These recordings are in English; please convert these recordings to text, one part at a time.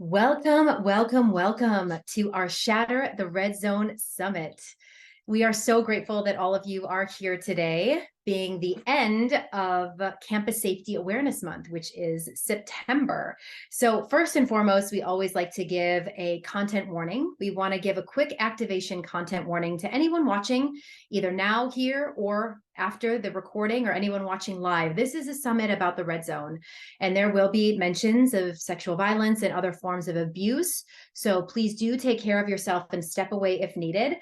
Welcome, welcome, welcome to our Shatter the Red Zone Summit. We are so grateful that all of you are here today, being the end of Campus Safety Awareness Month, which is September. So first and foremost, we always like to give a content warning. We want to give a quick activation content warning to anyone watching, either now here or after the recording, or anyone watching live. This is a summit about the red zone, and there will be mentions of sexual violence and other forms of abuse. So please do take care of yourself and step away if needed.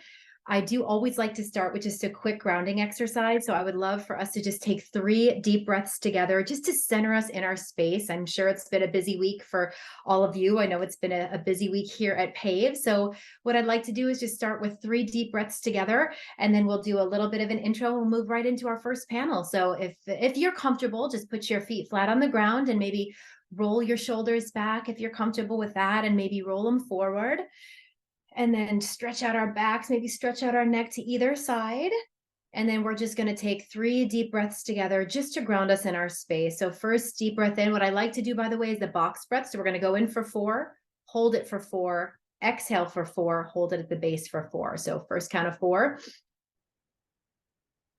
I do always like to start with just a quick grounding exercise. So I would love for us to just take 3 deep breaths together just to center us in our space. I'm sure it's been a busy week for all of you. I know it's been a busy week here at PAVE. So what I'd like to do is just start with 3 deep breaths together, and then we'll do a little bit of an intro. We'll move right into our first panel. So if you're comfortable, just put your feet flat on the ground and maybe roll your shoulders back if you're comfortable with that, and maybe roll them forward. And then stretch out our backs, maybe stretch out our neck to either side. And then we're just going to take 3 deep breaths together just to ground us in our space. So first, deep breath in. What I like to do, by the way, is the box breath. So we're going to go in for 4, hold it for 4, exhale for 4, hold it at the base for 4. So first count of 4,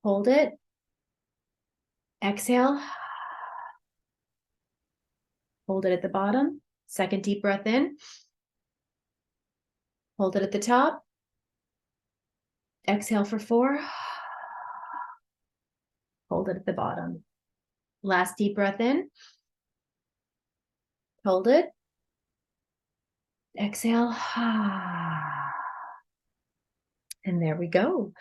hold it, exhale, hold it at the bottom. Second deep breath in. Hold it at the top. Exhale for 4. Hold it at the bottom. Last deep breath in. Hold it. Exhale. And there we go.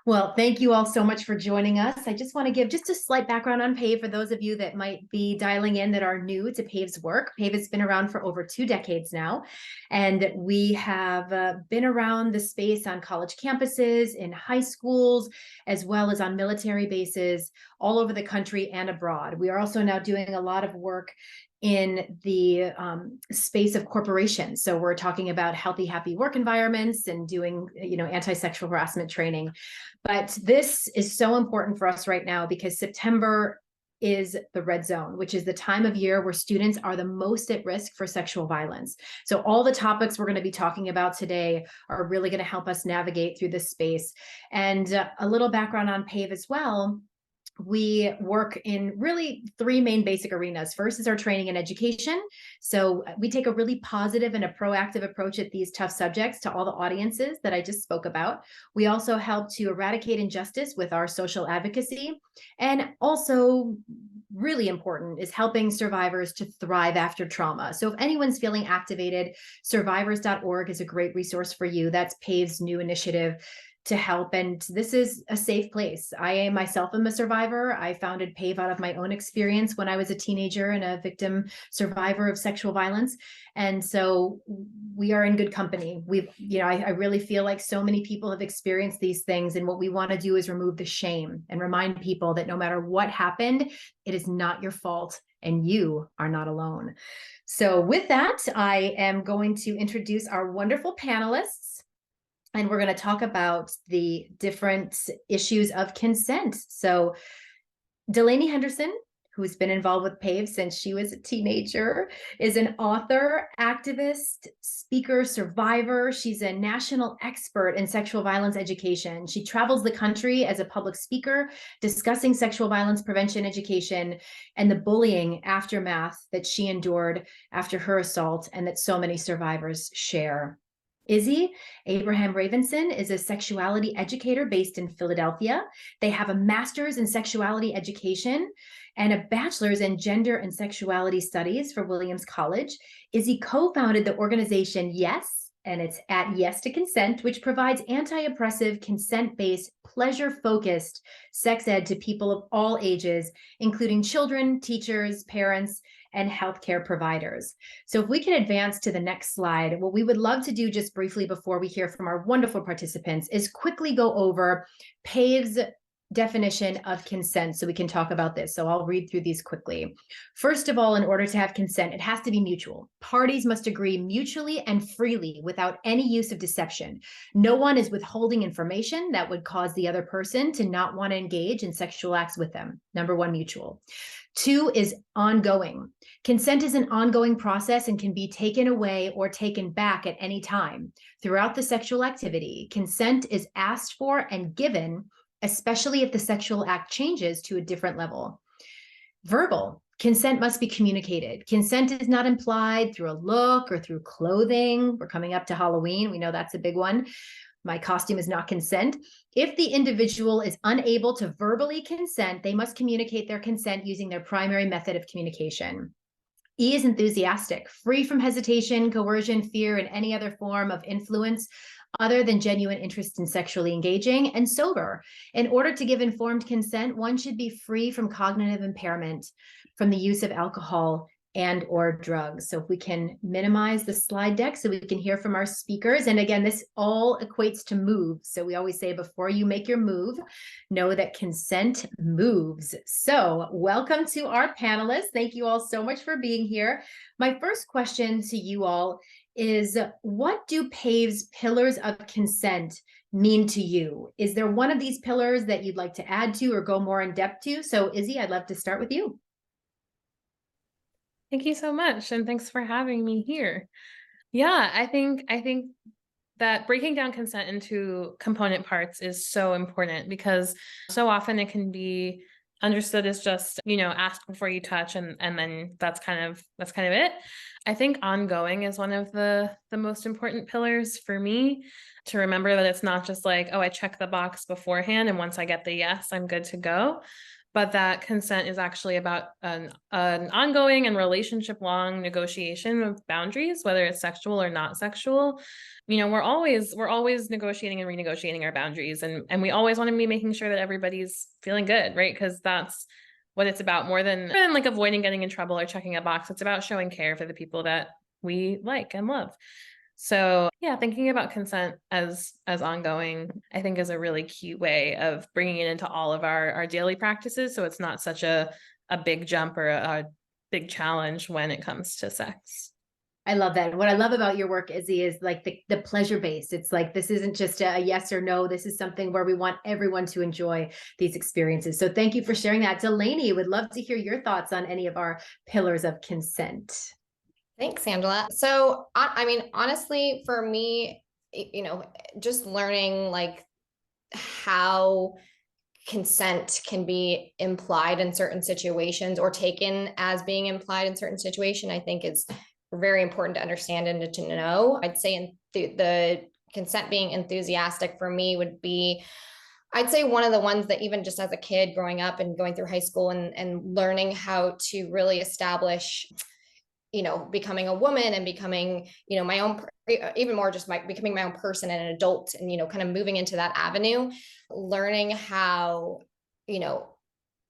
Well, thank you all so much for joining us. I just want to give just a slight background on PAVE for those of you that might be dialing in that are new to PAVE's work. PAVE has been around for over 2 decades now, and we have been around the space on college campuses, in high schools, as well as on military bases all over the country and abroad. We are also now doing a lot of work in the space of corporations. So we're talking about healthy, happy work environments and doing, anti-sexual harassment training. But this is so important for us right now because September is the red zone, which is the time of year where students are the most at risk for sexual violence. So all the topics we're going to be talking about today are really going to help us navigate through this space. And a little background on PAVE as well. We work in really 3 main basic arenas. First is our training and education. So we take a really positive and a proactive approach at these tough subjects to all the audiences that I just spoke about. We also help to eradicate injustice with our social advocacy. And also, really important, is helping survivors to thrive after trauma. So if anyone's feeling activated, survivors.org is a great resource for you. That's PAVE's new initiative to help. And this is a safe place. I myself am a survivor. I founded PAVE out of my own experience when I was a teenager and a victim survivor of sexual violence. And so we are in good company. I really feel like so many people have experienced these things. And what we want to do is remove the shame and remind people that no matter what happened, it is not your fault and you are not alone. So with that, I am going to introduce our wonderful panelists. And we're going to talk about the different issues of consent. So Delaney Henderson, who's been involved with PAVE since she was a teenager, is an author, activist, speaker, survivor. She's a national expert in sexual violence education. She travels the country as a public speaker, discussing sexual violence prevention education and the bullying aftermath that she endured after her assault and that so many survivors share. Izzy Abraham Ravenson is a sexuality educator based in Philadelphia. They have a master's in sexuality education and a bachelor's in gender and sexuality studies for Williams College. Izzy co-founded the organization Yes, and it's at Yes to Consent, which provides anti-oppressive, consent-based, pleasure-focused sex ed to people of all ages, including children, teachers, parents, and healthcare providers. So if we can advance to the next slide, what we would love to do just briefly before we hear from our wonderful participants is quickly go over PAVE's definition of consent so we can talk about this. So I'll read through these quickly. First of all, in order to have consent, it has to be mutual. Parties must agree mutually and freely without any use of deception. No one is withholding information that would cause the other person to not want to engage in sexual acts with them. Number one, mutual. Two is ongoing. Consent is an ongoing process and can be taken away or taken back at any time. Throughout the sexual activity, consent is asked for and given, especially if the sexual act changes to a different level. Verbal. Consent must be communicated. Consent is not implied through a look or through clothing. We're coming up to Halloween. We know that's a big one. My costume is not consent. If the individual is unable to verbally consent, they must communicate their consent using their primary method of communication. E is enthusiastic, free from hesitation, coercion, fear, and any other form of influence other than genuine interest in sexually engaging, and sober. In order to give informed consent, one should be free from cognitive impairment from the use of alcohol and or drugs. So if we can minimize the slide deck so we can hear from our speakers. And again, this all equates to moves. So we always say before you make your move, know that consent moves. So welcome to our panelists. Thank you all so much for being here. My first question to you all is, what do PAVE's pillars of consent mean to you? Is there one of these pillars that you'd like to add to or go more in depth to? So Izzy, I'd love to start with you. Thank you so much. And thanks for having me here. Yeah, I think that breaking down consent into component parts is so important, because so often it can be understood as just, ask before you touch, and then that's kind of it. I think ongoing is one of the most important pillars for me, to remember that it's not just like, oh, I check the box beforehand and once I get the yes, I'm good to go. But that consent is actually about an ongoing and relationship long negotiation of boundaries, whether it's sexual or not sexual. We're always negotiating and renegotiating our boundaries, and we always want to be making sure that everybody's feeling good, right? Because that's what it's about, more than like avoiding getting in trouble or checking a box. It's about showing care for the people that we like and love. So yeah, thinking about consent as ongoing, I think, is a really key way of bringing it into all of our daily practices. So it's not such a big jump or a big challenge when it comes to sex. I love that. What I love about your work, Izzy, is like the pleasure based. It's like, this isn't just a yes or no. This is something where we want everyone to enjoy these experiences. So thank you for sharing that. Delaney, would love to hear your thoughts on any of our pillars of consent. Thanks, Angela. So, I mean, honestly, for me, just learning like how consent can be implied in certain situations or taken as being implied in certain situations, I think is very important to understand and to know. I'd say the consent being enthusiastic for me would be, I'd say, one of the ones that even just as a kid growing up and going through high school and learning how to really establish, becoming a woman and becoming, my own, even more just becoming my own person and an adult, and, kind of moving into that avenue, learning how,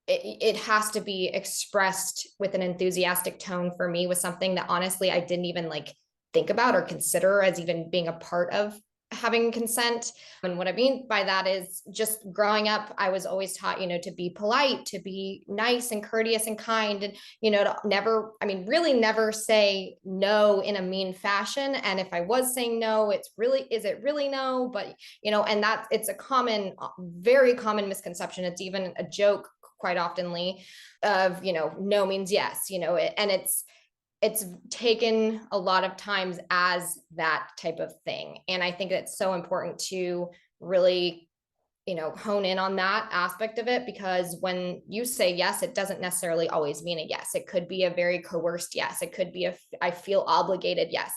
it has to be expressed with an enthusiastic tone for me, was something that honestly I didn't even like think about or consider as even being a part of having consent. And what I mean by that is, just growing up, I was always taught, to be polite, to be nice and courteous and kind, and, to never, really never say no in a mean fashion. And if I was saying no, is it really no? But, and it's a very common misconception. It's even a joke quite oftenly of, no means yes, and it's taken a lot of times as that type of thing. And I think it's so important to really, hone in on that aspect of it, because when you say yes, it doesn't necessarily always mean a yes. It could be a very coerced yes. It could be I feel obligated yes.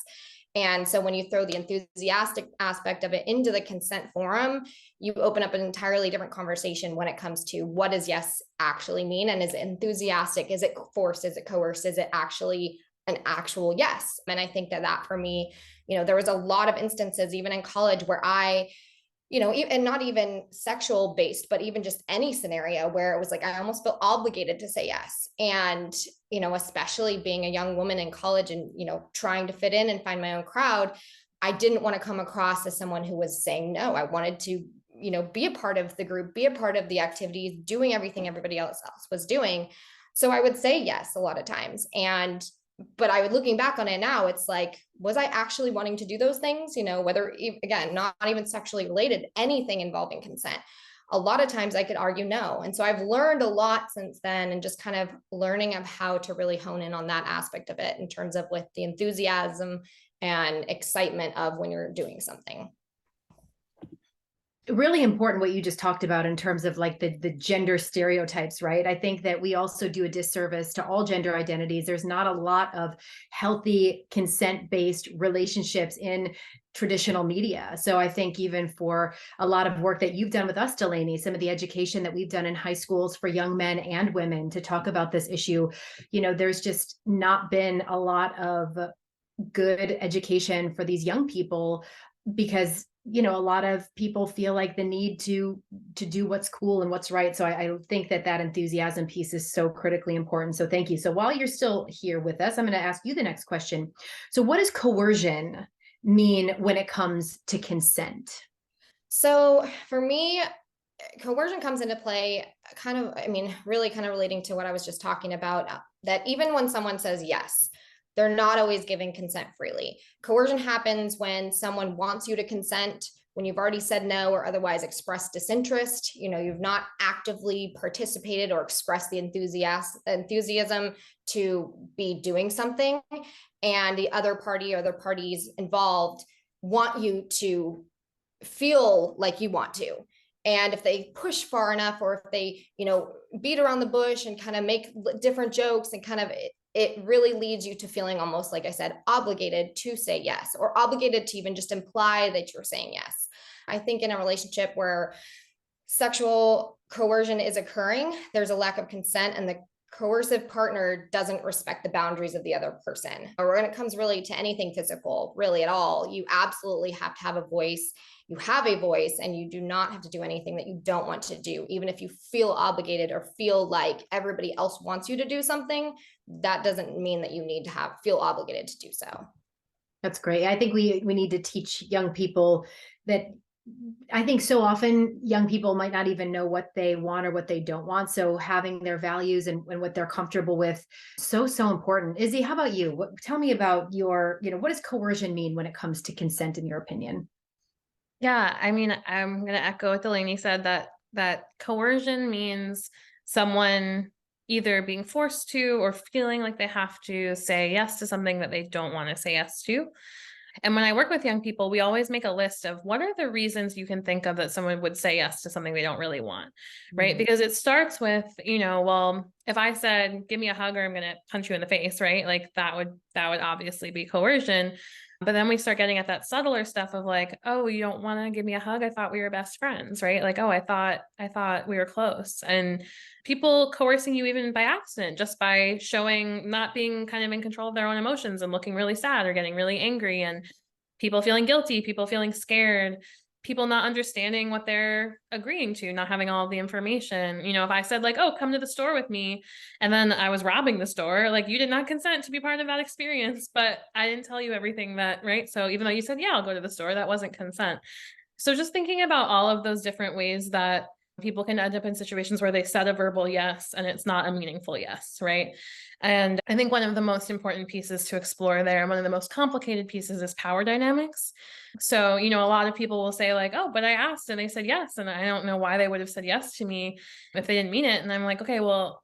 And so when you throw the enthusiastic aspect of it into the consent forum, you open up an entirely different conversation when it comes to what does yes actually mean? And is it enthusiastic? Is it forced? Is it coerced? Is it actually an actual yes? And I think that for me, there was a lot of instances, even in college, where I, and not even sexual based, but even just any scenario where it was like, I almost felt obligated to say yes. And, especially being a young woman in college and, trying to fit in and find my own crowd, I didn't want to come across as someone who was saying no. I wanted to be a part of the group, be a part of the activities, doing everything everybody else was doing. So I would say yes a lot of times. But I would, looking back on it now, it's like, was I actually wanting to do those things? Whether, again, not even sexually related, anything involving consent. A lot of times I could argue no. And so I've learned a lot since then, and just kind of learning of how to really hone in on that aspect of it in terms of with the enthusiasm and excitement of when you're doing something. Really important what you just talked about in terms of like the gender stereotypes, right? I think that we also do a disservice to all gender identities. There's not a lot of healthy consent-based relationships in traditional media. So I think even for a lot of work that you've done with us, Delaney, some of the education that we've done in high schools for young men and women to talk about this issue, there's just not been a lot of good education for these young people, because a lot of people feel like the need to do what's cool and what's right. So I think that enthusiasm piece is so critically important. So thank you. So while you're still here with us, I'm going to ask you the next question. So what does coercion mean when it comes to consent? So for me, coercion comes into play really kind of relating to what I was just talking about, that even when someone says yes, they're not always giving consent freely. Coercion happens when someone wants you to consent, when you've already said no or otherwise expressed disinterest. You've not actively participated or expressed the enthusiasm to be doing something, and the other party or the parties involved want you to feel like you want to. And if they push far enough, or if they, beat around the bush and kind of make different jokes, and kind of it really leads you to feeling almost, like I said, obligated to say yes, or obligated to even just imply that you're saying yes. I think in a relationship where sexual coercion is occurring, there's a lack of consent, and the coercive partner doesn't respect the boundaries of the other person. Or when it comes really to anything physical, really at all, you absolutely have to have a voice. You have a voice, and you do not have to do anything that you don't want to do. Even if you feel obligated or feel like everybody else wants you to do something, that doesn't mean that you need to feel obligated to do so. That's great. I think we need to teach young people that. I think so often young people might not even know what they want or what they don't want. So having their values and what they're comfortable with, so important. Izzy, how about you? Tell me about your, what does coercion mean when it comes to consent, in your opinion? Yeah, I mean, I'm going to echo what Delaney said, that coercion means someone either being forced to or feeling like they have to say yes to something that they don't want to say yes to. And when I work with young people, we always make a list of what are the reasons you can think of that someone would say yes to something they don't really want, right? Because it starts with, well, if I said, give me a hug or I'm going to punch you in the face, right? Like that would obviously be coercion. But then we start getting at that subtler stuff of like, oh, you don't want to give me a hug? I thought we were best friends, right? Like, oh, I thought we were close. And people coercing you even by accident, just by showing not being kind of in control of their own emotions and looking really sad or getting really angry, and people feeling guilty, people feeling scared, people not understanding what they're agreeing to, not having all of the information. If I said like, oh, come to the store with me, and then I was robbing the store, like you did not consent to be part of that experience, but I didn't tell you everything right? So even though you said, yeah, I'll go to the store, that wasn't consent. So just thinking about all of those different ways that people can end up in situations where they said a verbal yes and it's not a meaningful yes, right? And I think one of the most important pieces to explore there, and one of the most complicated pieces, is power dynamics. So, a lot of people will say like, oh, but I asked and they said yes, and I don't know why they would have said yes to me if they didn't mean it. And I'm like, okay, well,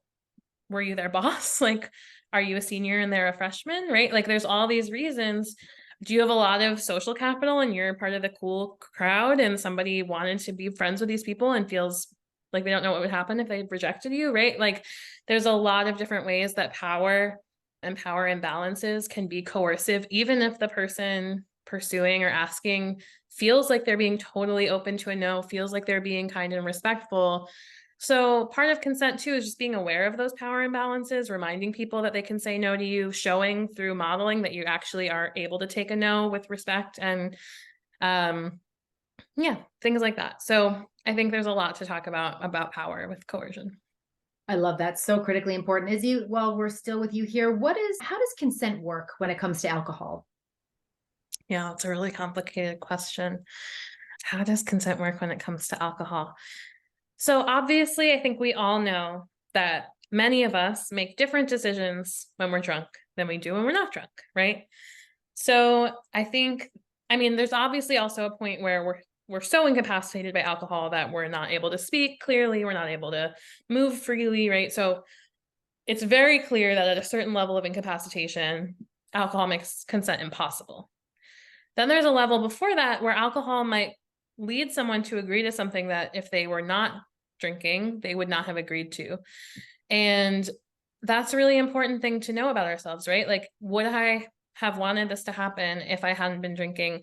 were you their boss? Like, are you a senior and they're a freshman, right? Like there's all these reasons. Do you have a lot of social capital and you're part of the cool crowd, and somebody wanted to be friends with these people and feels like they don't know what would happen if they rejected you, right? Like there's a lot of different ways that power and power imbalances can be coercive, even if the person pursuing or asking feels like they're being totally open to a no, feels like they're being kind and respectful. So part of consent too is just being aware of those power imbalances, reminding people that they can say no to you, showing through modeling that you actually are able to take a no with respect, and things like that. So I think there's a lot to talk about power with coercion. I love that. So critically important. Izzy, while we're still with you here, how does consent work when it comes to alcohol? Yeah, it's a really complicated question. How does consent work when it comes to alcohol? So obviously, I think we all know that many of us make different decisions when we're drunk than we do when we're not drunk, right? So I think, I mean, there's obviously also a point where we're so incapacitated by alcohol that we're not able to speak clearly, we're not able to move freely, right? So it's very clear that at a certain level of incapacitation, alcohol makes consent impossible. Then there's a level before that where alcohol might lead someone to agree to something that if they were not drinking, they would not have agreed to. And that's a really important thing to know about ourselves, right? Like, would I have wanted this to happen if I hadn't been drinking?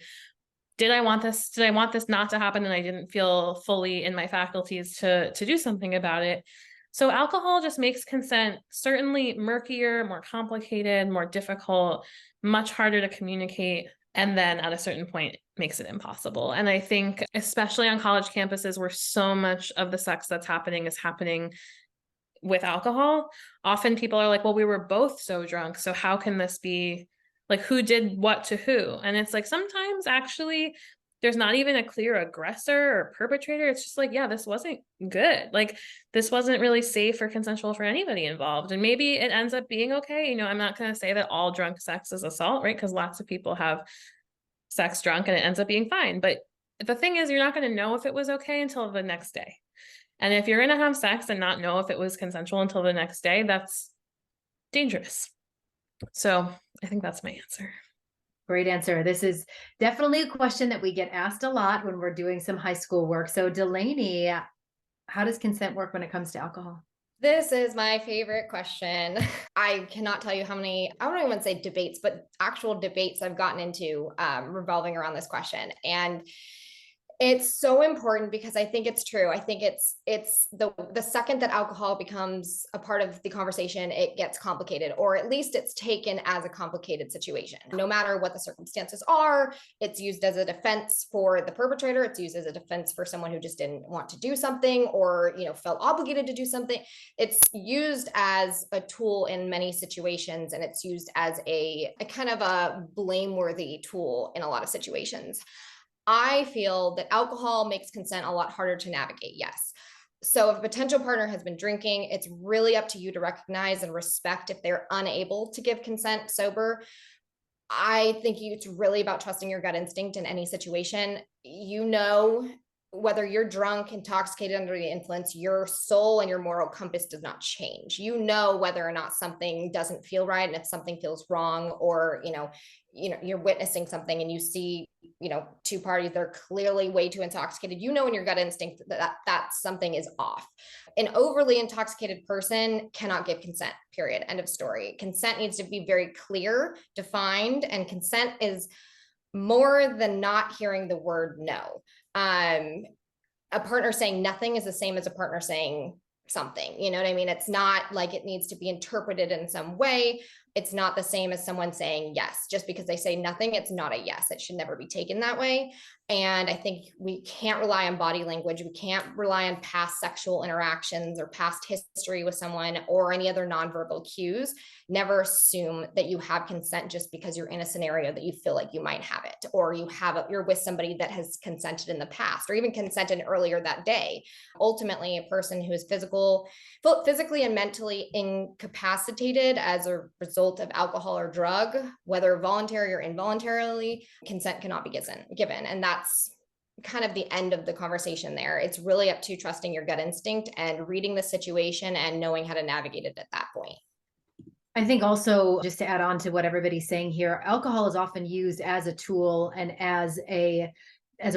Did I want this? Did I want this not to happen? And I didn't feel fully in my faculties to do something about it. So alcohol just makes consent certainly murkier, more complicated, more difficult, much harder to communicate. And then at a certain point, makes it impossible. And I think, especially on college campuses where so much of the sex that's happening is happening with alcohol, often people are like, well, we were both so drunk, so how can this be, like, who did what to who? And it's like, sometimes actually there's not even a clear aggressor or perpetrator. It's just like, yeah, this wasn't good. Like, this wasn't really safe or consensual for anybody involved. And maybe it ends up being okay. You know, I'm not going to say that all drunk sex is assault, right? Because lots of people have sex drunk and it ends up being fine. But the thing is, you're not going to know if it was okay until the next day. And if you're going to have sex and not know if it was consensual until the next day, that's dangerous. So I think that's my answer. Great answer. This is definitely a question that we get asked a lot when we're doing some high school work. So Delaney, how does consent work when it comes to alcohol? This is my favorite question. I cannot tell you how many, I don't even want to say debates, but actual debates I've gotten into revolving around this question. And it's so important because I think it's true. I think it's the second that alcohol becomes a part of the conversation, it gets complicated, or at least it's taken as a complicated situation. No matter what the circumstances are, it's used as a defense for the perpetrator. It's used as a defense for someone who just didn't want to do something or, you know, felt obligated to do something. It's used as a tool in many situations, and it's used as a kind of a blameworthy tool in a lot of situations. I feel that alcohol makes consent a lot harder to navigate, yes. So if a potential partner has been drinking, it's really up to you to recognize and respect if they're unable to give consent sober. I think it's really about trusting your gut instinct in any situation. You know, whether you're drunk, intoxicated, under the influence, your soul and your moral compass does not change. You know whether or not something doesn't feel right, and if something feels wrong, or you're witnessing something and you see, two parties that are clearly way too intoxicated. You know in your gut instinct that something is off. An overly intoxicated person cannot give consent, period, end of story. Consent needs to be very clear, defined, and consent is more than not hearing the word no. A partner saying nothing is the same as a partner saying something. You know what I mean? It's not like it needs to be interpreted in some way. It's not the same as someone saying yes. Just because they say nothing, it's not a yes. It should never be taken that way. And I think we can't rely on body language. We can't rely on past sexual interactions or past history with someone or any other nonverbal cues. Never assume that you have consent just because you're in a scenario that you feel like you might have it, or you're with somebody that has consented in the past or even consented earlier that day. Ultimately, a person who is physically and mentally incapacitated as a result of alcohol or drug, whether voluntary or involuntarily, consent cannot be given. And that's kind of the end of the conversation there. It's really up to trusting your gut instinct and reading the situation and knowing how to navigate it at that point. I think also, just to add on to what everybody's saying here, alcohol is often used as a tool and as a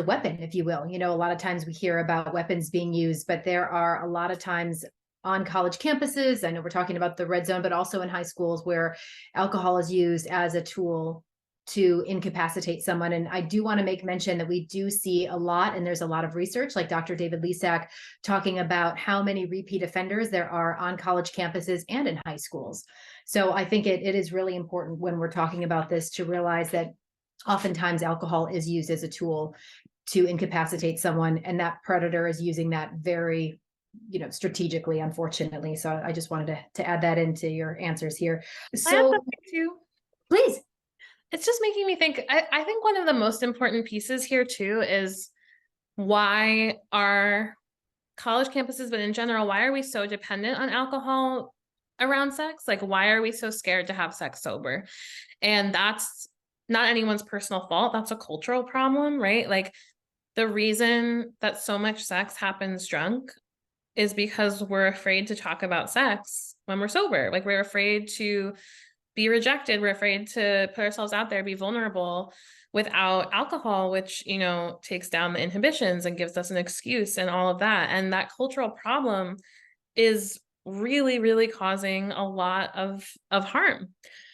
weapon, if you will. A lot of times we hear about weapons being used, but there are a lot of times on college campuses, I know we're talking about the red zone, but also in high schools, where alcohol is used as a tool to incapacitate someone. And I do want to make mention that we do see a lot, and there's a lot of research, like Dr. David Lisak, talking about how many repeat offenders there are on college campuses and in high schools. So I think it is really important when we're talking about this to realize that oftentimes alcohol is used as a tool to incapacitate someone, and that predator is using that very strategically, unfortunately. So I just wanted to add that into your answers here. So too. Please. It's just making me think, I think one of the most important pieces here too is why are college campuses, but in general, why are we so dependent on alcohol around sex? Like, why are we so scared to have sex sober? And that's not anyone's personal fault. That's a cultural problem, right? Like, the reason that so much sex happens drunk is because we're afraid to talk about sex when we're sober. Like, we're afraid to be rejected. We're afraid to put ourselves out there, be vulnerable without alcohol, which, you know, takes down the inhibitions and gives us an excuse and all of that. And that cultural problem is really, really causing a lot of harm.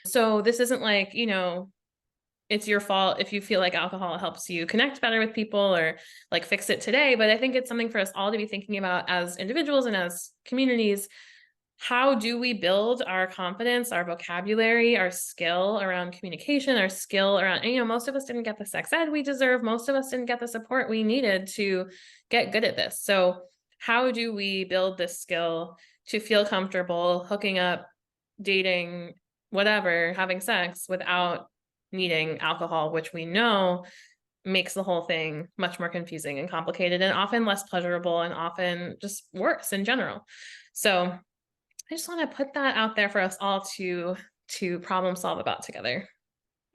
So this isn't like, you know, it's your fault if you feel like alcohol helps you connect better with people or like fix it today. But I think it's something for us all to be thinking about as individuals and as communities. How do we build our confidence, our vocabulary, our skill around communication, our skill around, you know, most of us didn't get the sex ed we deserve. Most of us didn't get the support we needed to get good at this. So how do we build this skill to feel comfortable hooking up, dating, whatever, having sex without needing alcohol, which we know makes the whole thing much more confusing and complicated and often less pleasurable and often just worse in general. So I just want to put that out there for us all to problem solve about together.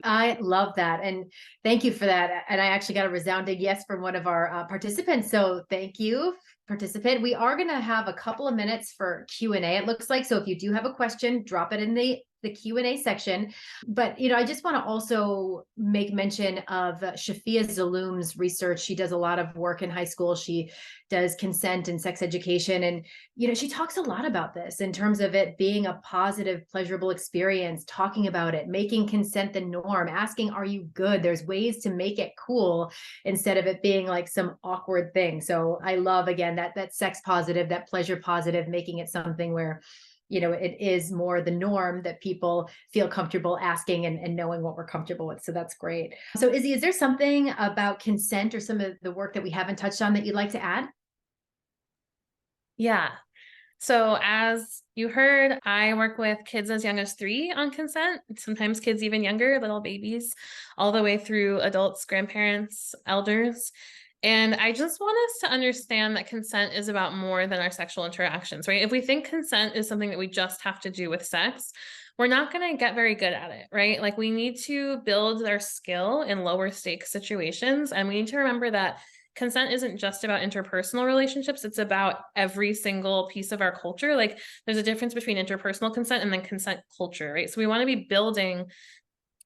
I love that. And thank you for that. And I actually got a resounding yes from one of our participants. So thank you, participant. We are going to have a couple of minutes for Q&A, it looks like. So if you do have a question, drop it in the Q&A section. But, you know, I just want to also make mention of Shafia Zaloom's research. She does a lot of work in high school. She does consent and sex education. And, you know, she talks a lot about this in terms of it being a positive, pleasurable experience, talking about it, making consent the norm, asking, are you good? There's ways to make it cool instead of it being like some awkward thing. So I love, again, that sex positive, that pleasure positive, making it something where, you know, it is more the norm that people feel comfortable asking and knowing what we're comfortable with. So that's great. So Izzy, is there something about consent or some of the work that we haven't touched on that you'd like to add? Yeah. So as you heard, I work with kids as young as 3 on consent, sometimes kids even younger, little babies, all the way through adults, grandparents, elders. And I just want us to understand that consent is about more than our sexual interactions, right? If we think consent is something that we just have to do with sex, we're not going to get very good at it, right? Like, we need to build our skill in lower stakes situations. And we need to remember that consent isn't just about interpersonal relationships. It's about every single piece of our culture. Like, there's a difference between interpersonal consent and then consent culture, right? So we want to be building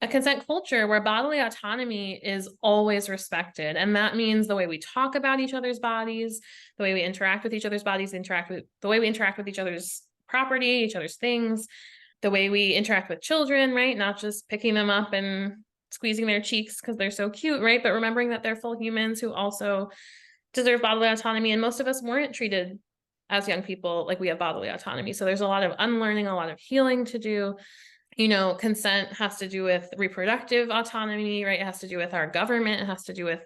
a consent culture where bodily autonomy is always respected. And that means the way we talk about each other's bodies, the way we interact with each other's bodies, the way we interact with each other's property, each other's things, the way we interact with children, right? Not just picking them up and squeezing their cheeks because they're so cute, right? But remembering that they're full humans who also deserve bodily autonomy. And most of us weren't treated as young people like we have bodily autonomy. So there's a lot of unlearning, a lot of healing to do. You know, consent has to do with reproductive autonomy, right? It has to do with our government. It has to do with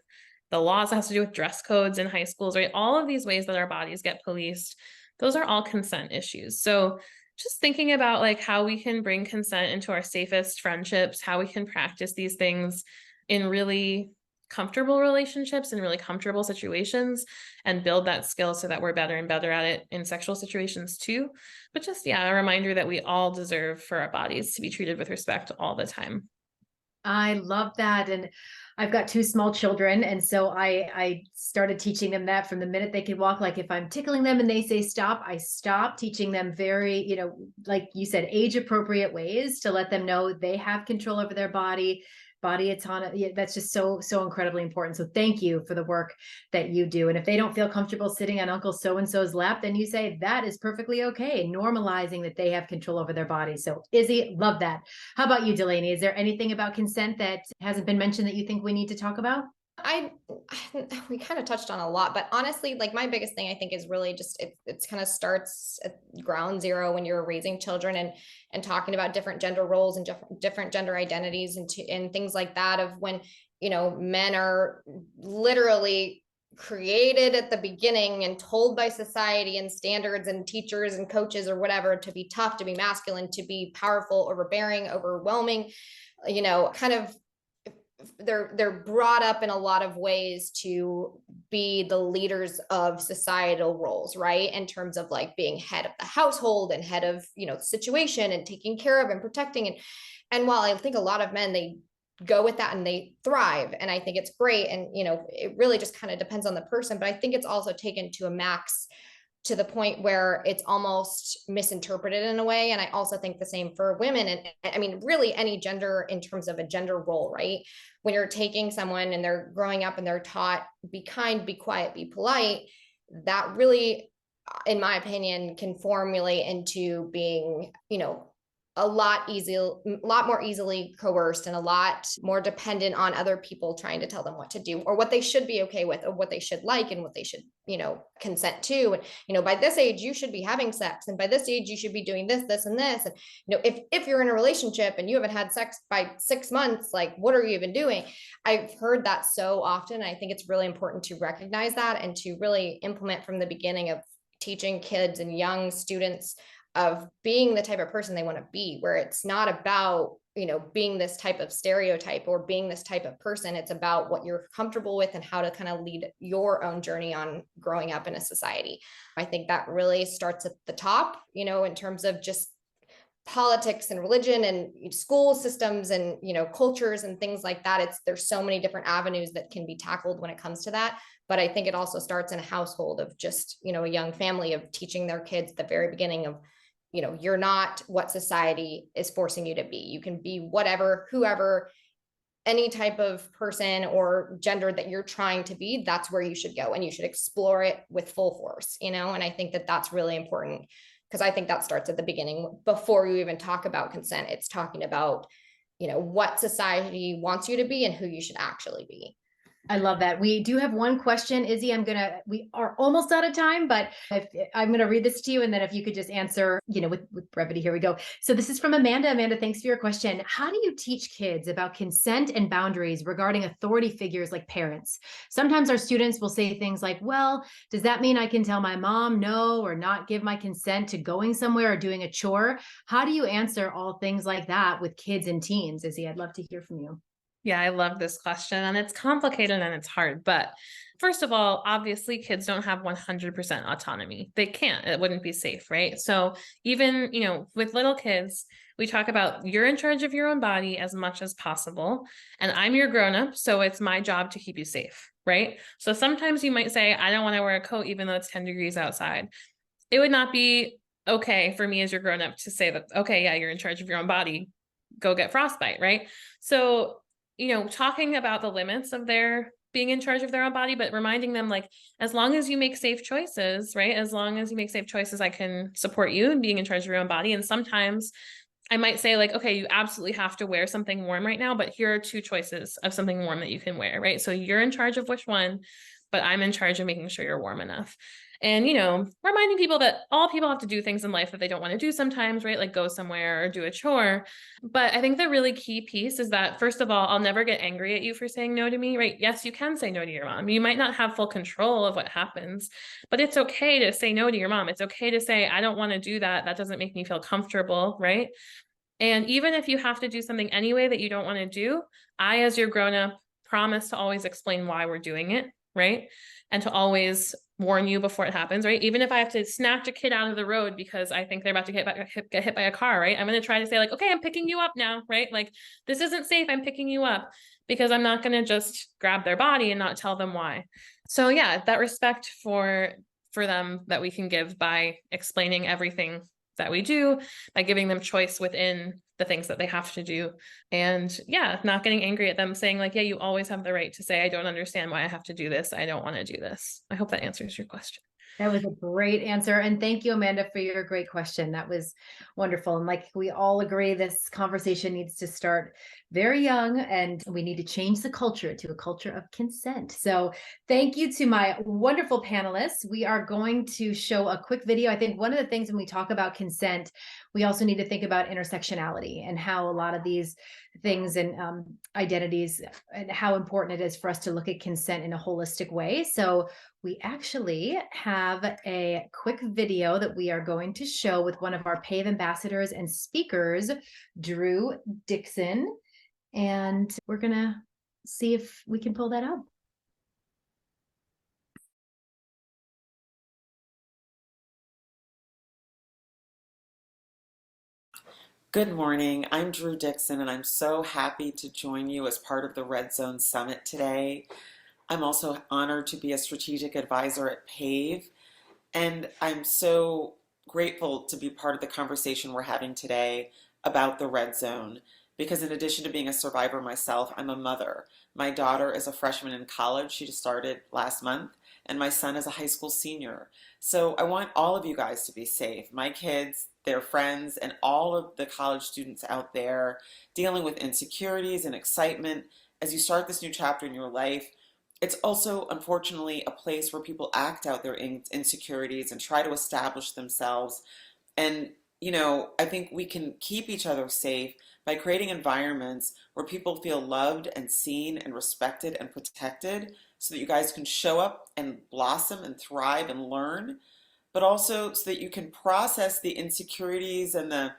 the laws. It has to do with dress codes in high schools, right? All of these ways that our bodies get policed, those are all consent issues. So just thinking about like how we can bring consent into our safest friendships, how we can practice these things in really comfortable relationships and really comfortable situations and build that skill so that we're better and better at it in sexual situations too. But just, yeah, a reminder that we all deserve for our bodies to be treated with respect all the time. I love that. And I've got 2 small children. And so I started teaching them that from the minute they could walk. Like, if I'm tickling them and they say stop, I stop, teaching them very, you know, like you said, age appropriate ways to let them know they have control over their body autonomy. That's just so incredibly important. So thank you for the work that you do. And if they don't feel comfortable sitting on Uncle so-and-so's lap, then you say that is perfectly okay, normalizing that they have control over their body. So Izzy, love that. How about you, Delaney? Is there anything about consent that hasn't been mentioned that you think we need to talk about? We kind of touched on a lot, but honestly, like, my biggest thing I think is really just it's kind of starts at ground zero when you're raising children and talking about different gender roles and different gender identities and things like that, of when, you know, men are literally created at the beginning and told by society and standards and teachers and coaches or whatever to be tough, to be masculine, to be powerful, overbearing, overwhelming, you know, kind of they're brought up in a lot of ways to be the leaders of societal roles, right? In terms of like being head of the household and head of, the situation and taking care of and protecting. And while I think a lot of men, they go with that and they thrive, and I think it's great. And, it really just kind of depends on the person, but I think it's also taken to a max, to the point where it's almost misinterpreted in a way. And I also think the same for women. And I mean, really any gender in terms of a gender role, right? When you're taking someone and they're growing up and they're taught, be kind, be quiet, be polite, that really, in my opinion, can formulate into being, a lot more easily coerced and a lot more dependent on other people trying to tell them what to do or what they should be okay with or what they should like and what they should, consent to. And, by this age, you should be having sex. And by this age, you should be doing this, this, and this. And, if you're in a relationship and you haven't had sex by 6 months, like, what are you even doing? I've heard that so often. I think it's really important to recognize that and to really implement from the beginning of teaching kids and young students of being the type of person they want to be, where it's not about, being this type of stereotype or being this type of person. It's about what you're comfortable with and how to kind of lead your own journey on growing up in a society. I think that really starts at the top, in terms of just politics and religion and school systems and, cultures and things like that. There's so many different avenues that can be tackled when it comes to that. But I think it also starts in a household of just, a young family, of teaching their kids at the very beginning of, you're not what society is forcing you to be. You can be whatever, whoever, any type of person or gender that you're trying to be. That's where you should go, and you should explore it with full force, and I think that that's really important, because I think that starts at the beginning. Before you even talk about consent, it's talking about, what society wants you to be and who you should actually be. I love that. We do have one question, Izzy. We are almost out of time, but I'm going to read this to you. And then if you could just answer, with brevity, here we go. So this is from Amanda. Amanda, thanks for your question. How do you teach kids about consent and boundaries regarding authority figures like parents? Sometimes our students will say things like, well, does that mean I can tell my mom no, or not give my consent to going somewhere or doing a chore? How do you answer all things like that with kids and teens? Izzy, I'd love to hear from you. Yeah, I love this question, and it's complicated and it's hard. But first of all, obviously kids don't have 100% autonomy. They can't, it wouldn't be safe, right? So even, with little kids, we talk about you're in charge of your own body as much as possible. And I'm your grown-up, so it's my job to keep you safe, right? So sometimes you might say, I don't want to wear a coat even though it's 10 degrees outside. It would not be okay for me as your grown-up to say that, okay, yeah, you're in charge of your own body, go get frostbite, right? So talking about the limits of their being in charge of their own body, but reminding them, like, as long as you make safe choices, right? As long as you make safe choices, I can support you in being in charge of your own body. And sometimes I might say, like, okay, you absolutely have to wear something warm right now, but here are 2 choices of something warm that you can wear, right? So you're in charge of which one, but I'm in charge of making sure you're warm enough. And, reminding people that all people have to do things in life that they don't want to do sometimes, right? Like go somewhere or do a chore. But I think the really key piece is that, first of all, I'll never get angry at you for saying no to me, right? Yes, you can say no to your mom. You might not have full control of what happens, but it's okay to say no to your mom. It's okay to say, I don't want to do that. That doesn't make me feel comfortable, right? And even if you have to do something anyway that you don't want to do, I, as your grown-up, promise to always explain why we're doing it, right? And to always warn you before it happens, right? Even if I have to snatch a kid out of the road because I think they're about to get hit by a car, right? I'm going to try to say, like, okay, I'm picking you up now, right? Like, this isn't safe. I'm picking you up, because I'm not going to just grab their body and not tell them why. So yeah, that respect for them that we can give by explaining everything that we do, by giving them choice within the things that they have to do. And yeah, not getting angry at them, saying, like, yeah, you always have the right to say, I don't understand why I have to do this. I don't want to do this. I hope that answers your question. That was a great answer. And thank you, Amanda, for your great question. That was wonderful. And like we all agree, this conversation needs to start very young, and we need to change the culture to a culture of consent. So thank you to my wonderful panelists. We are going to show a quick video. I think one of the things when we talk about consent, we also need to think about intersectionality and how a lot of these things and identities, and how important it is for us to look at consent in a holistic way. So we actually have a quick video that we are going to show with one of our PAVE ambassadors and speakers, Drew Dixon. And we're going to see if we can pull that up. Good morning. I'm Drew Dixon, and I'm so happy to join you as part of the Red Zone Summit today. I'm also honored to be a strategic advisor at PAVE, and I'm so grateful to be part of the conversation we're having today about the Red Zone. Because in addition to being a survivor myself, I'm a mother. My daughter is a freshman in college. She just started last month, and my son is a high school senior. So I want all of you guys to be safe. My kids, their friends, and all of the college students out there dealing with insecurities and excitement as you start this new chapter in your life. It's also, unfortunately, a place where people act out their insecurities and try to establish themselves. And, I think we can keep each other safe by creating environments where people feel loved and seen and respected and protected so that you guys can show up and blossom and thrive and learn, but also so that you can process the insecurities and the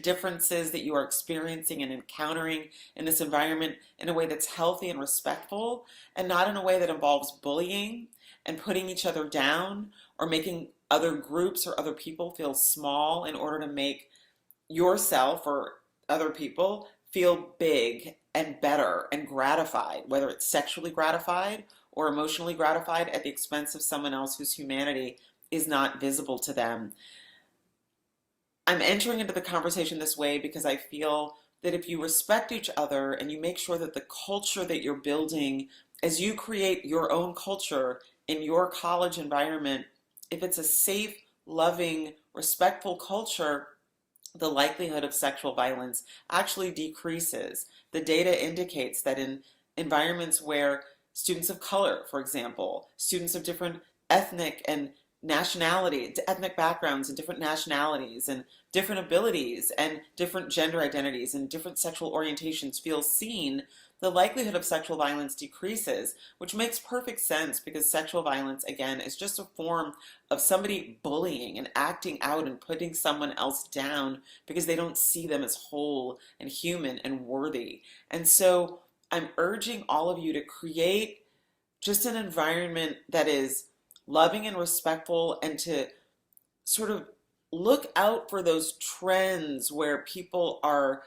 differences that you are experiencing and encountering in this environment in a way that's healthy and respectful, and not in a way that involves bullying and putting each other down or making other groups or other people feel small in order to make yourself or other people feel big and better and gratified, whether it's sexually gratified or emotionally gratified at the expense of someone else whose humanity is not visible to them. I'm entering into the conversation this way because I feel that if you respect each other and you make sure that the culture that you're building as you create your own culture in your college environment, if it's a safe, loving, respectful culture, the likelihood of sexual violence actually decreases. The data indicates that in environments where students of color, for example, students of different ethnic and ethnic backgrounds and different nationalities and different abilities and different gender identities and different sexual orientations feel seen, the likelihood of sexual violence decreases, which makes perfect sense because sexual violence, again, is just a form of somebody bullying and acting out and putting someone else down because they don't see them as whole and human and worthy. And so I'm urging all of you to create just an environment that is loving and respectful, and to sort of look out for those trends where people are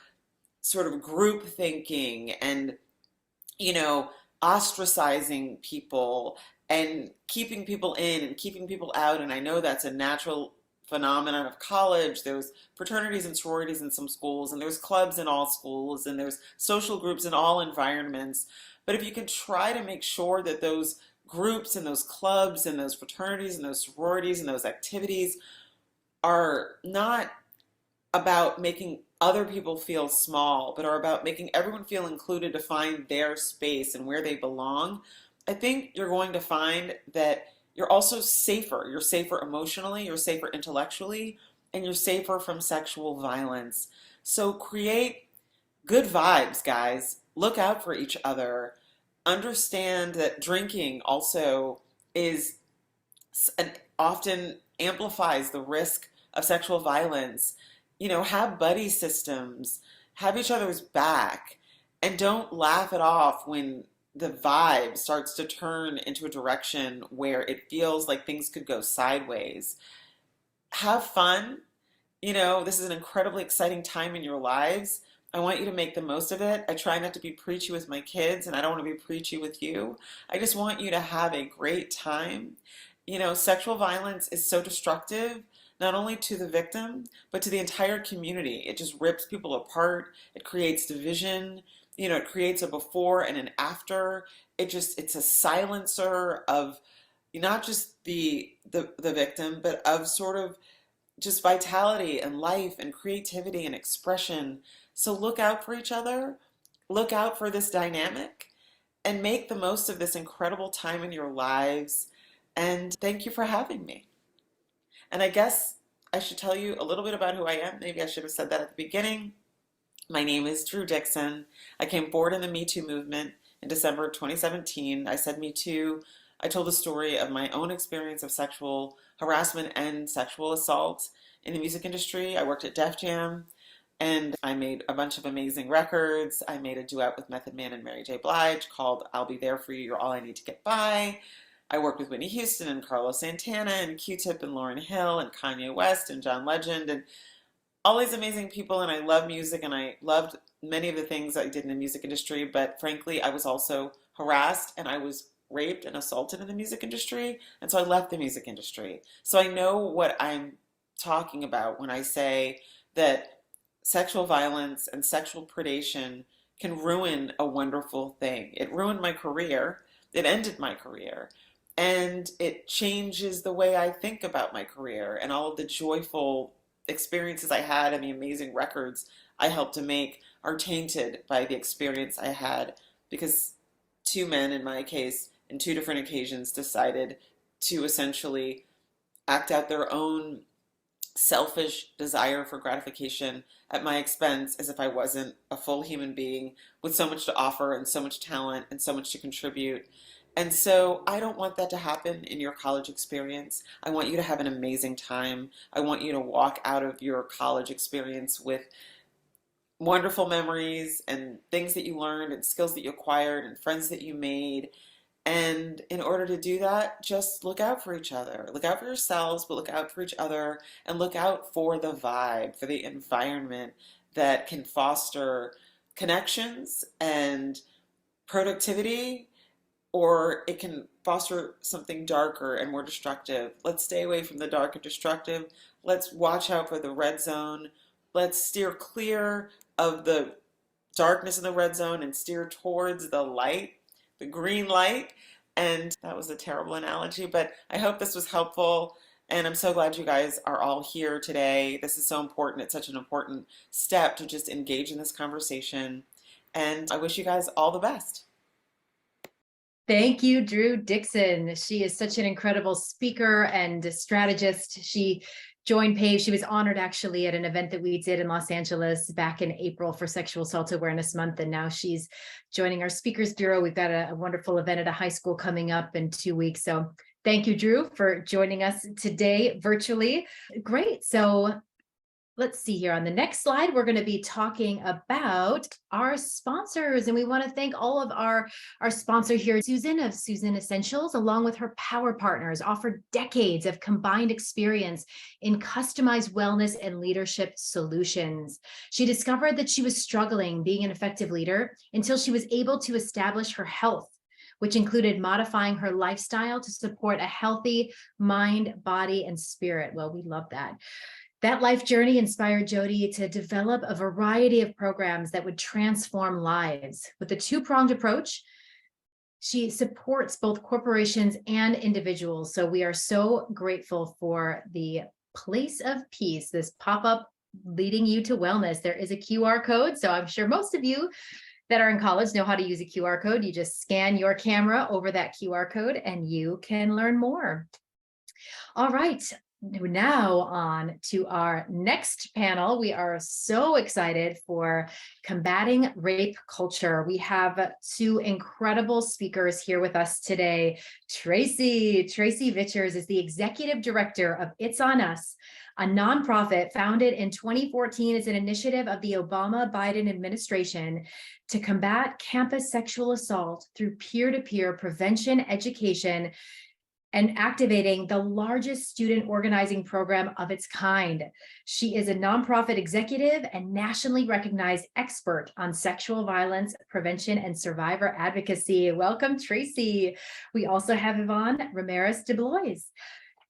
sort of group thinking and, you know, ostracizing people and keeping people in and keeping people out. And I know that's a natural phenomenon of college. There's fraternities and sororities in some schools, and there's clubs in all schools, and there's social groups in all environments. But if you can try to make sure that those groups and those clubs and those fraternities and those sororities and those activities are not about making other people feel small, but are about making everyone feel included to find their space and where they belong, I think you're going to find that you're also safer. You're safer emotionally, you're safer intellectually, and you're safer from sexual violence. So create good vibes, guys. Look out for each other. Understand that drinking also is and often amplifies the risk of sexual violence. Have buddy systems, have each other's back, and don't laugh it off when the vibe starts to turn into a direction where it feels like things could go sideways. Have fun. This is an incredibly exciting time in your lives. I want you to make the most of it. I try not to be preachy with my kids, and I don't want to be preachy with you. I just want you to have a great time. Sexual violence is so destructive, not only to the victim, but to the entire community. It just rips people apart. It creates division. It creates a before and an after. It's a silencer of not just the victim, but of sort of just vitality and life and creativity and expression. So look out for each other, look out for this dynamic, and make the most of this incredible time in your lives. And thank you for having me. And I guess I should tell you a little bit about who I am. Maybe I should have said that at the beginning. My name is Drew Dixon. I came forward in the Me Too movement in December of 2017. I said Me Too. I told the story of my own experience of sexual harassment and sexual assault in the music industry. I worked at Def Jam, and I made a bunch of amazing records. I made a duet with Method Man and Mary J. Blige called I'll Be There For You, You're All I Need to Get By. I worked with Whitney Houston and Carlos Santana and Q-Tip and Lauryn Hill and Kanye West and John Legend. And all these amazing people, and I love music, and I loved many of the things I did in the music industry, but frankly, I was also harassed and I was raped and assaulted in the music industry, and so I left the music industry. So I know what I'm talking about when I say that sexual violence and sexual predation can ruin a wonderful thing. It ruined my career, it ended my career, and it changes the way I think about my career and all of the joyful experiences I had and the amazing records I helped to make are tainted by the experience I had because two men, in my case, in two different occasions, decided to essentially act out their own selfish desire for gratification at my expense as if I wasn't a full human being with so much to offer and so much talent and so much to contribute. And so I don't want that to happen in your college experience. I want you to have an amazing time. I want you to walk out of your college experience with wonderful memories and things that you learned and skills that you acquired and friends that you made. And in order to do that, just look out for each other. Look out for yourselves, but look out for each other and look out for the vibe, for the environment that can foster connections and productivity, or it can foster something darker and more destructive. Let's stay away from the dark and destructive. Let's watch out for the red zone. Let's steer clear of the darkness in the red zone and steer towards the light, the green light. And that was a terrible analogy, but I hope this was helpful. And I'm so glad you guys are all here today. This is so important. It's such an important step to just engage in this conversation. And I wish you guys all the best. Thank you, Drew Dixon. She is such an incredible speaker and strategist. She joined PAVE. She was honored actually at an event that we did in Los Angeles back in April for Sexual Assault Awareness Month. And now she's joining our Speakers Bureau. We've got a wonderful event at a high school coming up in 2 weeks. So thank you, Drew, for joining us today virtually. Great. So let's see here on the next slide, we're going to be talking about our sponsors. And we want to thank all of our sponsor here, Susan of Susan Essentials, along with her power partners, offer decades of combined experience in customized wellness and leadership solutions. She discovered that she was struggling being an effective leader until she was able to establish her health, which included modifying her lifestyle to support a healthy mind, body, and spirit. Well, we love that. That life journey inspired Jody to develop a variety of programs that would transform lives. With a two-pronged approach, she supports both corporations and individuals. So we are so grateful for the Place of Peace, this pop-up leading you to wellness. There is a QR code. So I'm sure most of you that are in college know how to use a QR code. You just scan your camera over that QR code and you can learn more. All right. Now on to our next panel. We are so excited for combating rape culture. We have two incredible speakers here with us today. Tracy Vichers is the executive director of It's On Us, a nonprofit founded in 2014 as an initiative of the Obama-Biden administration to combat campus sexual assault through peer-to-peer prevention education and activating the largest student organizing program of its kind. She is a nonprofit executive and nationally recognized expert on sexual violence prevention and survivor advocacy. Welcome, Tracy. We also have Yvonne Ramirez de Blois.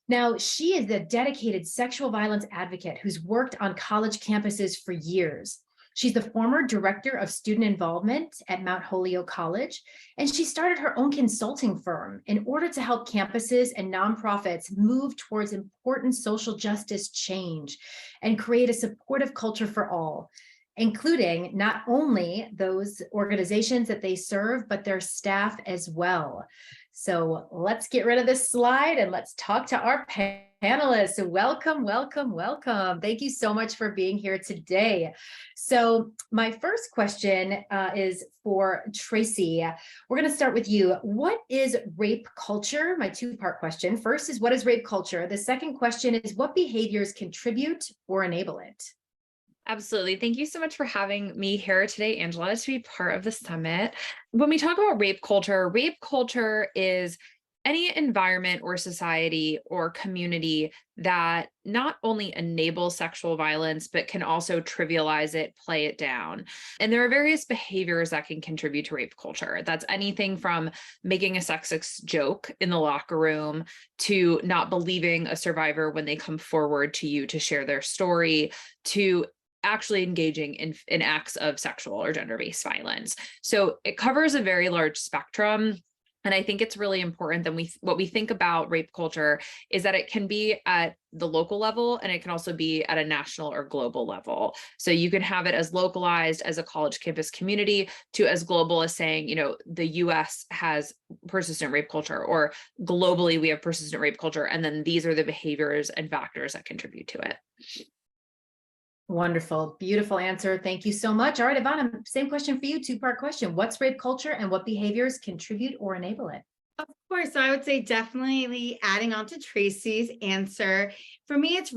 Now, she is a dedicated sexual violence advocate who's worked on college campuses for years. She's the former director of student involvement at Mount Holyoke College, and she started her own consulting firm in order to help campuses and nonprofits move towards important social justice change and create a supportive culture for all, including not only those organizations that they serve, but their staff as well. So let's get rid of this slide and let's talk to our panelists. Welcome, welcome, welcome. Thank you so much for being here today. So my first question is for Tracy. We're going to start with you. What is rape culture? My two-part question. First is, what is rape culture? The second question is, what behaviors contribute or enable it? Absolutely. Thank you so much for having me here today, Angela, to be part of the summit. When we talk about rape culture is any environment or society or community that not only enables sexual violence, but can also trivialize it, play it down. And there are various behaviors that can contribute to rape culture. That's anything from making a sexist joke in the locker room to not believing a survivor when they come forward to you to share their story, to actually engaging in acts of sexual or gender-based violence. So it covers a very large spectrum. And I think it's really important that what we think about rape culture is that it can be at the local level and it can also be at a national or global level. So you can have it as localized as a college campus community to as global as saying, the US has persistent rape culture, or globally we have persistent rape culture. And then these are the behaviors and factors that contribute to it. Wonderful. Beautiful answer. Thank you so much. All right, Ivana, same question for you, two-part question. What's rape culture and what behaviors contribute or enable it? Of course, so I would say definitely adding on to Tracy's answer. For me, it's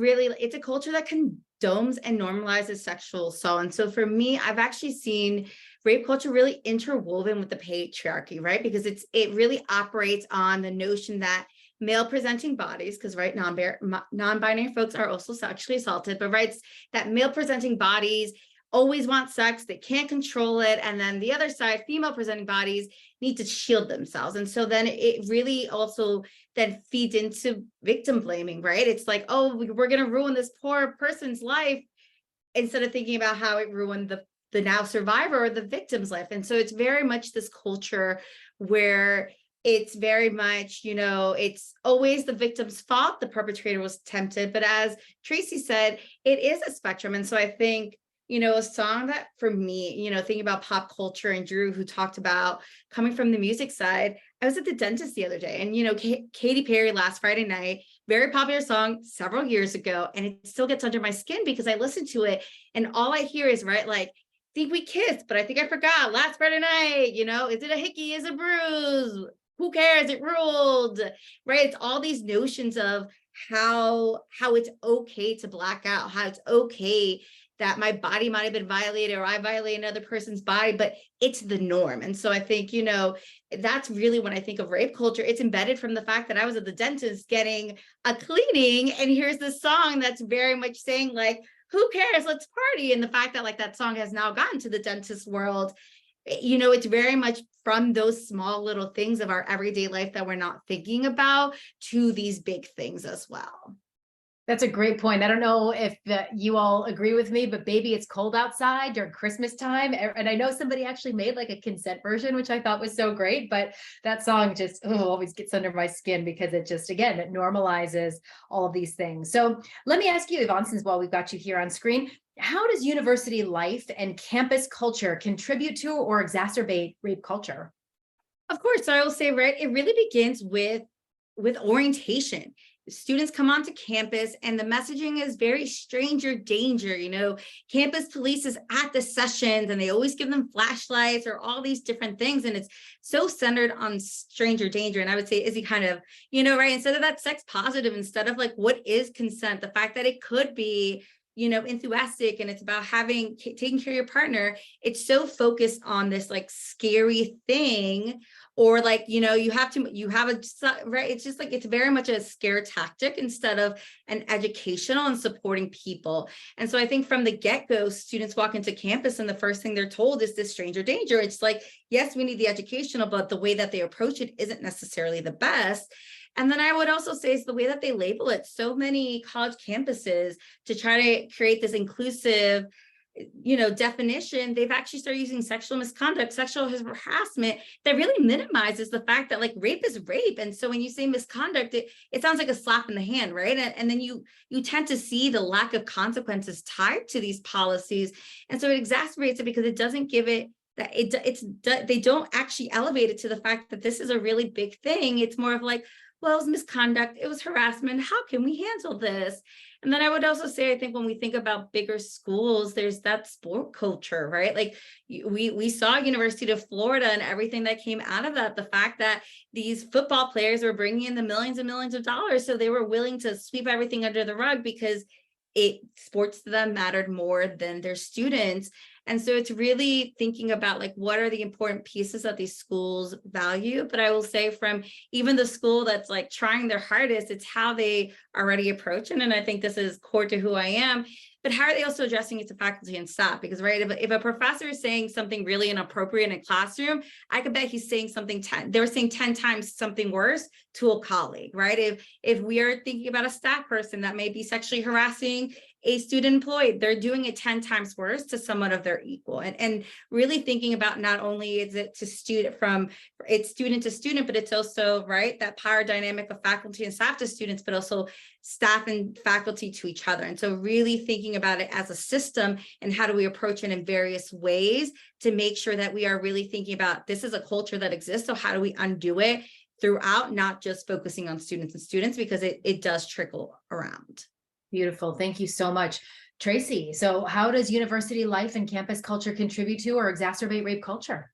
a culture that condones and normalizes sexual assault. And so for me, I've actually seen rape culture really interwoven with the patriarchy, right? Because it really operates on the notion that male presenting bodies, because right, non-binary folks are also sexually assaulted, but right, that male presenting bodies always want sex, they can't control it. And then the other side, female presenting bodies need to shield themselves. And so then it really also then feeds into victim blaming, right? It's like, oh, we're going to ruin this poor person's life, instead of thinking about how it ruined the now survivor or the victim's life. And so it's very much this culture where it's very much, it's always the victim's fault. The perpetrator was tempted. But as Tracy said, it is a spectrum. And so I think, a song that for me, thinking about pop culture, and Drew, who talked about coming from the music side, I was at the dentist the other day, and, Katy Perry, Last Friday Night, very popular song several years ago. And it still gets under my skin because I listen to it and all I hear is, right, like, think we kissed, but I think I forgot last Friday night, is it a hickey, is it a bruise? Who cares? It ruled, right? It's all these notions of how it's okay to black out, how it's okay that my body might have been violated or I violated another person's body, but it's the norm. And so I think, that's really when I think of rape culture, it's embedded from the fact that I was at the dentist getting a cleaning, and here's this song that's very much saying like, who cares? Let's party. And the fact that like that song has now gotten to the dentist world, it's very much from those small little things of our everyday life that we're not thinking about to these big things as well. That's a great point. I don't know if you all agree with me, but Baby It's Cold Outside during Christmas time. And I know somebody actually made like a consent version, which I thought was so great, but that song just always gets under my skin because it just, again, it normalizes all of these things. So let me ask you, Yvonne, since while we've got you here on screen, how does university life and campus culture contribute to or exacerbate rape culture? Of course, I will say, right, it really begins with orientation. Students come onto campus and the messaging is very stranger danger. Campus police is at the sessions and they always give them flashlights or all these different things. And it's so centered on stranger danger. And I would say, Izzy, kind of, right, instead of that sex positive, instead of like, what is consent? The fact that it could be, enthusiastic and it's about taking care of your partner. It's so focused on this like scary thing, or like, you have right. It's just like, it's very much a scare tactic instead of an educational and supporting people. And so I think from the get-go, students walk into campus and the first thing they're told is this stranger danger. It's like, yes, we need the educational, but the way that they approach it isn't necessarily the best. And then I would also say it's the way that they label it. So many college campuses, to try to create this inclusive, definition, they've actually started using sexual misconduct, sexual harassment that really minimizes the fact that like rape is rape. And so when you say misconduct, it sounds like a slap in the hand, right? And then you tend to see the lack of consequences tied to these policies. And so it exacerbates it because it doesn't give it that they don't actually elevate it to the fact that this is a really big thing. It's more of like, well, it was misconduct, it was harassment. How can we handle this? And then I would also say, I think when we think about bigger schools, there's that sport culture, right? Like we saw University of Florida and everything that came out of that, the fact that these football players were bringing in the millions and millions of dollars. So they were willing to sweep everything under the rug because sports to them mattered more than their students. And so it's really thinking about like, what are the important pieces that these schools value? But I will say from even the school that's like trying their hardest, it's how they already approach it. And I think this is core to who I am. But how are they also addressing it to faculty and staff? Because, right, if a professor is saying something really inappropriate in a classroom, I could bet he's saying something they were saying 10 times something worse to a colleague, right? If we are thinking about a staff person that may be sexually harassing a student employee, they're doing it 10 times worse to someone of their equal. And really thinking about not only is it to student it's student to student, but it's also, right, that power dynamic of faculty and staff to students, but also staff and faculty to each other. And so really thinking about it as a system and how do we approach it in various ways to make sure that we are really thinking about this is a culture that exists. So how do we undo it throughout, not just focusing on students and students, because it does trickle around. Beautiful. Thank you so much, Tracy. So how does university life and campus culture contribute to or exacerbate rape culture?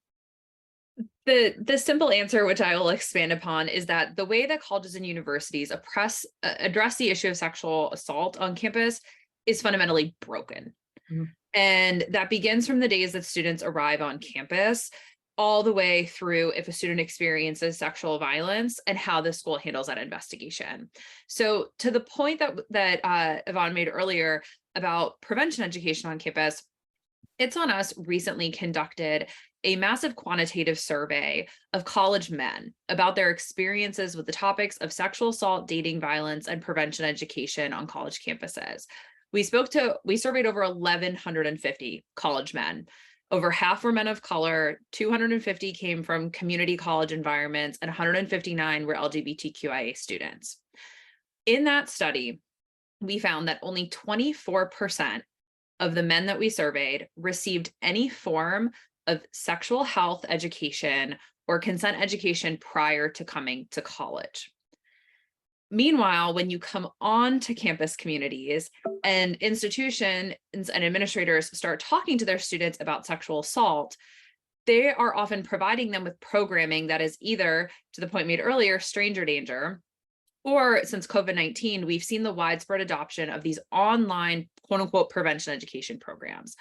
The simple answer, which I will expand upon, is that the way that colleges and universities address the issue of sexual assault on campus is fundamentally broken. Mm-hmm. And that begins from the days that students arrive on campus all the way through if a student experiences sexual violence and how the school handles that investigation. So to the point that Yvonne made earlier about prevention education on campus, It's on Us recently conducted a massive quantitative survey of college men about their experiences with the topics of sexual assault, dating violence, and prevention education on college campuses. We surveyed over 1,150 college men. Over half were men of color, 250 came from community college environments, and 159 were LGBTQIA students. In that study, we found that only 24% of the men that we surveyed received any form of sexual health education or consent education prior to coming to college. Meanwhile, when you come on to campus communities and institutions and administrators start talking to their students about sexual assault, they are often providing them with programming that is either, to the point made earlier, stranger danger, or since COVID-19, we've seen the widespread adoption of these online, quote unquote, prevention education programs.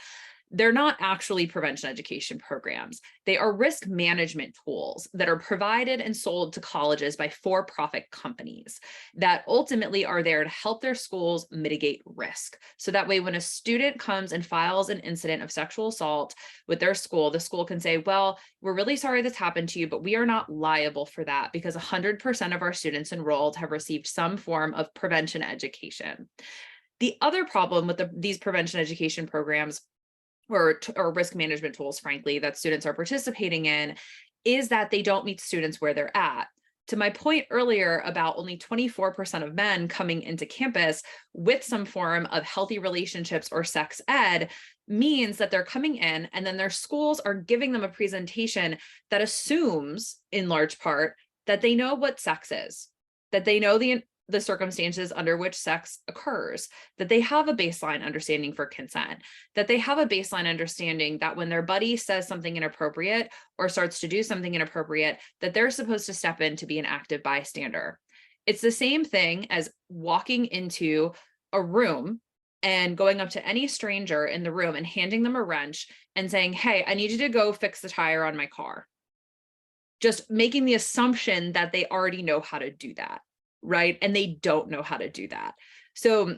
They're not actually prevention education programs. They are risk management tools that are provided and sold to colleges by for-profit companies that ultimately are there to help their schools mitigate risk. So that way, when a student comes and files an incident of sexual assault with their school, the school can say, well, we're really sorry this happened to you, but we are not liable for that because 100% of our students enrolled have received some form of prevention education. The other problem with these prevention education programs or risk management tools, frankly, that students are participating in is that they don't meet students where they're at. To my point earlier about only 24% of men coming into campus with some form of healthy relationships or sex ed means that they're coming in and then their schools are giving them a presentation that assumes, in large part, that they know what sex is, that they know the circumstances under which sex occurs, that they have a baseline understanding for consent, that they have a baseline understanding that when their buddy says something inappropriate or starts to do something inappropriate, that they're supposed to step in to be an active bystander. It's the same thing as walking into a room and going up to any stranger in the room and handing them a wrench and saying, hey, I need you to go fix the tire on my car. Just making the assumption that they already know how to do that. Right? And they don't know how to do that. So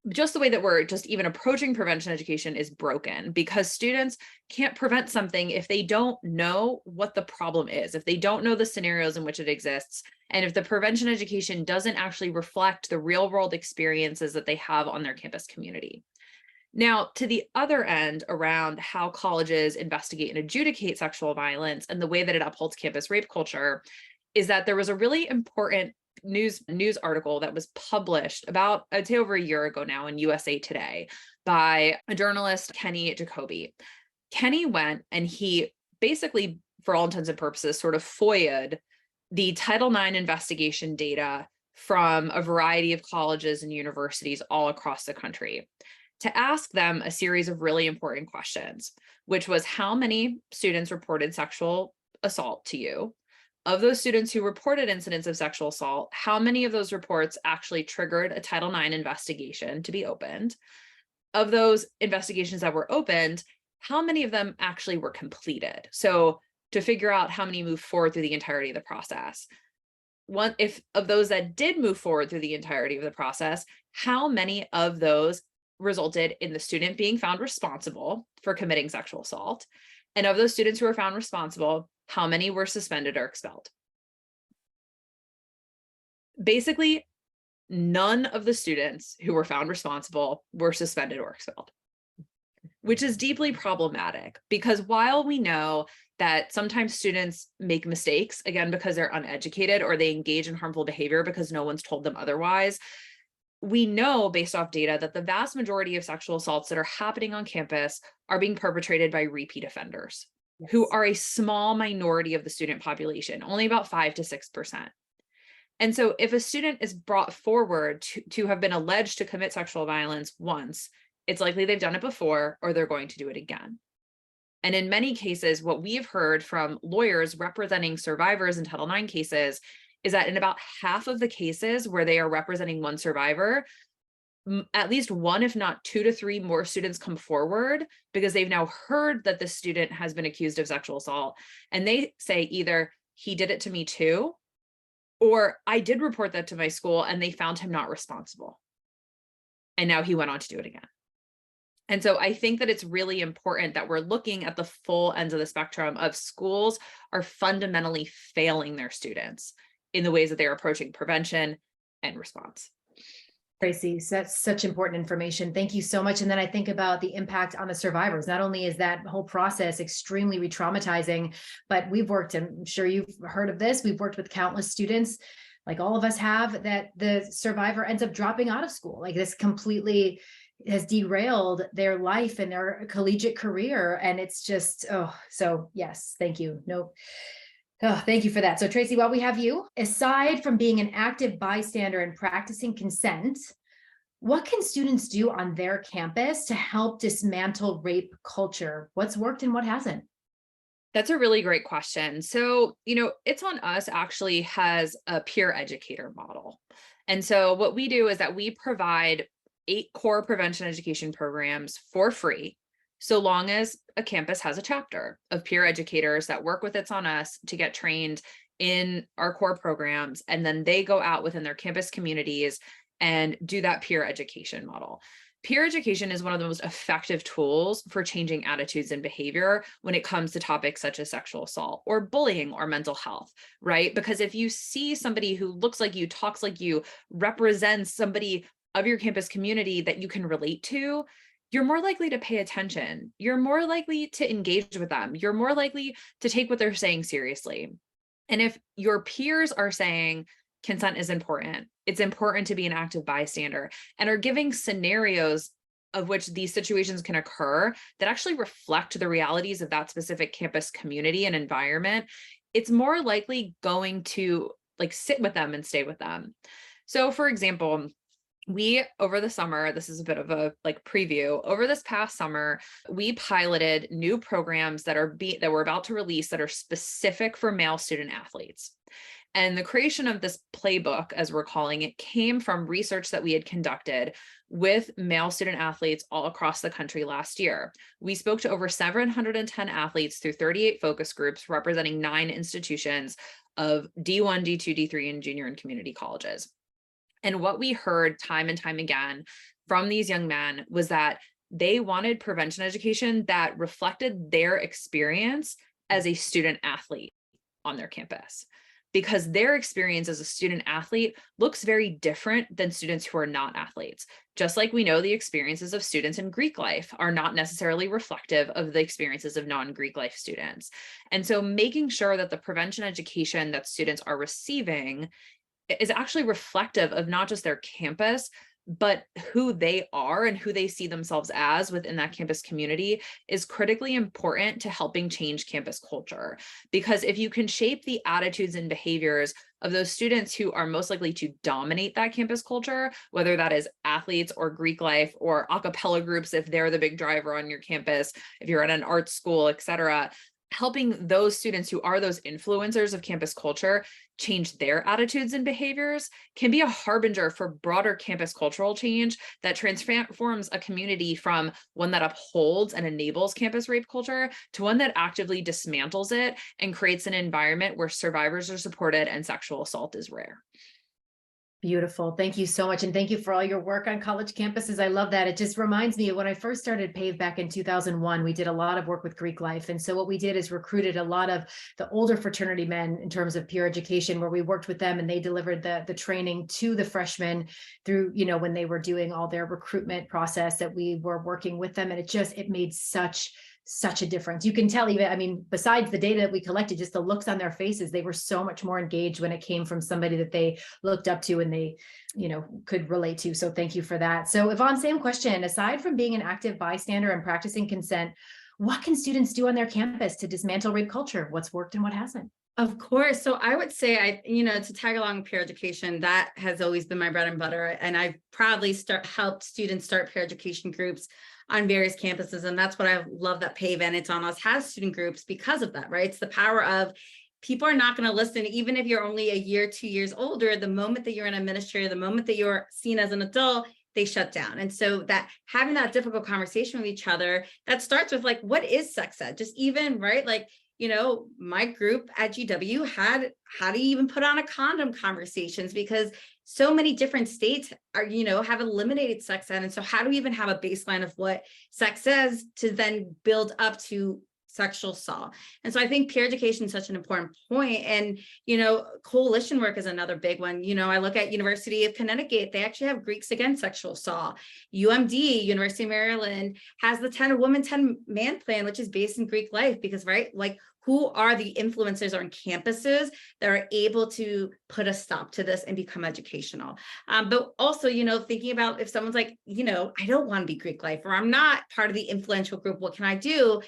just the way that we're just even approaching prevention education is broken because students can't prevent something if they don't know what the problem is, if they don't know the scenarios in which it exists, and if the prevention education doesn't actually reflect the real world experiences that they have on their campus community. Now, to the other end around how colleges investigate and adjudicate sexual violence and the way that it upholds campus rape culture is that there was a really important news article that was published about, I'd say over a year ago now in USA Today by a journalist, Kenny Jacoby. Kenny went and he basically, for all intents and purposes, sort of FOIA'd the Title IX investigation data from a variety of colleges and universities all across the country to ask them a series of really important questions, which was how many students reported sexual assault to you? Of those students who reported incidents of sexual assault, how many of those reports actually triggered a Title IX investigation to be opened? Of those investigations that were opened, how many of them actually were completed? So to figure out how many moved forward through the entirety of the process. If of those that did move forward through the entirety of the process, how many of those resulted in the student being found responsible for committing sexual assault? And of those students who were found responsible, how many were suspended or expelled? Basically, none of the students who were found responsible were suspended or expelled, which is deeply problematic because while we know that sometimes students make mistakes, again, because they're uneducated or they engage in harmful behavior because no one's told them otherwise, we know based off data that the vast majority of sexual assaults that are happening on campus are being perpetrated by repeat offenders who are a small minority of the student population, only about 5 to 6%. And so if a student is brought forward to have been alleged to commit sexual violence once, it's likely they've done it before or they're going to do it again. And in many cases, what we've heard from lawyers representing survivors in Title IX cases is that in about half of the cases where they are representing one survivor, at least one, if not 2 to 3 more students come forward because they've now heard that the student has been accused of sexual assault. And they say either he did it to me too, or I did report that to my school and they found him not responsible. And now he went on to do it again. And so I think that it's really important that we're looking at the full ends of the spectrum of schools are fundamentally failing their students in the ways that they're approaching prevention and response. Tracy, so that's such important information. Thank you so much. And then I think about the impact on the survivors. Not only is that whole process extremely re-traumatizing, but we've worked, and I'm sure you've heard of this, we've worked with countless students, like all of us have, that the survivor ends up dropping out of school. Like this completely has derailed their life and their collegiate career. And it's just, so yes, thank you. Thank you for that. So Tracy, while we have you, aside from being an active bystander and practicing consent, what can students do on their campus to help dismantle rape culture? What's worked and what hasn't? That's a really great question. So, It's On Us actually has a peer educator model. And so what we do is that we provide 8 core prevention education programs for free, so long as a campus has a chapter of peer educators that work with It's On Us to get trained in our core programs. And then they go out within their campus communities and do that peer education model. Peer education is one of the most effective tools for changing attitudes and behavior when it comes to topics such as sexual assault or bullying or mental health, right? Because if you see somebody who looks like you, talks like you, represents somebody of your campus community that you can relate to, you're more likely to pay attention. You're more likely to engage with them. You're more likely to take what they're saying seriously. And if your peers are saying consent is important, it's important to be an active bystander, and are giving scenarios of which these situations can occur that actually reflect the realities of that specific campus community and environment, it's more likely going to sit with them and stay with them. So for example, over the summer, this is a bit of a preview. Over this past summer, we piloted new programs that we're about to release that are specific for male student athletes. And the creation of this playbook, as we're calling it, came from research that we had conducted with male student athletes all across the country last year. We spoke to over 710 athletes through 38 focus groups representing 9 institutions of D1, D2, D3, and junior and community colleges. And what we heard time and time again from these young men was that they wanted prevention education that reflected their experience as a student athlete on their campus, because their experience as a student athlete looks very different than students who are not athletes. Just like we know the experiences of students in Greek life are not necessarily reflective of the experiences of non-Greek life students. And so making sure that the prevention education that students are receiving is actually reflective of not just their campus, but who they are and who they see themselves as within that campus community is critically important to helping change campus culture. Because if you can shape the attitudes and behaviors of those students who are most likely to dominate that campus culture, whether that is athletes or Greek life or a cappella groups, if they're the big driver on your campus, if you're at an art school, et cetera, helping those students who are those influencers of campus culture change their attitudes and behaviors can be a harbinger for broader campus cultural change that transforms a community from one that upholds and enables campus rape culture to one that actively dismantles it and creates an environment where survivors are supported and sexual assault is rare. Beautiful. Thank you so much. And thank you for all your work on college campuses. I love that. It just reminds me of when I first started PAVE back in 2001, we did a lot of work with Greek life. And so what we did is recruited a lot of the older fraternity men in terms of peer education, where we worked with them and they delivered the training to the freshmen through, when they were doing all their recruitment process, that we were working with them. And it made such a difference. You can tell even, besides the data that we collected, just the looks on their faces, they were so much more engaged when it came from somebody that they looked up to and they, could relate to. So thank you for that. So Yvonne, same question. Aside from being an active bystander and practicing consent, what can students do on their campus to dismantle rape culture? What's worked and what hasn't? Of course. So I would say, to tag along with peer education, that has always been my bread and butter. And I've proudly helped students start peer education groups on various campuses. And that's what I love that PAVE and It's On Us has student groups because of that, right? It's the power of people are not going to listen, even if you're only a year, 2 years older. The moment that you're an administrator, the moment that you're seen as an adult, they shut down. And so that having that difficult conversation with each other, that starts with like, what is sex ed? Just even, right? Like, my group at GW had how do you even put on a condom conversations, because so many different states are, have eliminated sex ed. And so how do we even have a baseline of what sex is to then build up to sexual assault? And so I think peer education is such an important point. And, coalition work is another big one. I look at University of Connecticut, they actually have Greeks Against Sexual Assault. UMD, University of Maryland, has the 10 woman, 10 man plan, which is based in Greek life, because, right, like, who are the influencers on campuses that are able to put a stop to this and become educational? But also, thinking about if someone's like, I don't want to be Greek life, or I'm not part of the influential group, what can I do?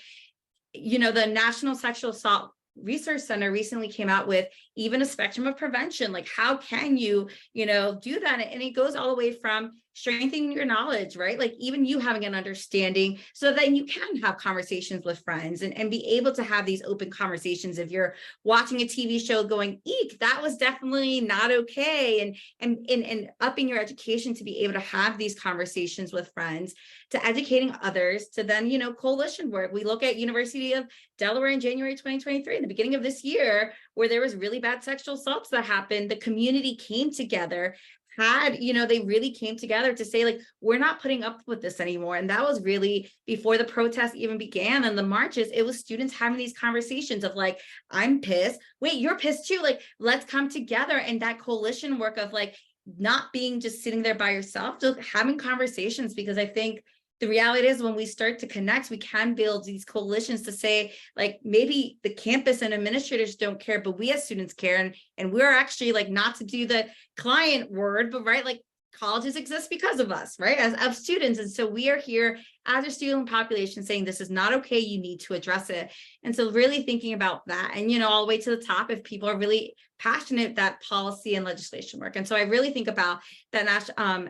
The National Sexual Assault Research Center recently came out with even a spectrum of prevention. Like, how can you, do that? And it goes all the way from strengthening your knowledge, right? Like even you having an understanding so that you can have conversations with friends and be able to have these open conversations. If you're watching a TV show going, eek, that was definitely not okay. And upping your education to be able to have these conversations with friends, to educating others, to then, coalition work. We look at University of Delaware in January 2023, in the beginning of this year, where there was really bad sexual assaults that happened. The community came together, they really came together to say, like, we're not putting up with this anymore. And that was really before the protests even began and the marches. It was students having these conversations of like, I'm pissed. Wait, you're pissed too. Like, let's come together. And that coalition work of like, not being just sitting there by yourself, just having conversations, because I think the reality is when we start to connect, we can build these coalitions to say, like, maybe the campus and administrators don't care, but we as students care. And we're actually, like, not to do the client word, but right, like, colleges exist because of us, right, as students. And so we are here as a student population saying this is not okay, you need to address it. And so really thinking about that, and all the way to the top, if people are really passionate, that policy and legislation work. And so I really think about that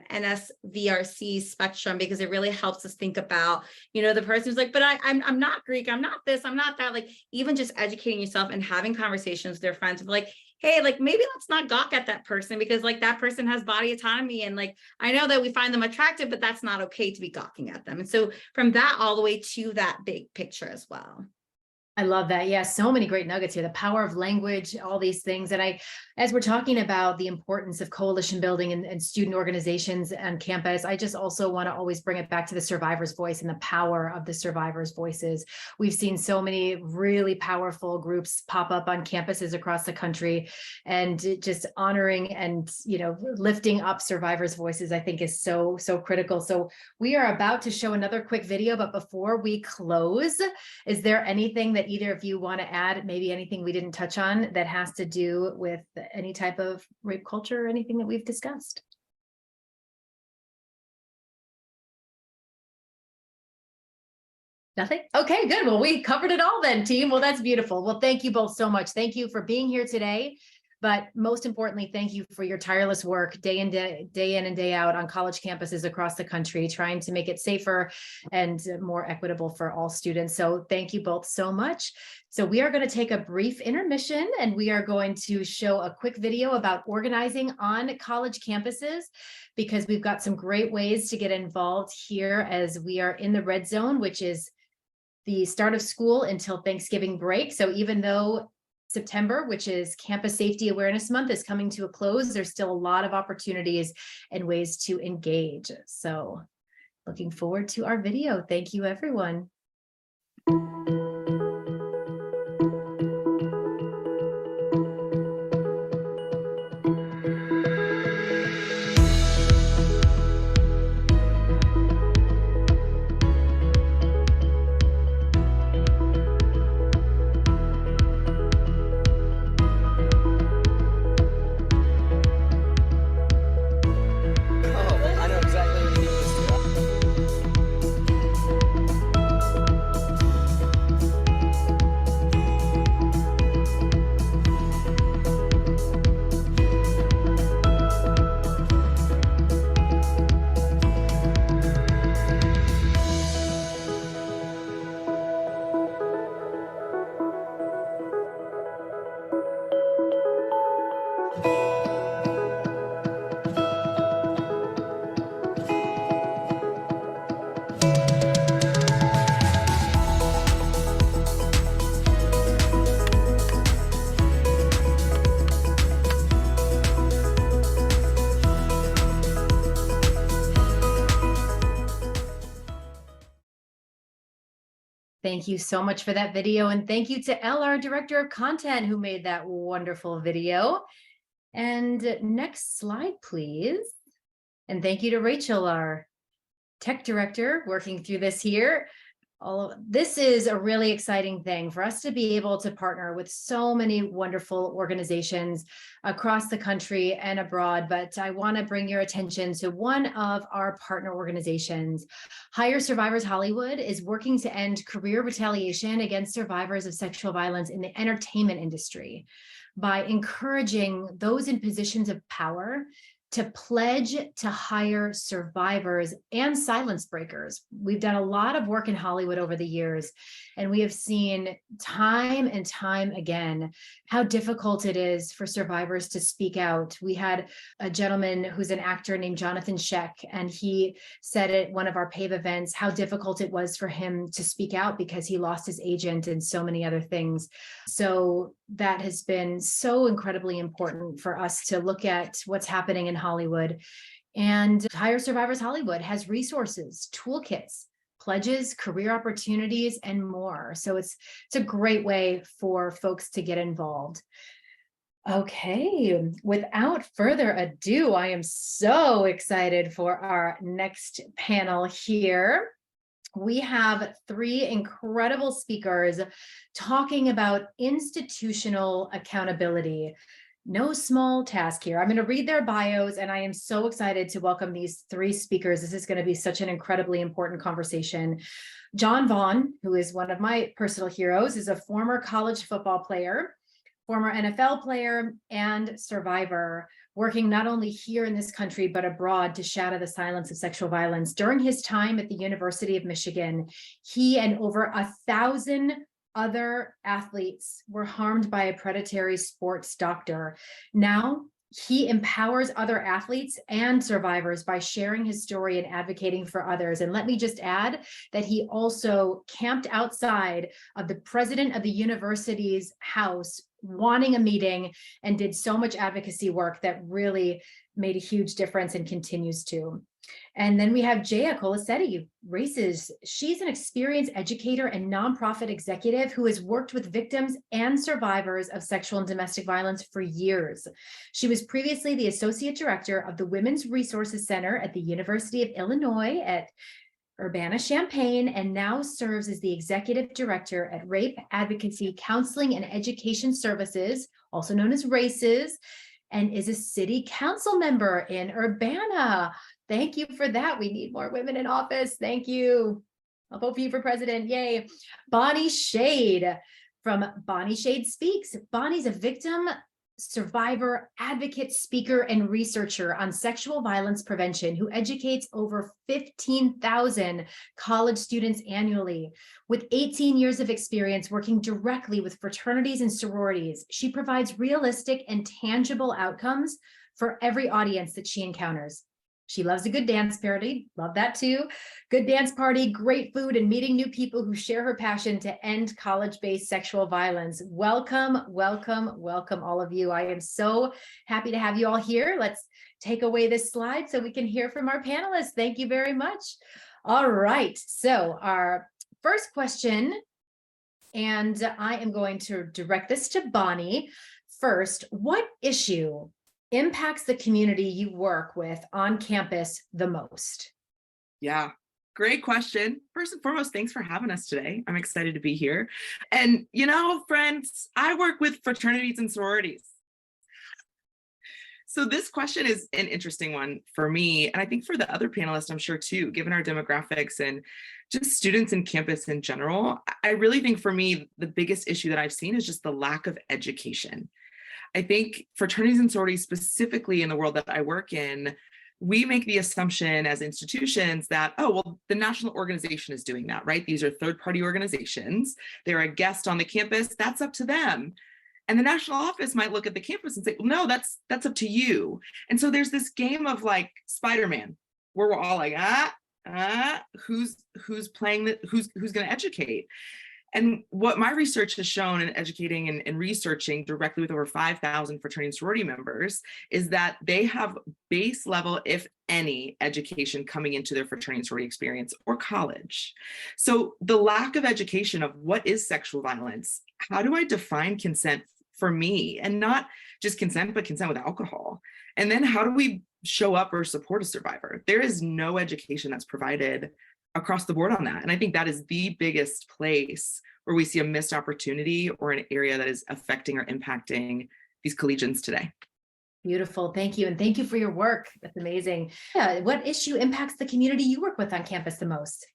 NSVRC spectrum, because it really helps us think about, the person who's like, but I'm not Greek, I'm not this, I'm not that. Like, even just educating yourself and having conversations with their friends of like, hey, like, maybe let's not gawk at that person, because like that person has body autonomy. And like, I know that we find them attractive, but that's not okay to be gawking at them. And so from that all the way to that big picture as well. I love that. Yeah, so many great nuggets here. The power of language, all these things. And as we're talking about the importance of coalition building and student organizations on campus, I just also want to always bring it back to the survivor's voice and the power of the survivor's voices. We've seen so many really powerful groups pop up on campuses across the country, and just honoring and, lifting up survivors' voices, I think, is so, so critical. So we are about to show another quick video, but before we close, is there anything that either of you want to add, maybe anything we didn't touch on that has to do with any type of rape culture or anything that we've discussed? Nothing? Okay, good. Well, we covered it all then, team. Well, that's beautiful. Well, thank you both so much. Thank you for being here today. But most importantly, thank you for your tireless work day in and day out on college campuses across the country, trying to make it safer and more equitable for all students. So thank you both so much. So we are going to take a brief intermission, and we are going to show a quick video about organizing on college campuses, because we've got some great ways to get involved here as we are in the red zone, which is the start of school until Thanksgiving break. So even though September, which is Campus Safety Awareness Month, is coming to a close, there's still a lot of opportunities and ways to engage. So looking forward to our video. Thank you, everyone. I know exactly what you need this to. Thank you so much for that video. And thank you to Elle, our Director of Content, who made that wonderful video. And next slide, please. And thank you to Rachel, our Tech Director, working through this here. This is a really exciting thing for us to be able to partner with so many wonderful organizations across the country and abroad. But I want to bring your attention to one of our partner organizations. Hire Survivors Hollywood is working to end career retaliation against survivors of sexual violence in the entertainment industry by encouraging those in positions of power to pledge to hire survivors and silence breakers. We've done a lot of work in Hollywood over the years, and we have seen time and time again how difficult it is for survivors to speak out. We had a gentleman who's an actor named Jonathan Sheck, and he said at one of our PAVE events how difficult it was for him to speak out because he lost his agent and so many other things. So that has been so incredibly important for us to look at what's happening in Hollywood. And Hire Survivors Hollywood has resources, toolkits, pledges, career opportunities, and more. So it's a great way for folks to get involved. Okay, without further ado, I am so excited for our next panel here. We have three incredible speakers talking about institutional accountability. No small task here. I'm going to read their bios, and I am so excited to welcome these three speakers. This is going to be such an incredibly important conversation. John Vaughn, who is one of my personal heroes, is a former college football player, former NFL player, and survivor, working not only here in this country, but abroad to shatter the silence of sexual violence. During his time at the University of Michigan, he and over 1,000 other athletes were harmed by a predatory sports doctor. Now, he empowers other athletes and survivors by sharing his story and advocating for others. And let me just add that he also camped outside of the president of the university's house wanting a meeting and did so much advocacy work that really made a huge difference and continues to. And then we have Jaya Colasetti Races. She's an experienced educator and nonprofit executive who has worked with victims and survivors of sexual and domestic violence for years. She was previously the associate director of the Women's Resources Center at the University of Illinois at Urbana-Champaign, and now serves as the executive director at Rape Advocacy Counseling and Education Services, also known as RACES, and is a city council member in Urbana. Thank you for that. We need more women in office. Thank you. I'll vote for you for president. Yay. Bonnie Shade from Bonnie Shade Speaks. Bonnie's a victim survivor, advocate, speaker, and researcher on sexual violence prevention who educates over 15,000 college students annually. With 18 years of experience working directly with fraternities and sororities, she provides realistic and tangible outcomes for every audience that she encounters. She loves a good dance party, love that too. Good dance party, great food, and meeting new people who share her passion to end college-based sexual violence. Welcome, welcome, welcome all of you. I am so happy to have you all here. Let's take away this slide so we can hear from our panelists. Thank you very much. All right, so our first question, and I am going to direct this to Bonnie first. What issue impacts the community you work with on campus the most? Yeah, great question. First and foremost, thanks for having us today. I'm excited to be here. And friends, I work with fraternities and sororities. So this question is an interesting one for me, and I think for the other panelists, I'm sure too, given our demographics and just students in campus in general. I really think for me, the biggest issue that I've seen is just the lack of education. I think fraternities and sororities, specifically in the world that I work in, we make the assumption as institutions that, oh, well, the national organization is doing that, right? These are third-party organizations. They're a guest on the campus. That's up to them. And the national office might look at the campus and say, well, no, that's up to you. And so there's this game of like Spider-Man, where we're all like, who's playing that? Who's going to educate? And what my research has shown in educating and researching directly with over 5,000 fraternity and sorority members is that they have base level, if any, education coming into their fraternity and sorority experience or college. So the lack of education of what is sexual violence, how do I define consent for me, and not just consent, but consent with alcohol? And then how do we show up or support a survivor? There is no education that's provided across the board on that. And I think that is the biggest place where we see a missed opportunity or an area that is affecting or impacting these collegians today. Beautiful. Thank you. And thank you for your work. That's amazing. Yeah. What issue impacts the community you work with on campus the most?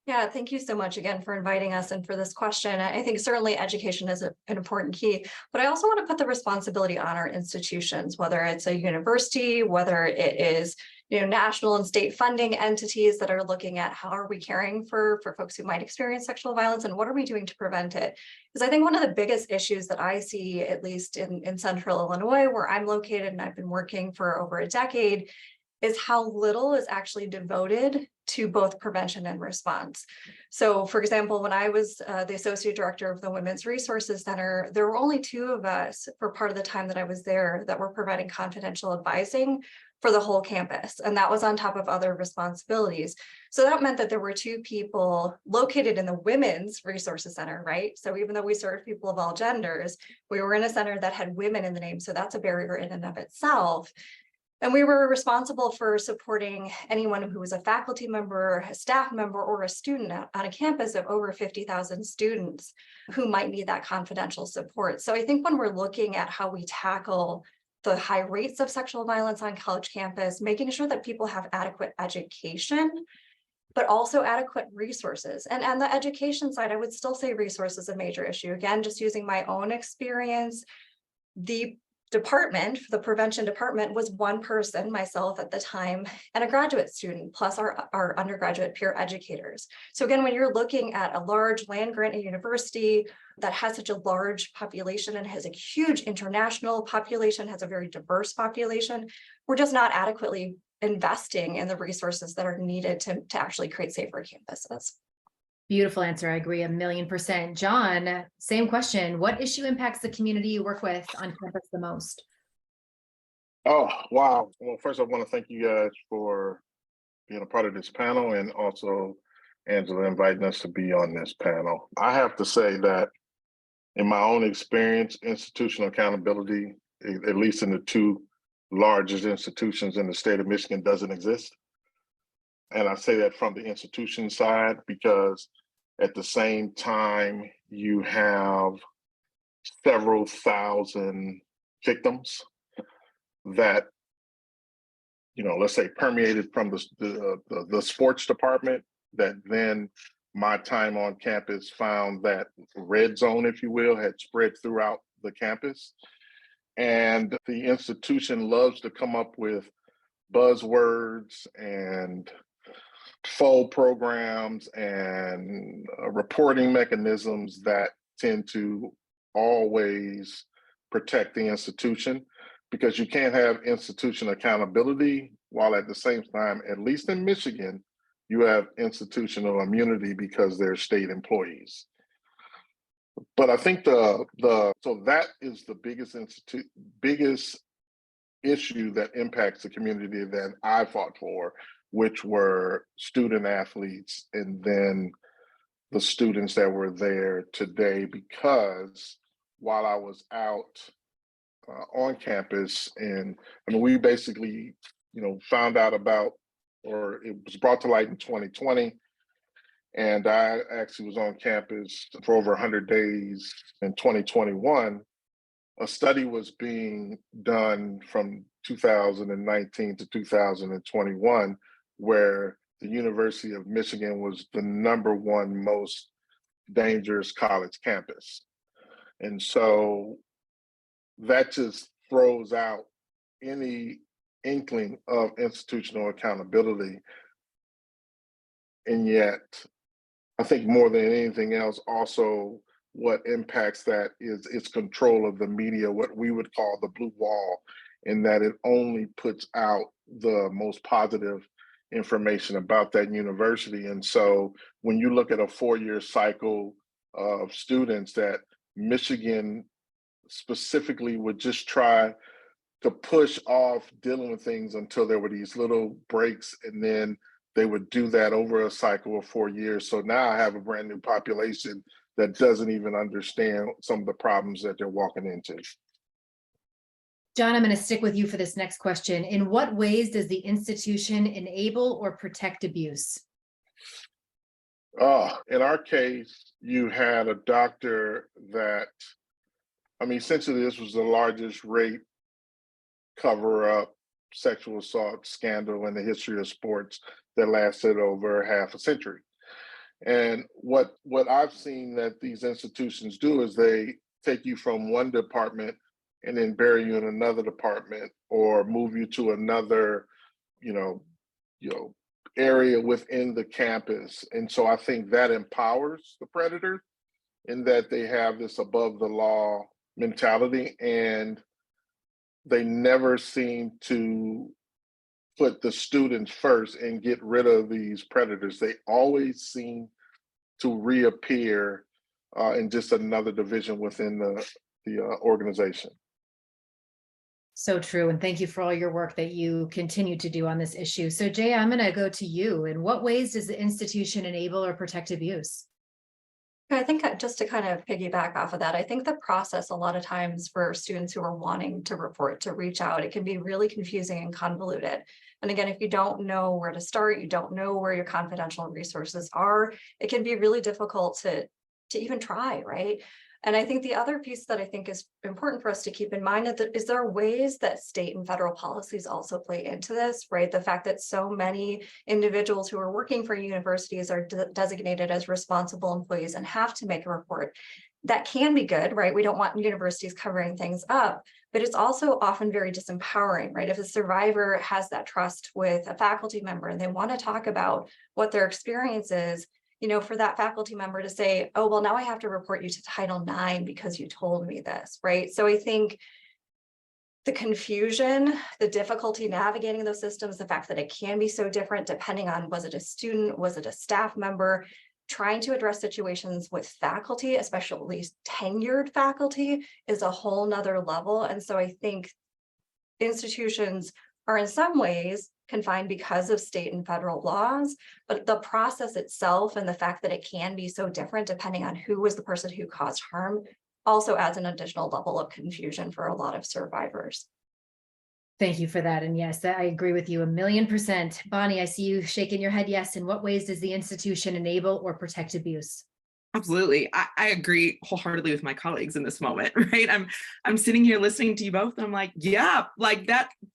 Yeah, thank you so much again for inviting us and for this question. I think certainly education is an important key, but I also want to put the responsibility on our institutions, whether it's a university, whether it is national and state funding entities that are looking at how are we caring for folks who might experience sexual violence and what are we doing to prevent it? Because I think one of the biggest issues that I see, at least in central Illinois, where I'm located and I've been working for over a decade, is how little is actually devoted to both prevention and response. So for example, when I was the associate director of the Women's Resources Center, there were only 2 of us for part of the time that I was there that were providing confidential advising for the whole campus. And that was on top of other responsibilities. So that meant that there were 2 people located in the Women's Resources Center, right? So even though we served people of all genders, we were in a center that had women in the name. So that's a barrier in and of itself. And we were responsible for supporting anyone who was a faculty member, a staff member, or a student on a campus of over 50,000 students who might need that confidential support. So I think when we're looking at how we tackle the high rates of sexual violence on college campus, making sure that people have adequate education, but also adequate resources. And on the education side, I would still say resources is a major issue. Again, just using my own experience, the department, the prevention department, was 1 person, myself at the time, and a graduate student, plus our undergraduate peer educators. So again, when you're looking at a large land-granted university that has such a large population and has a huge international population, has a very diverse population, we're just not adequately investing in the resources that are needed to actually create safer campuses. Beautiful answer. I agree 1,000,000%. John, same question. What issue impacts the community you work with on campus the most? Oh, wow. Well, first I want to thank you guys for being a part of this panel, and also Angela inviting us to be on this panel. I have to say that in my own experience, institutional accountability, at least in the 2 largest institutions in the state of Michigan, doesn't exist. And I say that from the institution side because at the same time, you have several thousand victims that, let's say permeated from the sports department, that then my time on campus found that red zone, if you will, had spread throughout the campus. And the institution loves to come up with buzzwords and faux programs and reporting mechanisms that tend to always protect the institution, because you can't have institution accountability while at the same time, at least in Michigan, you have institutional immunity because they're state employees. But I think so that is the biggest issue that impacts the community that I fought for, which were student athletes and then the students that were there today. Because while I was out on campus, and I mean, we basically, found out about, or it was brought to light in 2020. And I actually was on campus for over 100 days in 2021. A study was being done from 2019 to 2021, where the University of Michigan was the #1 most dangerous college campus. And so that just throws out any inkling of institutional accountability. And yet, I think more than anything else, also what impacts that is its control of the media, what we would call the blue wall, in that it only puts out the most positive information about that university. And so when you look at a 4-year cycle of students that Michigan specifically would just try to push off dealing with things until there were these little breaks, and then they would do that over a cycle of 4 years. So now I have a brand new population that doesn't even understand some of the problems that they're walking into. John, I'm going to stick with you for this next question. In what ways does the institution enable or protect abuse? In our case, you had a doctor that, essentially this was the largest rape cover-up sexual assault scandal in the history of sports that lasted over half a century. And what I've seen that these institutions do is they take you from one department and then bury you in another department, or move you to another, area within the campus. And so I think that empowers the predator in that they have this above the law mentality, and they never seem to put the students first and get rid of these predators. They always seem to reappear in just another division within the organization. So true. And thank you for all your work that you continue to do on this issue. So Jay, I'm going to go to you. In what ways does the institution enable or protect abuse? I think just to kind of piggyback off of that, I think the process a lot of times for students who are wanting to report, to reach out, it can be really confusing and convoluted. And again, if you don't know where to start, you don't know where your confidential resources are, it can be really difficult to even try, right? And I think the other piece that I think is important for us to keep in mind is there are ways that state and federal policies also play into this, right? The fact that so many individuals who are working for universities are designated as responsible employees and have to make a report. That can be good, right? We don't want universities covering things up, but it's also often very disempowering, right? If a survivor has that trust with a faculty member and they want to talk about what their experience is, for that faculty member to say, oh, well, now I have to report you to Title IX because you told me this, right? So I think the confusion, the difficulty navigating those systems, the fact that it can be so different depending on, was it a student, was it a staff member, trying to address situations with faculty, especially tenured faculty, is a whole nother level. And so I think institutions are in some ways confined because of state and federal laws, but the process itself and the fact that it can be so different depending on who was the person who caused harm also adds an additional level of confusion for a lot of survivors. Thank you for that. And yes, I agree with you 1,000,000%. Bonnie, I see you shaking your head. Yes. In what ways does the institution enable or protect abuse? Absolutely. I agree wholeheartedly with my colleagues in this moment, right? I'm sitting here listening to you both, and I'm like, yeah, like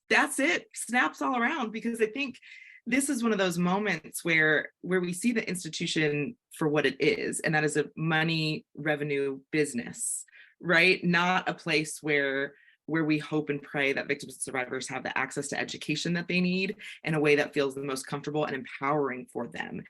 that's it. Snaps all around, because I think this is one of those moments where we see the institution for what it is, and that is a money revenue business, right? Not a place where where we hope and pray that victims and survivors have the access to education that they need in a way that feels the most comfortable and empowering for them.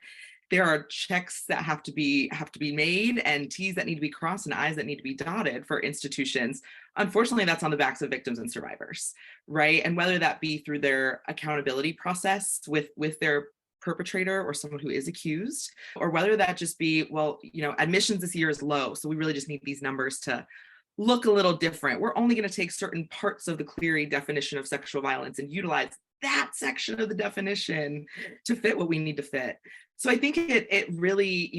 There are checks that have to be made, and T's that need to be crossed, and I's that need to be dotted for institutions. Unfortunately, that's on the backs of victims and survivors, right? And whether that be through their accountability process with their perpetrator or someone who is accused, or whether that just be, well, admissions this year is low, so we really just need these numbers to look a little different. We're only going to take certain parts of the Clery definition of sexual violence and utilize that section of the definition to fit what we need to fit. So I think it really,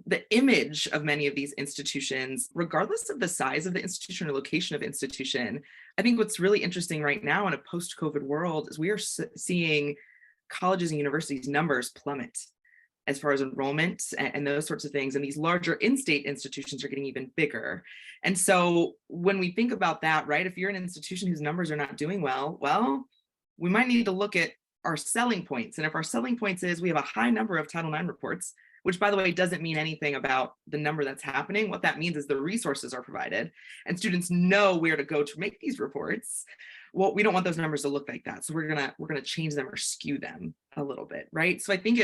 the image of many of these institutions, regardless of the size of the institution or location of institution, I think what's really interesting right now in a post-COVID world is we are seeing colleges and universities numbers plummet as far as enrollment and those sorts of things. And these larger in-state institutions are getting even bigger. And so when we think about that, right, if you're an institution whose numbers are not doing well, we might need to look at our selling points. And if our selling points is we have a high number of Title IX reports, which by the way, doesn't mean anything about the number that's happening. What that means is the resources are provided and students know where to go to make these reports. Well, we don't want those numbers to look like that. So we're gonna change them or skew them a little bit, right? So I think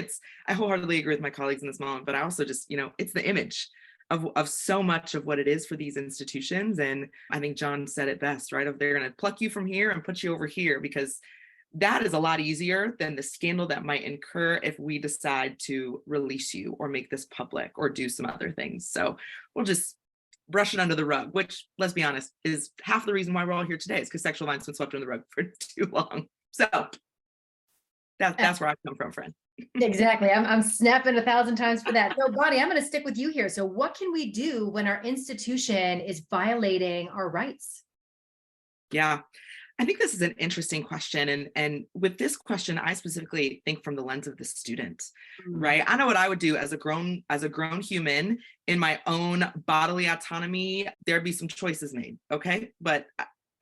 I wholeheartedly agree with my colleagues in this moment, but I also just, it's the image of so much of what it is for these institutions. And I think John said it best, right? Of they're gonna pluck you from here and put you over here, because that is a lot easier than the scandal that might incur if we decide to release you or make this public or do some other things. So we'll just brush it under the rug, which, let's be honest, is half the reason why we're all here today, is because sexual violence has been swept under the rug for too long. So that's where I come from, friend. Exactly. I'm snapping 1,000 times for that. So Bonnie, I'm going to stick with you here. So what can we do when our institution is violating our rights? Yeah, I think this is an interesting question. And with this question, I specifically think from the lens of the student, right? I know what I would do as a grown human in my own bodily autonomy. There'd be some choices made, okay? But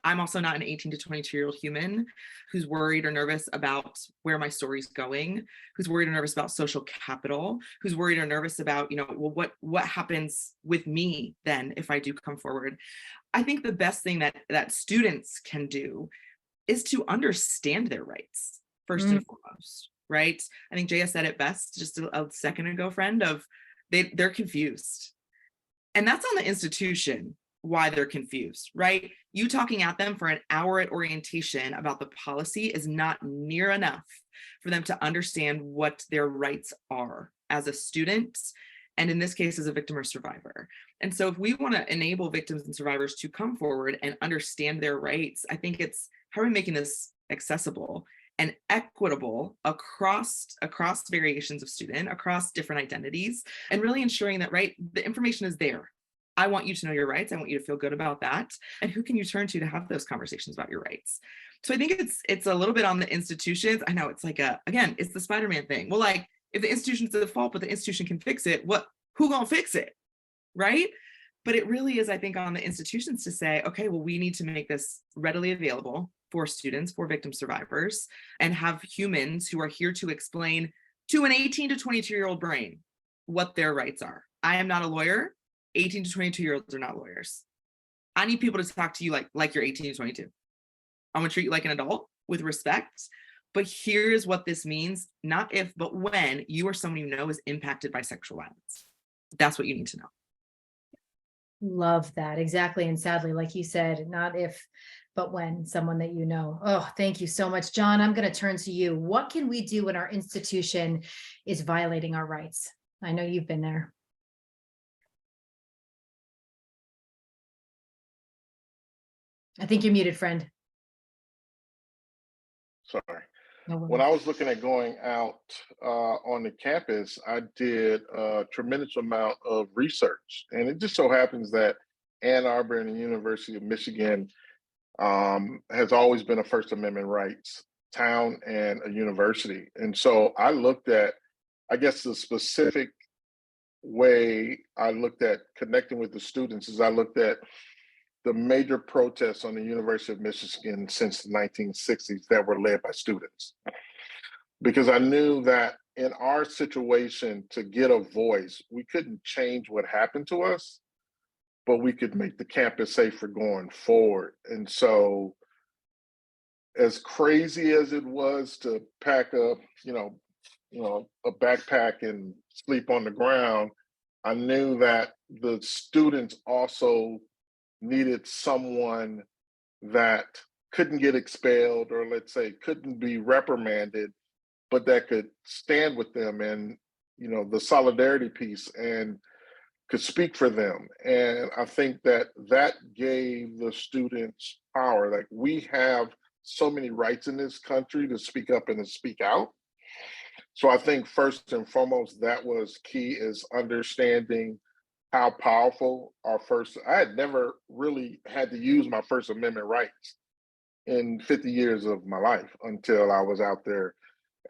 I'm also not an 18 to 22-year-old human who's worried or nervous about where my story's going, who's worried or nervous about social capital, who's worried or nervous about, well, what happens with me then if I do come forward. I think the best thing that students can do is to understand their rights first and foremost, right? I think Jaya said it best just a second ago, friend, of they're confused. And that's on the institution why they're confused, right? You talking at them for an hour at orientation about the policy is not near enough for them to understand what their rights are as a student, and in this case, as a victim or survivor. And so if we want to enable victims and survivors to come forward and understand their rights, I think it's how are we making this accessible and equitable across variations of student, across different identities, and really ensuring that, right, the information is there. I want you to know your rights. I want you to feel good about that. And who can you turn to have those conversations about your rights? So I think it's a little bit on the institutions. I know it's like again, it's the Spider-Man thing. Well, like if the institution's at fault, but the institution can fix it, who gonna fix it, right? But it really is, I think, on the institutions to say, okay, well, we need to make this readily available for students, for victim survivors, and have humans who are here to explain to an 18 to 22-year-old brain what their rights are. I am not a lawyer. 18 to 22-year-olds are not lawyers. I need people to talk to you like you're 18 to 22. I'm gonna treat you like an adult with respect, but here's what this means, not if, but when you or someone you know is impacted by sexual violence. That's what you need to know. Love that. Exactly. And sadly, like you said, not if, but when someone that you know. Oh, thank you so much. John, I'm going to turn to you. What can we do when our institution is violating our rights? I know you've been there. I think you're muted, friend. Sorry. No When I was looking at going out on the campus, I did a tremendous amount of research. And it just so happens that Ann Arbor and the University of Michigan has always been a First Amendment rights town and a university. And so I looked at, I guess the specific way I looked at connecting with the students is I looked at the major protests on the University of Michigan since the 1960s that were led by students. Because I knew that in our situation, to get a voice, we couldn't change what happened to us, but we could make the campus safer going forward. And so, as crazy as it was to pack up, a backpack and sleep on the ground, I knew that the students also needed someone that couldn't get expelled, or let's say couldn't be reprimanded, but that could stand with them, and the solidarity piece, and could speak for them. And I think that gave the students power. Like, we have so many rights in this country to speak up and to speak out. So I think first and foremost, that was key, is understanding how powerful I had never really had to use my First Amendment rights in 50 years of my life until I was out there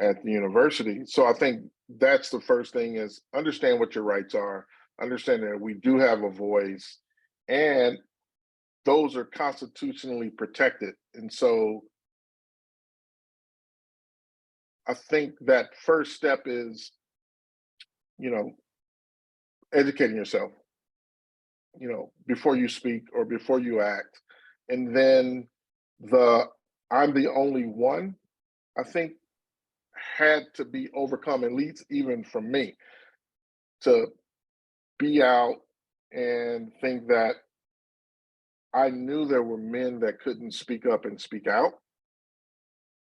at the university. So I think that's the first thing, is understand what your rights are, understand that we do have a voice, and those are constitutionally protected. And so I think that first step is, educating yourself, before you speak or before you act. And then I'm the only one, I think, had to be overcome, at least even from me, to be out and think that I knew there were men that couldn't speak up and speak out,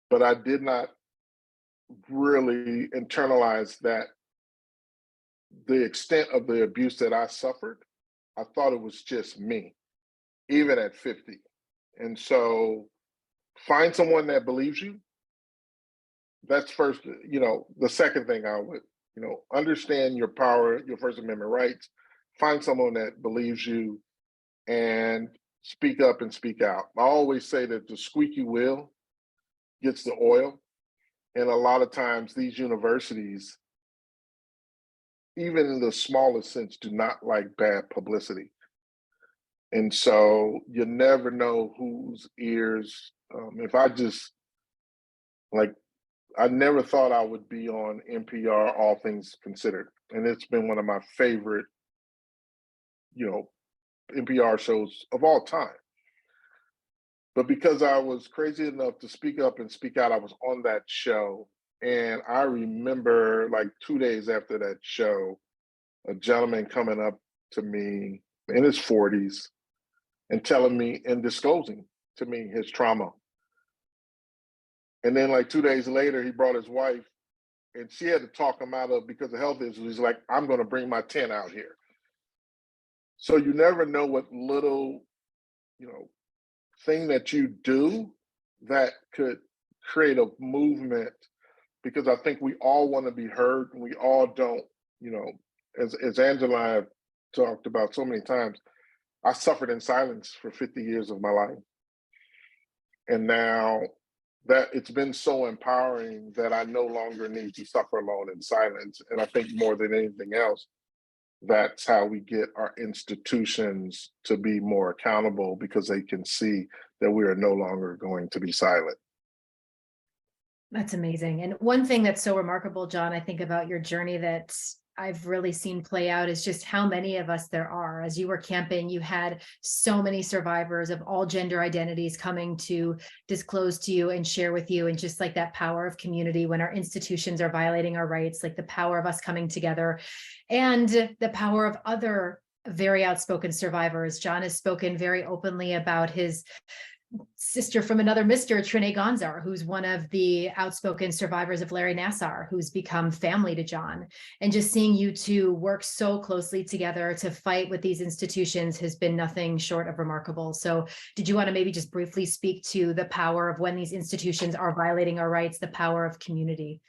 but I did not really internalize that the extent of the abuse that I suffered. I thought it was just me, even at 50. And so find someone that believes you. That's first. The second thing I would, understand your power, your First Amendment rights, find someone that believes you, and speak up and speak out. I always say that the squeaky wheel gets the oil. And a lot of times these universities, even in the smallest sense, do not like bad publicity. And so you never know whose ears, if I just, I never thought I would be on NPR, All Things Considered. And it's been one of my favorite, NPR shows of all time. But because I was crazy enough to speak up and speak out, I was on that show. And I remember, like, 2 days after that show, a gentleman coming up to me in his 40s and telling me and disclosing to me his trauma. And then, like, 2 days later, he brought his wife, and she had to talk him out of, because of health issues. He's like, I'm going to bring my tent out here. So you never know what little, thing that you do that could create a movement, because I think we all want to be heard, and we all don't, as Angela and I have talked about so many times, I suffered in silence for 50 years of my life. And now that it's been so empowering that I no longer need to suffer alone in silence. And I think more than anything else, that's how we get our institutions to be more accountable, because they can see that we are no longer going to be silent. That's amazing. And one thing that's so remarkable, John, I think about your journey that I've really seen play out is just how many of us there are. As you were camping, you had so many survivors of all gender identities coming to disclose to you and share with you. And just like that power of community when our institutions are violating our rights, like the power of us coming together, and the power of other very outspoken survivors. John has spoken very openly about his sister from another Mr. Trine Gonzar, who's one of the outspoken survivors of Larry Nassar, who's become family to John. And just seeing you two work so closely together to fight with these institutions has been nothing short of remarkable. So did you want to maybe just briefly speak to the power of when these institutions are violating our rights, the power of community?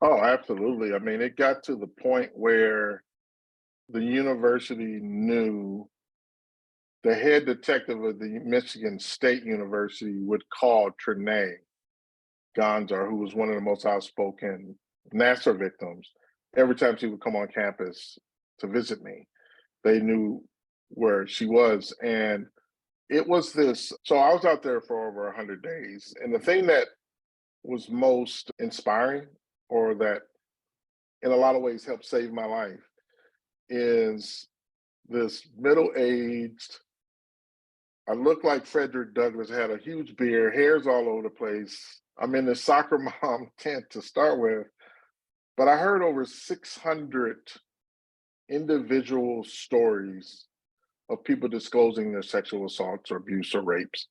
Oh, absolutely. I mean, it got to the point where the university knew the head detective of the Michigan State University would call Trine Gonzar, who was one of the most outspoken Nassar victims, every time she would come on campus to visit me. They knew where she was. And it was this, so I was out there for over 100 days. And the thing that was most inspiring, or that in a lot of ways helped save my life, is this middle-aged, I look like Frederick Douglass, had a huge beard, hair's all over the place. I'm in this soccer mom tent to start with, but I heard over 600 individual stories of people disclosing their sexual assaults or abuse or rapes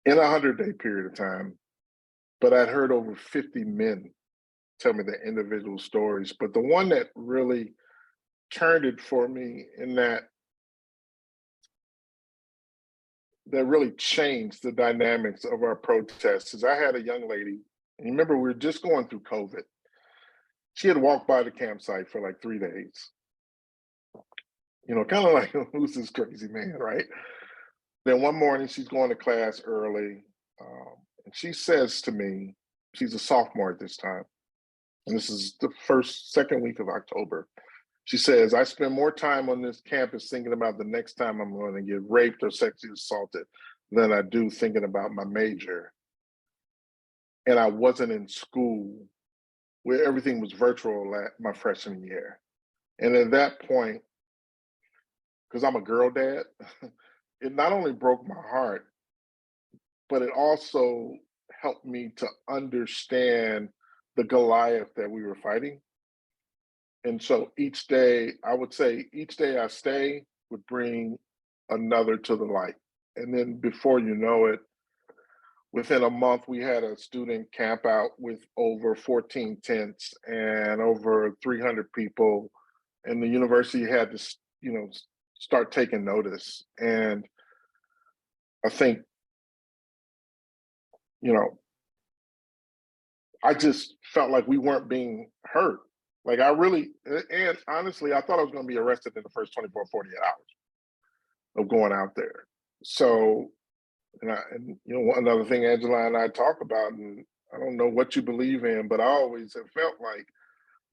in a 100-day period of time. But I'd heard over 50 men tell me their individual stories. But the one that really turned it for me, in that really changed the dynamics of our protests, is I had a young lady, and you remember we were just going through COVID. She had walked by the campsite for like 3 days. You know, kind of like, who's this crazy man, right? Then one morning she's going to class early, and she says to me, she's a sophomore at this time, and this is the second week of October. She says, I spend more time on this campus thinking about the next time I'm going to get raped or sexually assaulted than I do thinking about my major. And I wasn't in school where everything was virtual my freshman year. And at that point, because I'm a girl dad, it not only broke my heart, but it also helped me to understand the Goliath that we were fighting. And so each day, I would say, each day I stay would bring another to the light. And then before you know it, within a month, we had a student camp out with over 14 tents and over 300 people. And the university had to, you know, start taking notice. And I think, you know, I just felt like we weren't being heard. Like I really, and honestly, I thought I was going to be arrested in the first 24, 48 hours of going out there. So, and you know, another thing Angela and I talk about, and I don't know what you believe in, but I always have felt like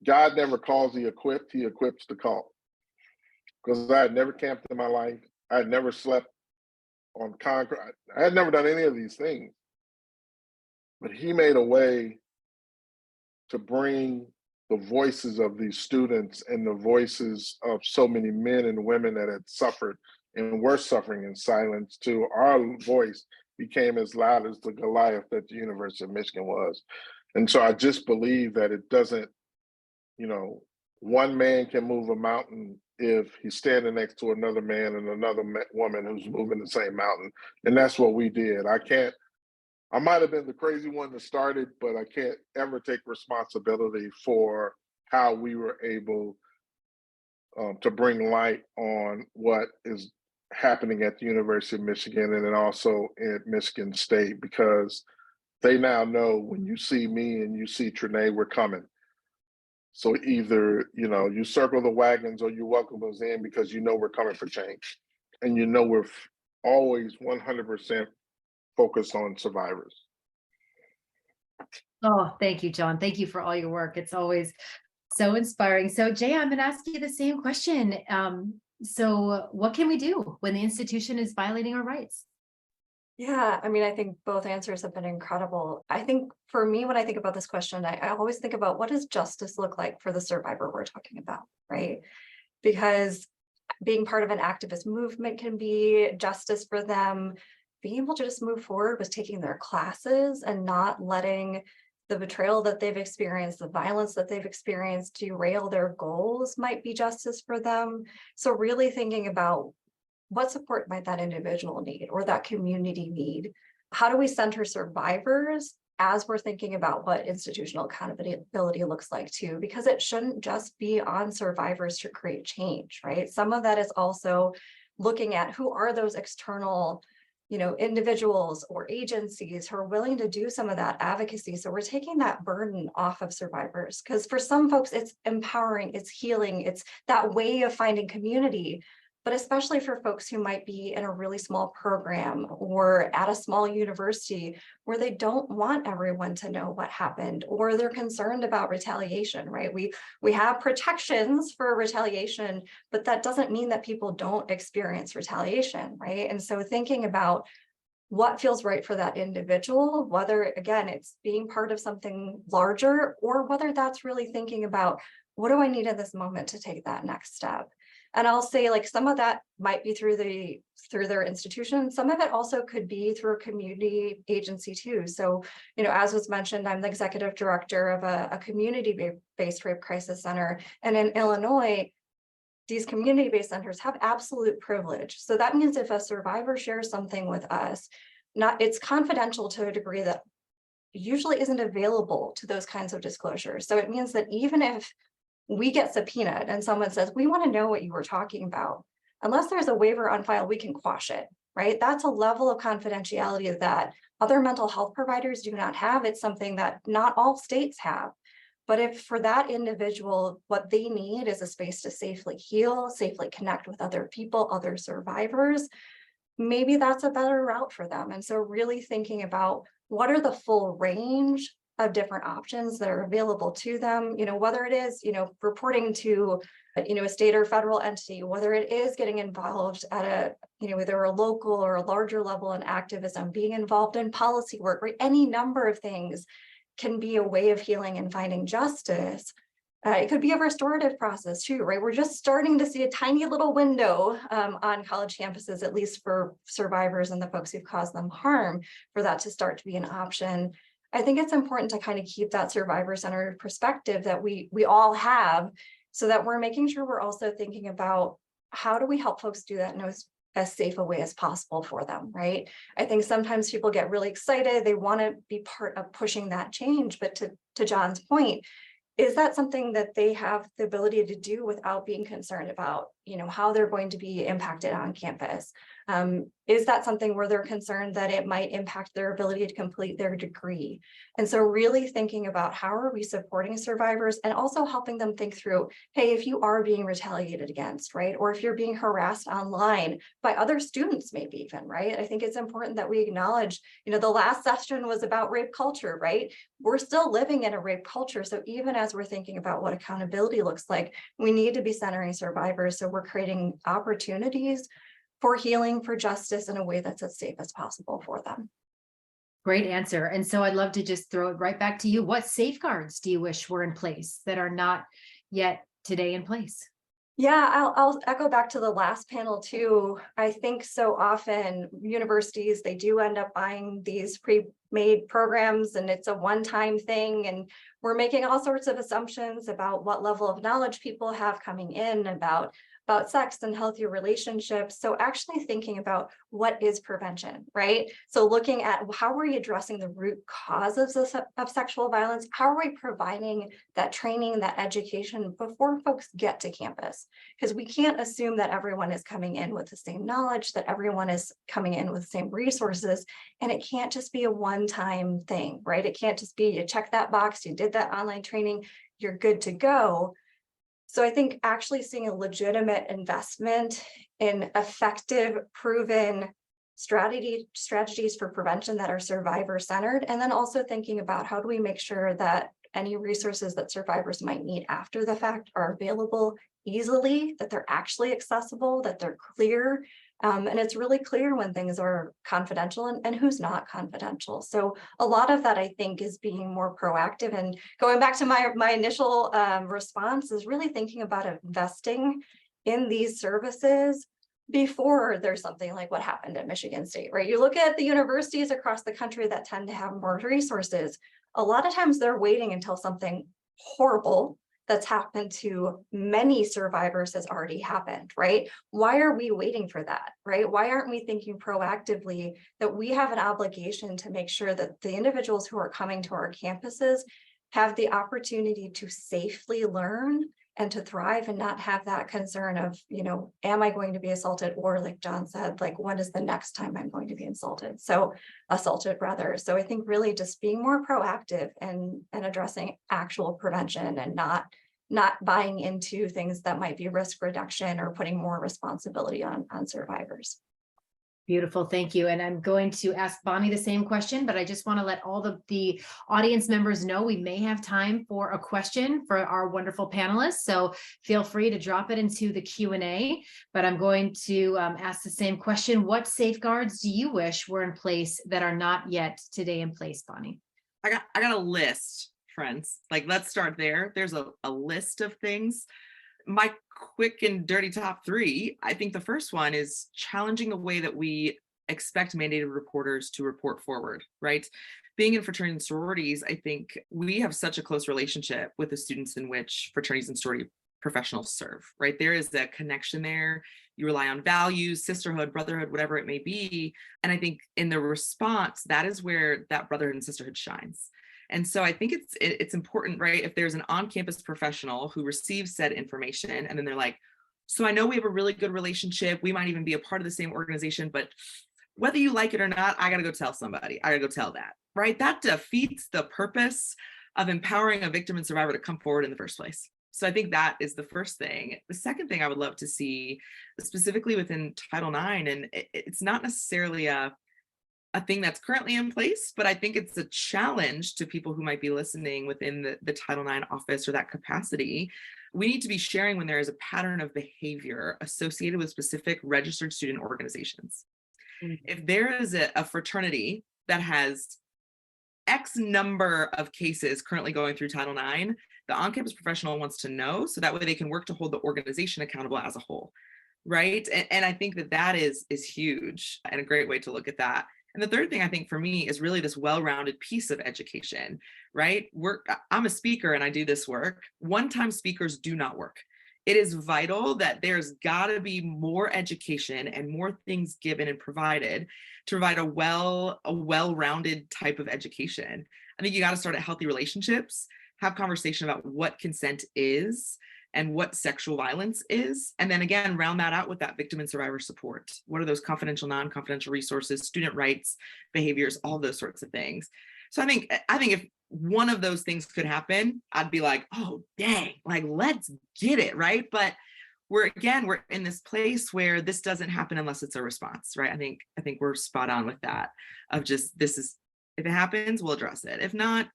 God never calls the equipped, he equips the called. Because I had never camped in my life. I had never slept on concrete. I had never done any of these things. But he made a way to bring the voices of these students and the voices of so many men and women that had suffered and were suffering in silence, to our voice became as loud as the Goliath that the University of Michigan was. And so I just believe that it doesn't, you know, one man can move a mountain if he's standing next to another man and another woman who's moving the same mountain. And that's what we did. I might have been the crazy one that started, but I can't ever take responsibility for how we were able to bring light on what is happening at the University of Michigan and then also at Michigan State, because they now know when you see me and you see Trinae, we're coming. So either, you know, you circle the wagons or you welcome us in, because you know we're coming for change. And you know we're always 100% focused on survivors. Oh, thank you, John. Thank you for all your work. It's always so inspiring. So Jay, I'm going to ask you the same question. So what can we do when the institution is violating our rights? Yeah, I mean, I think both answers have been incredible. I think for me, when I think about this question, I always think about, what does justice look like for the survivor we're talking about, right? Because being part of an activist movement can be justice for them. Being able to just move forward with taking their classes and not letting the betrayal that they've experienced, the violence that they've experienced derail their goals might be justice for them. So really thinking about, what support might that individual need or that community need? How do we center survivors as we're thinking about what institutional accountability looks like too? Because it shouldn't just be on survivors to create change, right? Some of that is also looking at who are those external, you know, individuals or agencies who are willing to do some of that advocacy. So we're taking that burden off of survivors, because for some folks, it's empowering, it's healing, it's that way of finding community. But especially for folks who might be in a really small program or at a small university where they don't want everyone to know what happened, or they're concerned about retaliation, right? We have protections for retaliation, but that doesn't mean that people don't experience retaliation, right? And so thinking about what feels right for that individual, whether, again, it's being part of something larger, or whether that's really thinking about, what do I need in this moment to take that next step? And I'll say, like, some of that might be through their institution. Some of it also could be through a community agency too. So, as was mentioned, I'm the executive director of a community-based rape crisis center. And in Illinois, these community-based centers have absolute privilege. So that means if a survivor shares something with us, it's confidential to a degree that usually isn't available to those kinds of disclosures. So it means that even if we get subpoenaed and someone says, we want to know what you were talking about, unless there's a waiver on file, we can quash it, right? That's a level of confidentiality that other mental health providers do not have. It's something that not all states have. But if for that individual, what they need is a space to safely heal, safely connect with other people, other survivors, maybe that's a better route for them. And so really thinking about what are the full range of different options that are available to them, whether it is, reporting to, a state or federal entity, whether it is getting involved at a, either a local or a larger level in activism, being involved in policy work, right? Any number of things can be a way of healing and finding justice. It could be a restorative process too, right? We're just starting to see a tiny little window on college campuses, at least for survivors and the folks who've caused them harm, for that to start to be an option. I think it's important to kind of keep that survivor-centered perspective that we all have, so that we're making sure we're also thinking about how do we help folks do that in as safe a way as possible for them, right? I think sometimes people get really excited, they want to be part of pushing that change, but to John's point, is that something that they have the ability to do without being concerned about, how they're going to be impacted on campus? Is that something where they're concerned that it might impact their ability to complete their degree? And so really thinking about how are we supporting survivors, and also helping them think through, hey, if you are being retaliated against, right? Or if you're being harassed online by other students, maybe even, right? I think it's important that we acknowledge, the last session was about rape culture, right? We're still living in a rape culture. So even as we're thinking about what accountability looks like, we need to be centering survivors. So we're creating opportunities for healing, for justice in a way that's as safe as possible for them. Great answer. And so I'd love to just throw it right back to you. What safeguards do you wish were in place that are not yet today in place? Yeah, I'll echo back to the last panel too. I think so often universities, they do end up buying these pre-made programs, and it's a one-time thing. And we're making all sorts of assumptions about what level of knowledge people have coming in about sex and healthy relationships. So actually thinking about what is prevention, right? So looking at how are we addressing the root causes of sexual violence? How are we providing that training, that education before folks get to campus? Because we can't assume that everyone is coming in with the same knowledge, that everyone is coming in with the same resources, and it can't just be a one-time thing, right? It can't just be you check that box, you did that online training, you're good to go. So I think actually seeing a legitimate investment in effective, proven strategies for prevention that are survivor-centered, and then also thinking about how do we make sure that any resources that survivors might need after the fact are available easily, that they're actually accessible, that they're clear. And it's really clear when things are confidential and who's not confidential. So a lot of that, I think, is being more proactive. And going back to my initial response is really thinking about investing in these services before there's something like what happened at Michigan State, right? You look at the universities across the country that tend to have more resources. A lot of times they're waiting until something horrible that's happened to many survivors has already happened, right? Why are we waiting for that, right? Why aren't we thinking proactively that we have an obligation to make sure that the individuals who are coming to our campuses have the opportunity to safely learn and to thrive, and not have that concern of, am I going to be assaulted? Or like John said, like, when is the next time I'm going to be assaulted? So I think really just being more proactive and addressing actual prevention, and not buying into things that might be risk reduction or putting more responsibility on survivors. Beautiful, thank you. And I'm going to ask Bonnie the same question, but I just want to let all the audience members know we may have time for a question for our wonderful panelists. So feel free to drop it into the Q&A, but I'm going to ask the same question. What safeguards do you wish were in place that are not yet today in place, Bonnie? I got a list. friends. Like, let's start there. There's a list of things. My quick and dirty top three, I think the first one is challenging the way that we expect mandated reporters to report forward, right? Being in fraternities and sororities, I think we have such a close relationship with the students in which fraternities and sorority professionals serve, right? There is that connection there. You rely on values, sisterhood, brotherhood, whatever it may be. And I think in the response, that is where that brotherhood and sisterhood shines. And so I think it's important, right? If there's an on-campus professional who receives said information and then they're like, so I know we have a really good relationship, we might even be a part of the same organization, but whether you like it or not, I gotta go tell somebody, I gotta go tell that, right? That defeats the purpose of empowering a victim and survivor to come forward in the first place. So I think that is the first thing. The second thing I would love to see, specifically within Title IX, and it's not necessarily a thing that's currently in place, but I think it's a challenge to people who might be listening within the Title IX office or that capacity. We need to be sharing when there is a pattern of behavior associated with specific registered student organizations. If there is a fraternity that has X number of cases currently going through Title IX, the on-campus professional wants to know so that way they can work to hold the organization accountable as a whole, right? And I think that is huge and a great way to look at that. And the third thing I think for me is really this well-rounded piece of education, right? I'm a speaker and I do this work. One-time speakers do not work. It is vital that there's got to be more education and more things given and provided to provide a well-rounded type of education. I think you got to start at healthy relationships, have conversation about what consent is and what sexual violence is. And then again, round that out with that victim and survivor support. What are those confidential, non-confidential resources, student rights, behaviors, all those sorts of things. So I think if one of those things could happen, I'd be like, oh, dang, like, let's get it, right? But we're in this place where this doesn't happen unless it's a response, right? I think we're spot on with that of just, if it happens, we'll address it. If not,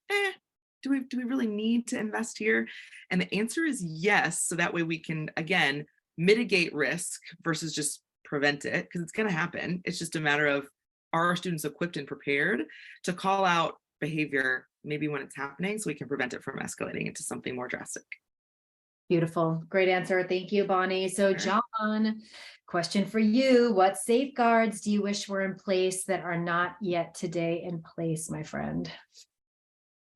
do we really need to invest here? And the answer is yes. So that way we can, again, mitigate risk versus just prevent it, because it's going to happen. It's just a matter of, are our students equipped and prepared to call out behavior maybe when it's happening so we can prevent it from escalating into something more drastic. Beautiful. Great answer. Thank you, Bonnie. So John, question for you. What safeguards do you wish were in place that are not yet today in place, my friend?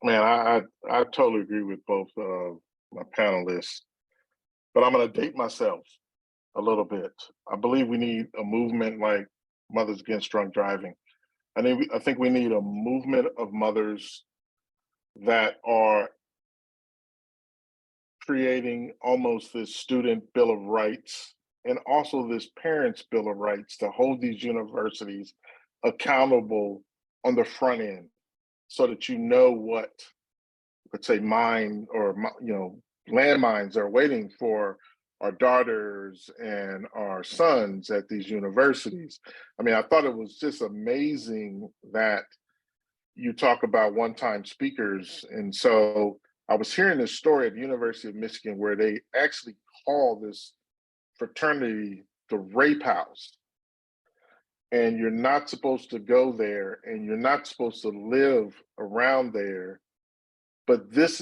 Man, I totally agree with both my panelists, but I'm going to date myself a little bit. I believe we need a movement like Mothers Against Drunk Driving. I think we need a movement of mothers that are creating almost this student bill of rights and also this parents' bill of rights to hold these universities accountable on the front end, so that you know what, let's say, mine or landmines are waiting for our daughters and our sons at these universities. I mean, I thought it was just amazing that you talk about one-time speakers. And so I was hearing this story at the University of Michigan where they actually call this fraternity the rape house. And you're not supposed to go there and you're not supposed to live around there. But it's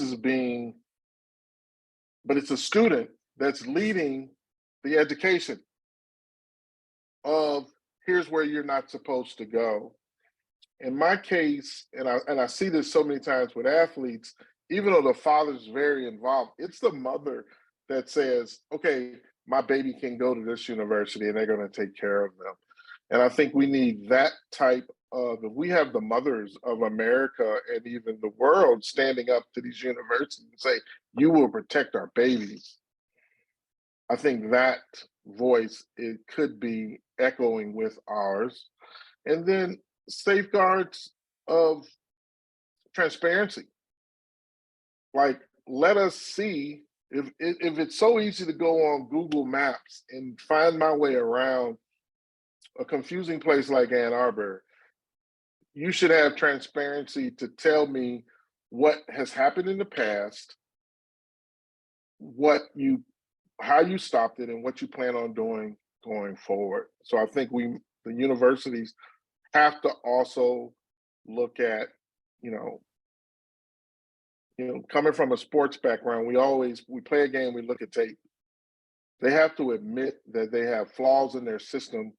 a student that's leading the education of, here's where you're not supposed to go. In my case, and I see this so many times with athletes, even though the father's very involved, it's the mother that says, okay, my baby can go to this university and they're going to take care of them. And I think we need that type of, if we have the mothers of America and even the world standing up to these universities and say, you will protect our babies. I think that voice, it could be echoing with ours. And then safeguards of transparency. Like, let us see, if it's so easy to go on Google Maps and find my way around a confusing place like Ann Arbor, you should have transparency to tell me what has happened in the past, how you stopped it, and what you plan on doing going forward. So I think the universities have to also look at, coming from a sports background, we play a game, we look at tape. They have to admit that they have flaws in their system,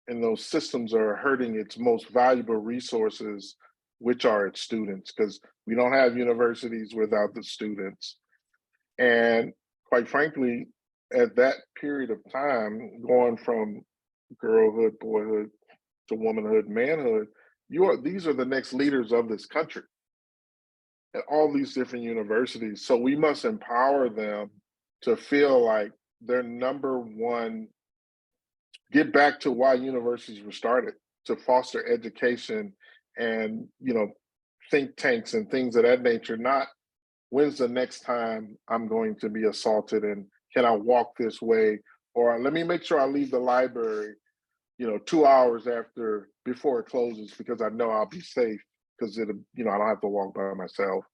and those systems are hurting its most valuable resources, which are its students, because we don't have universities without the students. And quite frankly, at that period of time, going from girlhood, boyhood to womanhood, manhood, these are the next leaders of this country at all these different universities. So we must empower them to feel like they're number one, get back to why universities were started, to foster education and, think tanks and things of that nature, not when's the next time I'm going to be assaulted and can I walk this way? Or let me make sure I leave the library, 2 hours before it closes because I know I'll be safe because I don't have to walk by myself.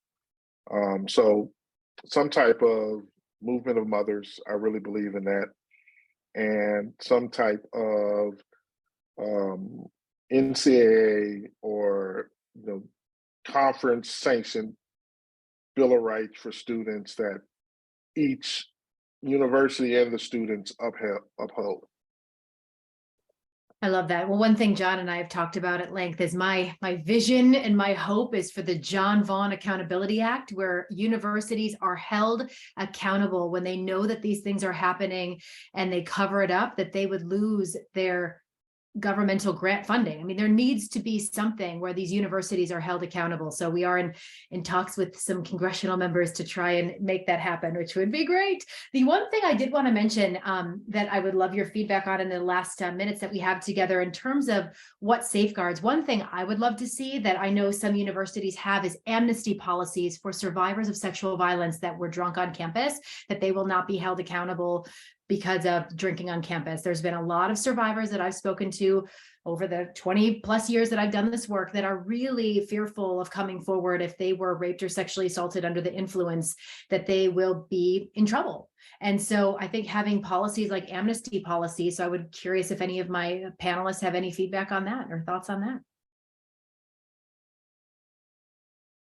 So some type of movement of mothers, I really believe in that. And some type of NCAA or conference sanctioned Bill of Rights for students that each university and the students uphold. I love that. Well, one thing John and I have talked about at length is my vision and my hope is for the John Vaughn Accountability Act, where universities are held accountable when they know that these things are happening and they cover it up, that they would lose their governmental grant funding. I mean, there needs to be something where these universities are held accountable. So we are in talks with some congressional members to try and make that happen, which would be great. The one thing I did want to mention that I would love your feedback on in the last minutes that we have together in terms of what safeguards. One thing I would love to see that I know some universities have is amnesty policies for survivors of sexual violence that were drunk on campus, that they will not be held accountable because of drinking on campus. There's been a lot of survivors that I've spoken to over the 20 plus years that I've done this work that are really fearful of coming forward if they were raped or sexually assaulted under the influence, that they will be in trouble. And so I think having policies like amnesty policies, so I would curious if any of my panelists have any feedback on that or thoughts on that.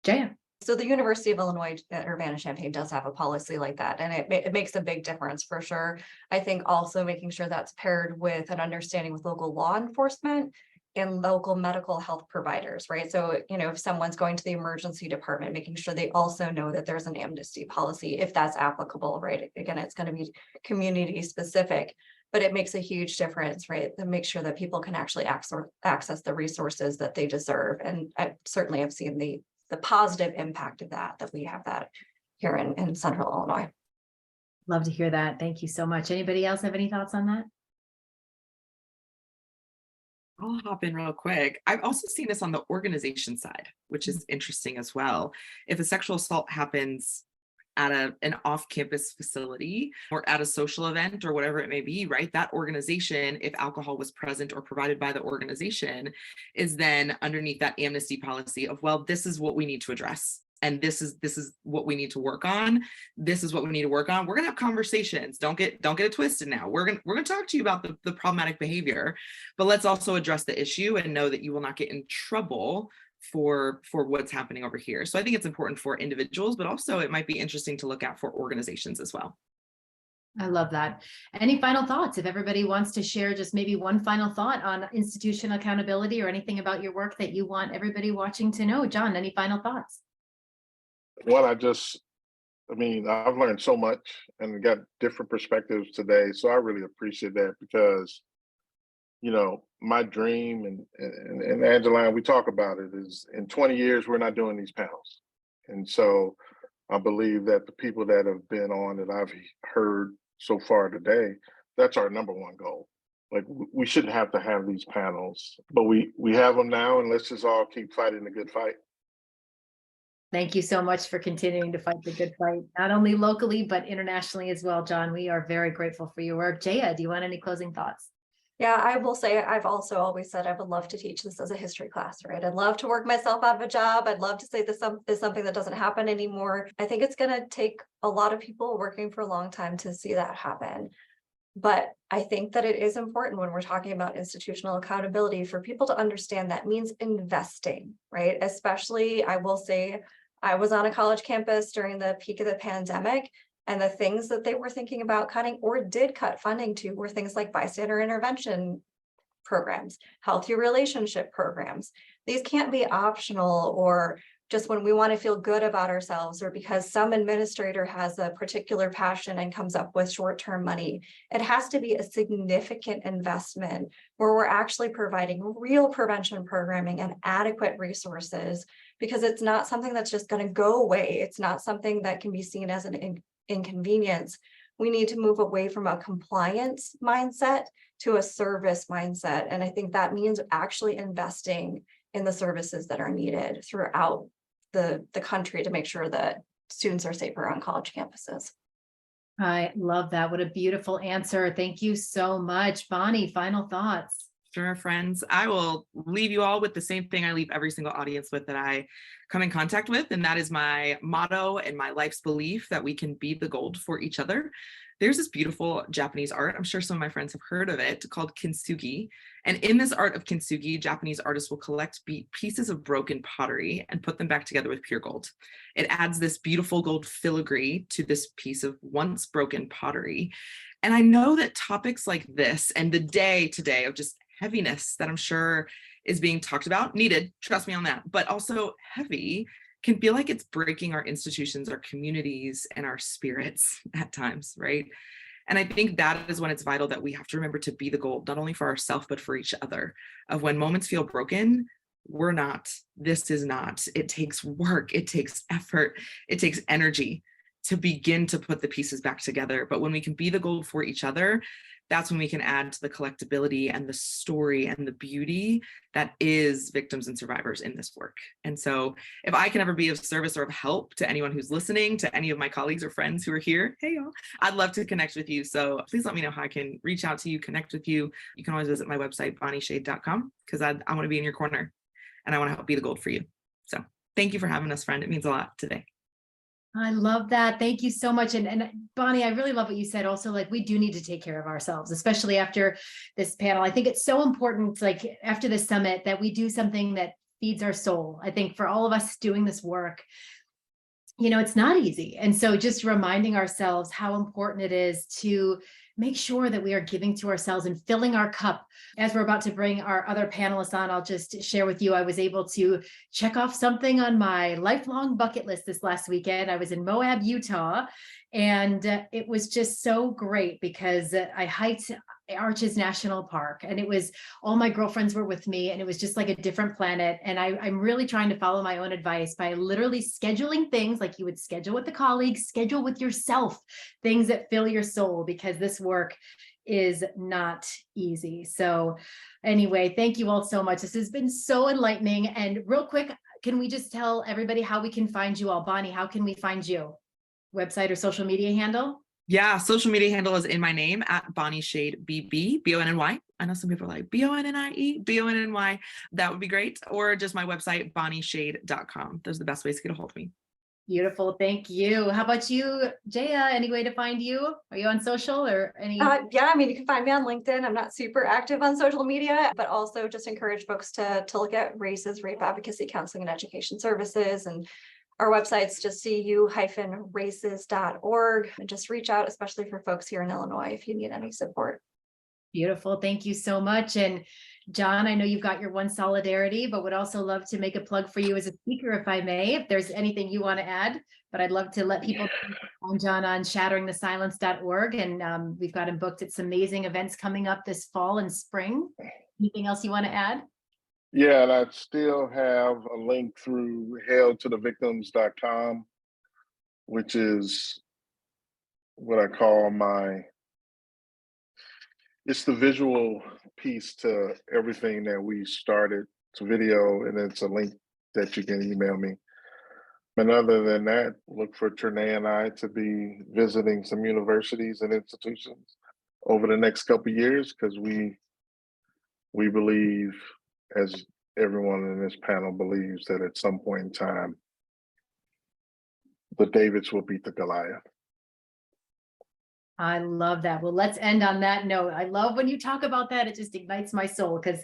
Jaya. So the University of Illinois at Urbana-Champaign does have a policy like that, and it makes a big difference for sure. I think also making sure that's paired with an understanding with local law enforcement and local medical health providers, right? So, if someone's going to the emergency department, making sure they also know that there's an amnesty policy, if that's applicable, right? Again, it's going to be community specific, but it makes a huge difference, right? To make sure that people can actually access the resources that they deserve. And I certainly have seen the positive impact of that we have that here in Central Illinois. Love to hear that. Thank you so much. Anybody else have any thoughts on that? I'll hop in real quick. I've also seen this on the organization side, which is interesting as well. If a sexual assault happens at an off-campus facility or at a social event or whatever it may be, right? That organization, if alcohol was present or provided by the organization, is then underneath that amnesty policy of, well, this is what we need to address. And this is what we need to work on. This is what we need to work on. We're gonna have conversations. Don't get it twisted now. We're gonna talk to you about the problematic behavior, but let's also address the issue and know that you will not get in trouble for what's happening over here. So I think it's important for individuals, but also it might be interesting to look at for organizations as well. I love that. Any final thoughts? If everybody wants to share just maybe one final thought on institutional accountability or anything about your work that you want everybody watching to know. John, any final thoughts? Well, I've learned so much and got different perspectives today. So I really appreciate that because, my dream and Angeline, we talk about it, is in 20 years, we're not doing these panels. And so I believe that the people that have been on that I've heard so far today, that's our number one goal. Like we shouldn't have to have these panels, but we have them now, and let's just all keep fighting the good fight. Thank you so much for continuing to fight the good fight, not only locally, but internationally as well, John. We are very grateful for your work. Jaya, do you want any closing thoughts? Yeah, I will say I've also always said I would love to teach this as a history class, right? I'd love to work myself out of a job. I'd love to say this is something that doesn't happen anymore. I think it's going to take a lot of people working for a long time to see that happen. But I think that it is important when we're talking about institutional accountability for people to understand that means investing, right? Especially, I will say, I was on a college campus during the peak of the pandemic, and the things that they were thinking about cutting or did cut funding to were things like bystander intervention programs, healthy relationship programs. These can't be optional or just when we want to feel good about ourselves or because some administrator has a particular passion and comes up with short-term money. It has to be a significant investment where we're actually providing real prevention programming and adequate resources, because it's not something that's just going to go away. It's not something that can be seen as an inconvenience. We need to move away from a compliance mindset to a service mindset. And I think that means actually investing in the services that are needed throughout the country to make sure that students are safer on college campuses. I love that. What a beautiful answer. Thank you so much. Bonnie, final thoughts. Sure, friends. I will leave you all with the same thing I leave every single audience with that I come in contact with. And that is my motto and my life's belief that we can be the gold for each other. There's this beautiful Japanese art, I'm sure some of my friends have heard of it, called kintsugi. And in this art of kintsugi, Japanese artists will collect pieces of broken pottery and put them back together with pure gold. It adds this beautiful gold filigree to this piece of once broken pottery. And I know that topics like this and the day today of just heaviness that I'm sure is being talked about, needed, trust me on that, but also heavy, can feel like it's breaking our institutions, our communities, and our spirits at times, right? And I think that is when it's vital that we have to remember to be the gold, not only for ourselves, but for each other. Of when moments feel broken, we're not, this is not. It takes work, it takes effort, it takes energy to begin to put the pieces back together. But when we can be the gold for each other, that's when we can add to the collectability and the story and the beauty that is victims and survivors in this work. And so if I can ever be of service or of help to anyone who's listening, to any of my colleagues or friends who are here, hey y'all, I'd love to connect with you. So please let me know how I can reach out to you, connect with you. You can always visit my website, bonnieshade.com, because I want to be in your corner and I want to help be the gold for you. So thank you for having us, friend. It means a lot today. I love that. Thank you so much. And Bonnie, I really love what you said. Also, like, we do need to take care of ourselves, especially after this panel. I think it's so important, like after this summit, that we do something that feeds our soul. I think for all of us doing this work, you know, it's not easy. And so just reminding ourselves how important it is to make sure that we are giving to ourselves and filling our cup. As we're about to bring our other panelists on, I'll just share with you, I was able to check off something on my lifelong bucket list this last weekend. I was in Moab, Utah, and it was just so great because I hiked Arches National Park, and it was, all my girlfriends were with me, and it was just like a different planet. And I'm really trying to follow my own advice by literally scheduling things like you would schedule with the colleagues, schedule with yourself, things that fill your soul, because this work is not easy. So anyway, thank you all so much. This has been so enlightening. And real quick, can we just tell everybody how we can find you all? Bonnie, how can we find you? Website or social media handle? Yeah, social media handle is in my name at Bonnie Shade BB, B-O-N-N-Y. I know some people are like B-O-N-N-I-E, B-O-N-N-Y. That would be great. Or just my website, bonnieshade.com. Those are the best ways to get a hold of me. Beautiful. Thank you. How about you, Jaya? Any way to find you? Are you on social or any? Yeah, I mean, you can find me on LinkedIn. I'm not super active on social media, but also just encourage folks to look at RACES, Rape Advocacy Counseling and Education Services, and our website's just cu-races.org, and just reach out, especially for folks here in Illinois, if you need any support. Beautiful. Thank you so much. And John, I know you've got your one solidarity, but would also love to make a plug for you as a speaker, if I may, if there's anything you want to add. But I'd love to let people know John on shatteringthesilence.org. And we've got him booked at some amazing events coming up this fall and spring. Anything else you want to add? Yeah, and I still have a link through hailtothevictims.com, which is what I call it's the visual piece to everything that we started. It's a video, and it's a link that you can email me. And other than that, look for Trinae and I to be visiting some universities and institutions over the next couple of years, because we believe, as everyone in this panel believes, that at some point in time, the Davids will beat the Goliath. I love that. Well, let's end on that note. I love when you talk about that. It just ignites my soul, because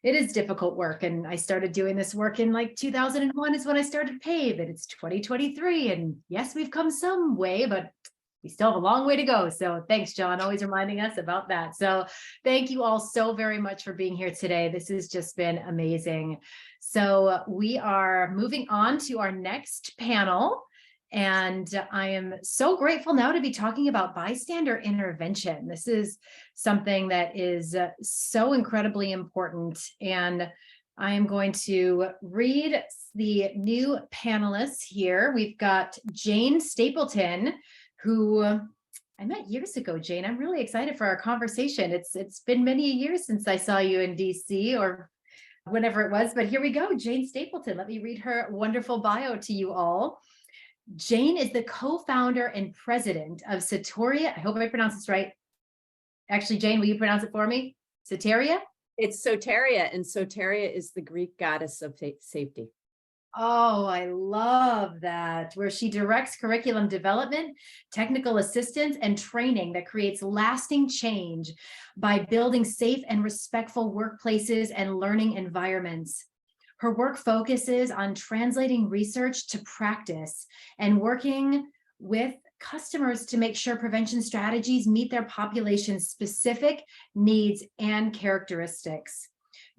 It is difficult work. And I started doing this work in like 2001 is when I started PAVE, and it's 2023. And yes, we've come some way, but we still have a long way to go. So thanks, John, always reminding us about that. So thank you all so very much for being here today. This has just been amazing. So we are moving on to our next panel. And I am so grateful now to be talking about bystander intervention. This is something that is so incredibly important. And I am going to read the new panelists here. We've got Jane Stapleton, who I met years ago, Jane. I'm really excited for our conversation. It's been many years since I saw you in DC or whenever it was, but here we go. Jane Stapleton. Let me read her wonderful bio to you all. Jane is the co-founder and president of Soteria. I hope I pronounce this right. Actually, Jane, will you pronounce it for me? Soteria? It's Soteria, and Soteria is the Greek goddess of safety. Oh, I love that. Where she directs curriculum development, technical assistance, and training that creates lasting change by building safe and respectful workplaces and learning environments. Her work focuses on translating research to practice and working with customers to make sure prevention strategies meet their population's specific needs and characteristics.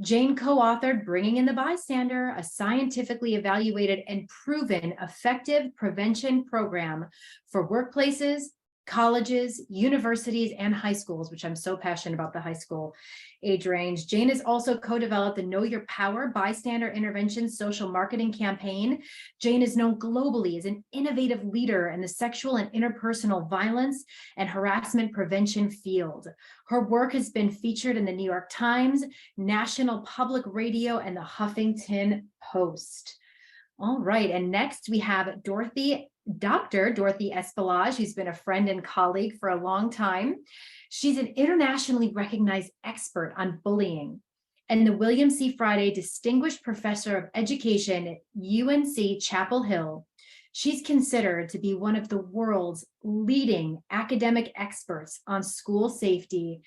Jane co-authored Bringing in the Bystander, a scientifically evaluated and proven effective prevention program for workplaces, colleges, universities, and high schools, which I'm so passionate about the high school age range. Jane has also co-developed the Know Your Power Bystander Intervention social marketing campaign. Jane is known globally as an innovative leader in the sexual and interpersonal violence and harassment prevention field. Her work has been featured in the New York Times, National Public Radio, and the Huffington Post. All right, and next we have Dr. Dorothy Espelage, who's been a friend and colleague for a long time. She's an internationally recognized expert on bullying and the William C. Friday Distinguished Professor of Education at UNC Chapel Hill. She's considered to be one of the world's leading academic experts on school safety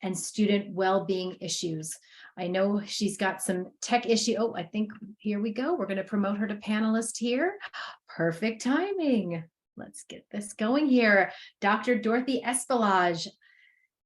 and student well-being issues. I know she's got some tech issue. Oh, I think here we go. We're going to promote her to panelist here. Perfect timing. Let's get this going here. Dr. Dorothy Espelage.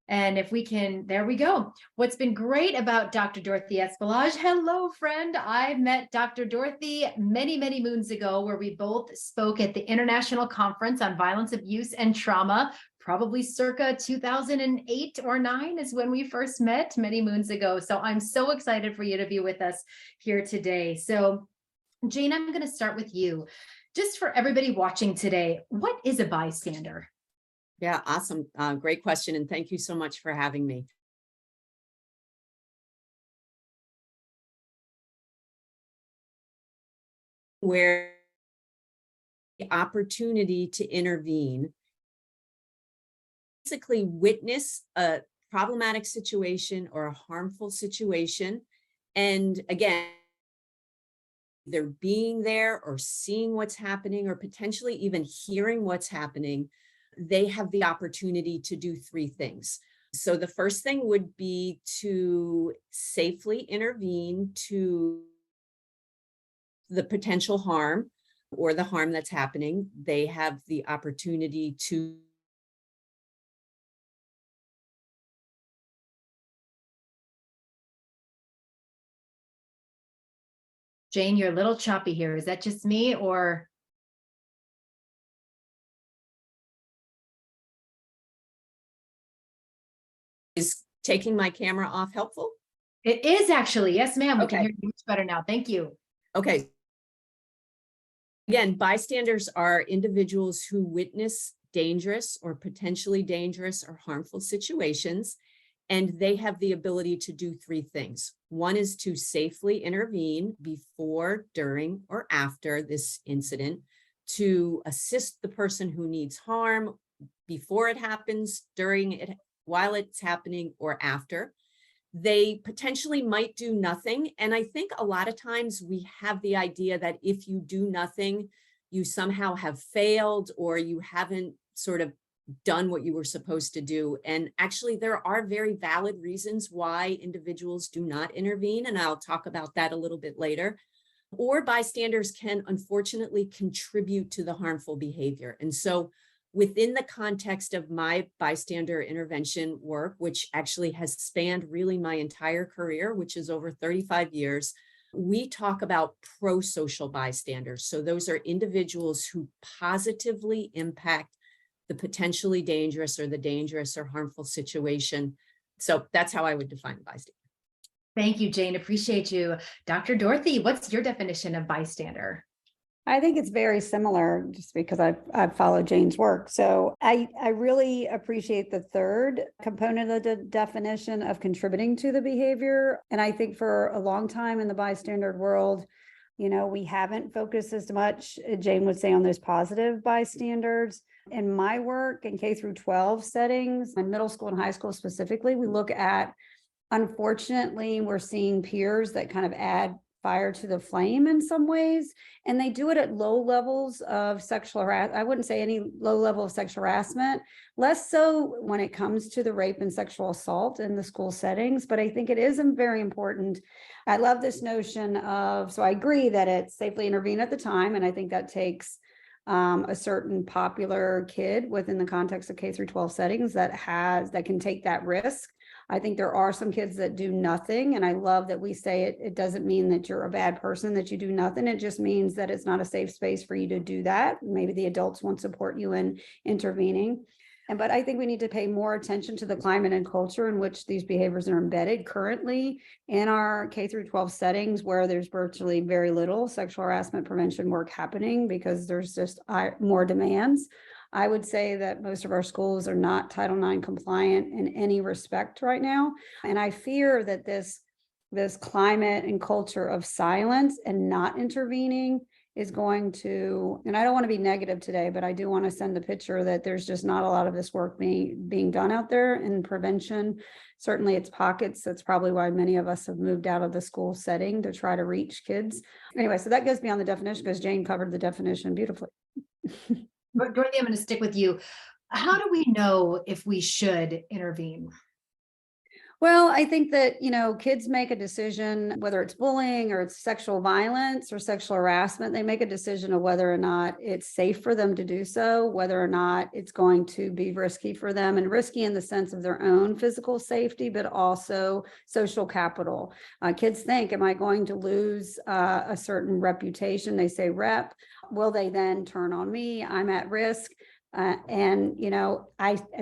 And if we can, there we go. What's been great about Dr. Dorothy Espelage, hello friend. I met Dr. Dorothy many, many moons ago where we both spoke at the International Conference on Violence, Abuse, and Trauma, probably circa 2008 or 9 is when we first met many moons ago. So I'm so excited for you to be with us here today. So Jane, I'm going to start with you. Just for everybody watching today, what is a bystander? Yeah, awesome. Great question. And thank you so much for having me. Where the opportunity to intervene, basically witness a problematic situation or a harmful situation. And again, either being there or seeing what's happening or potentially even hearing what's happening, they have the opportunity to do 3 things. So the first thing would be to safely intervene to the potential harm or the harm that's happening. They have the opportunity to Jane, you're a little choppy here. Is that just me or? Is taking my camera off helpful? It is actually. Yes, ma'am. We can Okay. hear you much better now. Thank you. Okay. Again, bystanders are individuals who witness dangerous or potentially dangerous or harmful situations, and they have the ability to do 3 things. One is to safely intervene before, during, or after this incident to assist the person who needs harm before it happens, during it, while it's happening, or after. They potentially might do nothing. And I think a lot of times we have the idea that if you do nothing, you somehow have failed or you haven't sort of done what you were supposed to do. And actually, there are very valid reasons why individuals do not intervene. And I'll talk about that a little bit later. Or bystanders can unfortunately contribute to the harmful behavior. And so within the context of my bystander intervention work, which actually has spanned really my entire career, which is over 35 years, we talk about pro-social bystanders. So those are individuals who positively impact the potentially dangerous or the dangerous or harmful situation. So that's how I would define bystander. Thank you, Jane. Appreciate you. Dr. Dorothy, what's your definition of bystander? I think it's very similar just because I've followed Jane's work. So I really appreciate the third component of the definition of contributing to the behavior. And I think for a long time in the bystander world, we haven't focused as much, Jane would say, on those positive bystanders. In my work in K through 12 settings, in middle school and high school specifically, we look at, unfortunately, we're seeing peers that kind of add fire to the flame in some ways, and they do it at low levels of sexual harassment. I wouldn't say any low level of sexual harassment, less so when it comes to the rape and sexual assault in the school settings, but I think it is very important. I love this notion of, so I agree that it's safely intervene at the time, and I think that takes a certain popular kid within the context of K through 12 settings that can take that risk. I think there are some kids that do nothing. And I love that we say it doesn't mean that you're a bad person, that you do nothing. It just means that it's not a safe space for you to do that. Maybe the adults won't support you in intervening. But I think we need to pay more attention to the climate and culture in which these behaviors are embedded currently in our K through 12 settings, where there's virtually very little sexual harassment prevention work happening because there's just more demands. I would say that most of our schools are not Title IX compliant in any respect right now. And I fear that this climate and culture of silence and not intervening is going to, and I don't want to be negative today, but I do want to send the picture that there's just not a lot of this work being done out there in prevention. Certainly it's pockets. That's probably why many of us have moved out of the school setting to try to reach kids. Anyway, so that goes beyond the definition because Jane covered the definition beautifully. Dorothy, I'm going to stick with you. How do we know if we should intervene? Well, I think that, kids make a decision, whether it's bullying or it's sexual violence or sexual harassment, they make a decision of whether or not it's safe for them to do so, whether or not it's going to be risky for them, and risky in the sense of their own physical safety, but also social capital. Kids think, am I going to lose a certain reputation? They say rep. Will they then turn on me? I'm at risk. I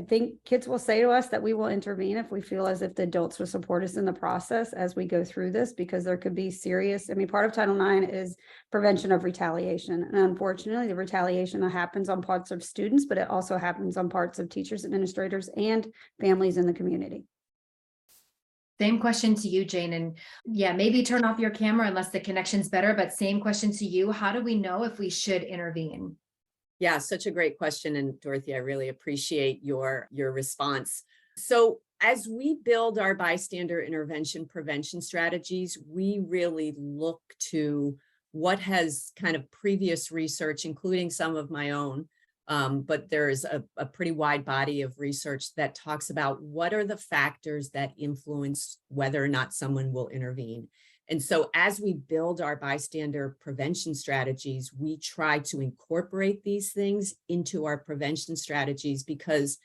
think kids will say to us that we will intervene if we feel as if the adults will support us in the process as we go through this, because there could be serious, part of Title IX is prevention of retaliation. And unfortunately, the retaliation happens on parts of students, but it also happens on parts of teachers, administrators, and families in the community. Same question to you, Jane. And yeah, maybe turn off your camera unless the connection's better, but same question to you. How do we know if we should intervene? Yeah, such a great question. And Dorothy, I really appreciate your response. So as we build our bystander intervention prevention strategies, we really look to what has kind of previous research, including some of my own, but there is a pretty wide body of research that talks about what are the factors that influence whether or not someone will intervene. And so as we build our bystander prevention strategies, we try to incorporate these things into our prevention strategies, because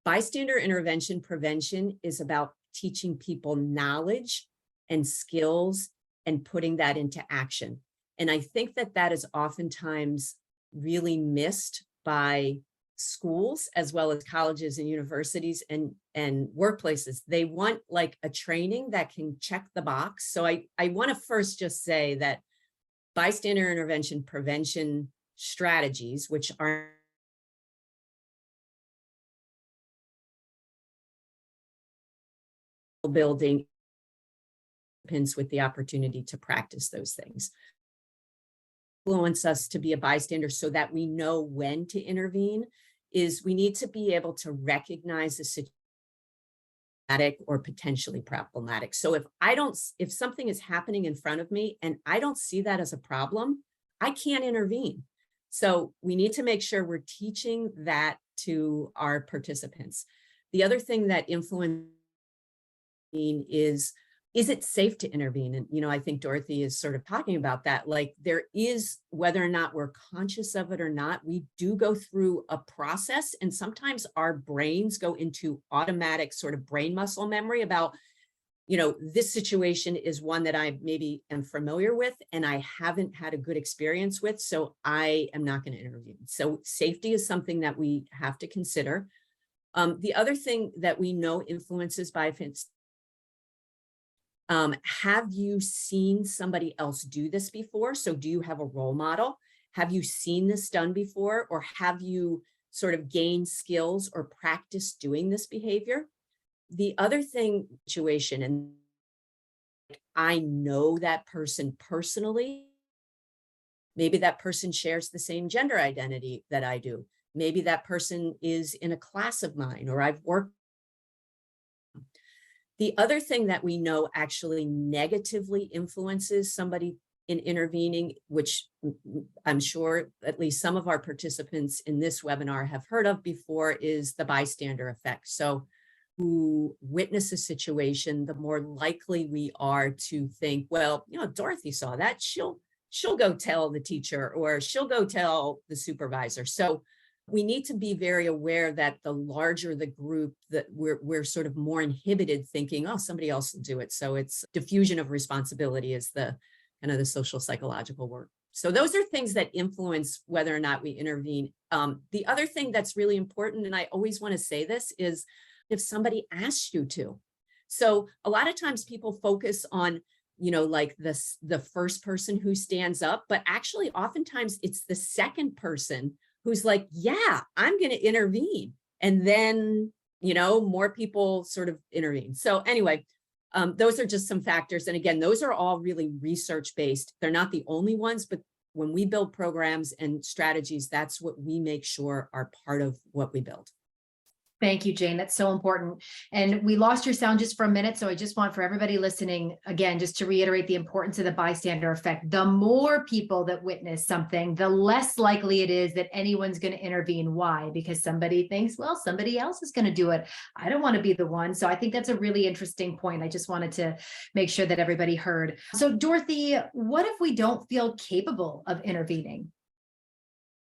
bystander intervention prevention is about teaching people knowledge and skills and putting that into action. And I think that is oftentimes really missed by schools as well as colleges and universities and workplaces. They want like a training that can check the box. So I want to first just say that bystander intervention prevention strategies, which are building with the opportunity to practice those things, influence us to be a bystander so that we know when to intervene, is we need to be able to recognize the situation or potentially problematic. So if something is happening in front of me and I don't see that as a problem, I can't intervene. So we need to make sure we're teaching that to our participants. The other thing that influences is it safe to intervene? And, you know, I think Dorothy is sort of talking about that. Like there is, whether or not we're conscious of it or not, we do go through a process. And sometimes our brains go into automatic sort of brain muscle memory about, you know, this situation is one that I maybe am familiar with and I haven't had a good experience with, so I am not going to intervene. So safety is something that we have to consider. The other thing that we know influences bias. Have you seen somebody else do this before? So do you have a role model? Have you seen this done before? Or have you sort of gained skills or practiced doing this behavior? The other thing, situation, and I know that person personally, maybe that person shares the same gender identity that I do. Maybe that person is in a class of mine, or I've worked. The other thing that we know actually negatively influences somebody in intervening, which I'm sure at least some of our participants in this webinar have heard of before, is the bystander effect. So who witness a situation, the more likely we are to think, well, you know, Dorothy saw that, she'll go tell the teacher or she'll go tell the supervisor. So we need to be very aware that the larger the group, that we're sort of more inhibited thinking, oh, somebody else will do it. So it's diffusion of responsibility is the kind of the social psychological work. So those are things that influence whether or not we intervene. The other thing that's really important, and I always want to say this, is if somebody asks you to. So a lot of times people focus on, you know, like the first person who stands up, but actually oftentimes it's the second person who's like, yeah, I'm going to intervene. And then, you know, more people sort of intervene. So anyway, those are just some factors. And again, those are all really research-based. They're not the only ones, but when we build programs and strategies, that's what we make sure are part of what we build. Thank you, Jane. That's so important. And we lost your sound just for a minute. So I just want for everybody listening, again, just to reiterate the importance of the bystander effect. The more people that witness something, the less likely it is that anyone's going to intervene. Why? Because somebody thinks, well, somebody else is going to do it. I don't want to be the one. So I think that's a really interesting point. I just wanted to make sure that everybody heard. So Dorothy, what if we don't feel capable of intervening?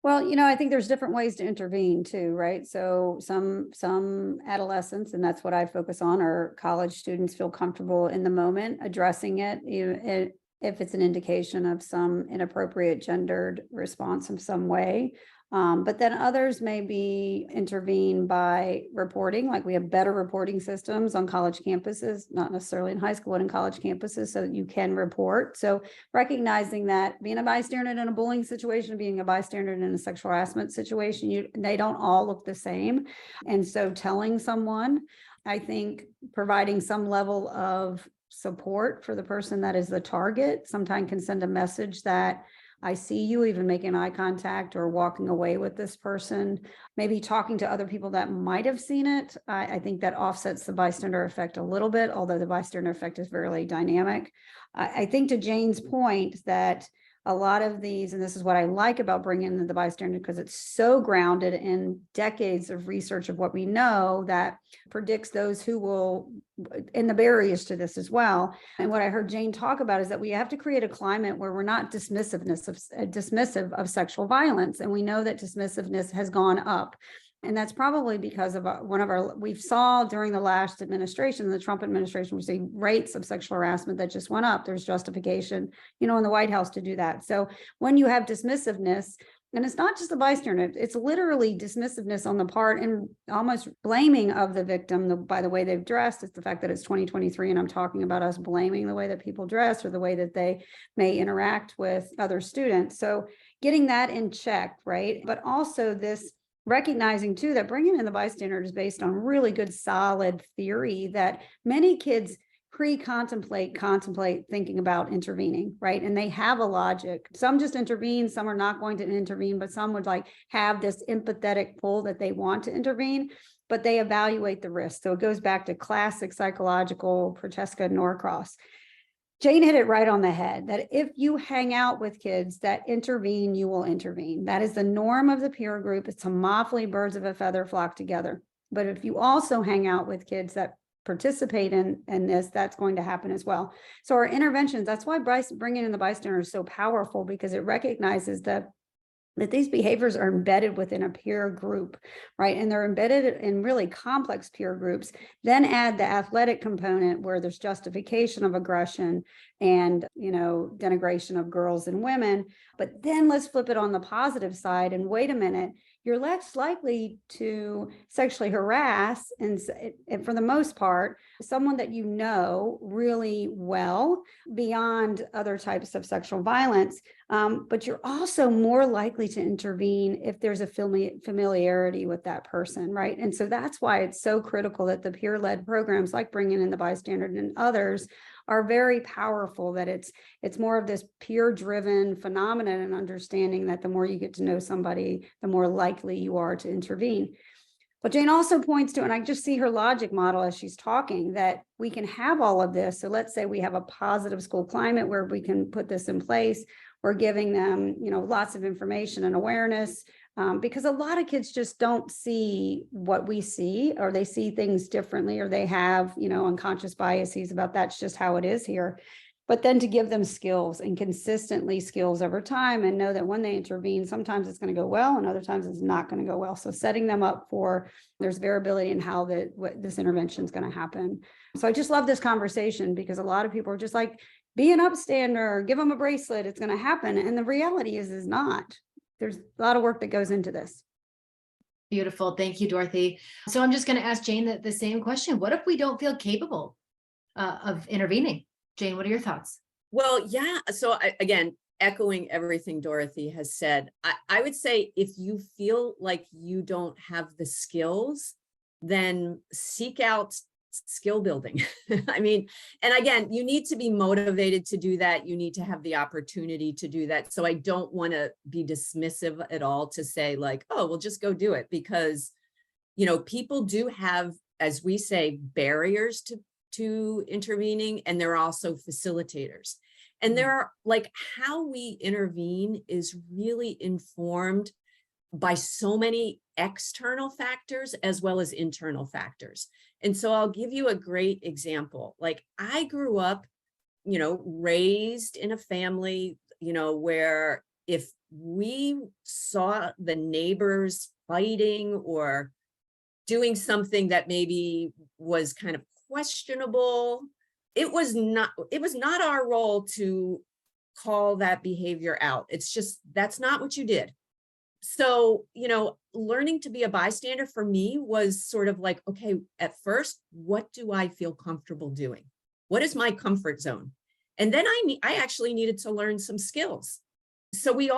Well, you know, I think there's different ways to intervene too, right? So some adolescents, and that's what I focus on, or college students feel comfortable in the moment addressing it, if it's an indication of some inappropriate gendered response in some way. But then others may be intervene by reporting, like we have better reporting systems on college campuses, not necessarily in high school, but in college campuses, so that you can report. So recognizing that being a bystander in a bullying situation, being a bystander in a sexual harassment situation, they don't all look the same. And so telling someone, I think providing some level of support for the person that is the target sometimes can send a message that I see you, even making eye contact or walking away with this person, maybe talking to other people that might have seen it. I think that offsets the bystander effect a little bit, although the bystander effect is very dynamic. I think to Jane's point that a lot of these, and this is what I like about bringing in the bystander, because it's so grounded in decades of research of what we know that predicts those who will, and the barriers to this as well. And what I heard Jane talk about is that we have to create a climate where we're not dismissive of sexual violence. And we know that dismissiveness has gone up. And that's probably because of we saw during the last administration, the Trump administration, we see rates of sexual harassment that just went up. There's justification, you know, in the White House to do that. So when you have dismissiveness, and it's not just the bystander, it's literally dismissiveness on the part and almost blaming of the victim by the way they've dressed. It's the fact that it's 2023 and I'm talking about us blaming the way that people dress or the way that they may interact with other students. So getting that in check, right? But also this recognizing too that bringing in the bystander is based on really good solid theory that many kids contemplate thinking about intervening, right? And they have a logic. Some just intervene, some are not going to intervene, but some would have this empathetic pull that they want to intervene, but they evaluate the risk. So it goes back to classic psychological Prochaska Norcross. Jane hit it right on the head, that if you hang out with kids that intervene, you will intervene. That is the norm of the peer group. It's homophily, birds of a feather flock together. But if you also hang out with kids that participate in this, that's going to happen as well. So our interventions, that's why bringing in the bystander is so powerful, because it recognizes that these behaviors are embedded within a peer group, right? And they're embedded in really complex peer groups. Then add the athletic component where there's justification of aggression and, denigration of girls and women. But then let's flip it on the positive side and wait a minute, you're less likely to sexually harass, and for the most part, someone that you know really well beyond other types of sexual violence. But you're also more likely to intervene if there's a familiarity with that person, right? And so that's why it's so critical that the peer-led programs like bringing in the bystander and others are very powerful, that it's more of this peer-driven phenomenon, and understanding that the more you get to know somebody, the more likely you are to intervene. But Jane also points to, and I just see her logic model as she's talking, that we can have all of this. So let's say we have a positive school climate where we can put this in place. We're giving them, lots of information and awareness, because a lot of kids just don't see what we see, or they see things differently, or they have, unconscious biases about that's just how it is here. But then to give them skills, and consistently skills over time, and know that when they intervene, sometimes it's going to go well and other times it's not going to go well. So setting them up for, there's variability in how what this intervention is going to happen. So I just love this conversation, because a lot of people are just like, be an upstander, give them a bracelet, it's going to happen. And the reality is not. There's a lot of work that goes into this. Beautiful. Thank you, Dorothy. So I'm just going to ask Jane the same question. What if we don't feel capable of intervening? Jane, what are your thoughts? Well, yeah. So again, echoing everything Dorothy has said, I would say if you feel like you don't have the skills, then seek out skill building. I mean, and again, you need to be motivated to do that. You need to have the opportunity to do that. So I don't want to be dismissive at all to say like, oh, well, just go do it, because, people do have, as we say, barriers to intervening, and there are also facilitators. And there are like, how we intervene is really informed by so many external factors as well as internal factors. And so I'll give you a great example. Like, I grew up, raised in a family, where if we saw the neighbors fighting or doing something that maybe was kind of questionable, it was not our role to call that behavior out. It's just, that's not what you did. So, learning to be a bystander for me was sort of like, okay, at first, what do I feel comfortable doing? What is my comfort zone? And then I actually needed to learn some skills. So we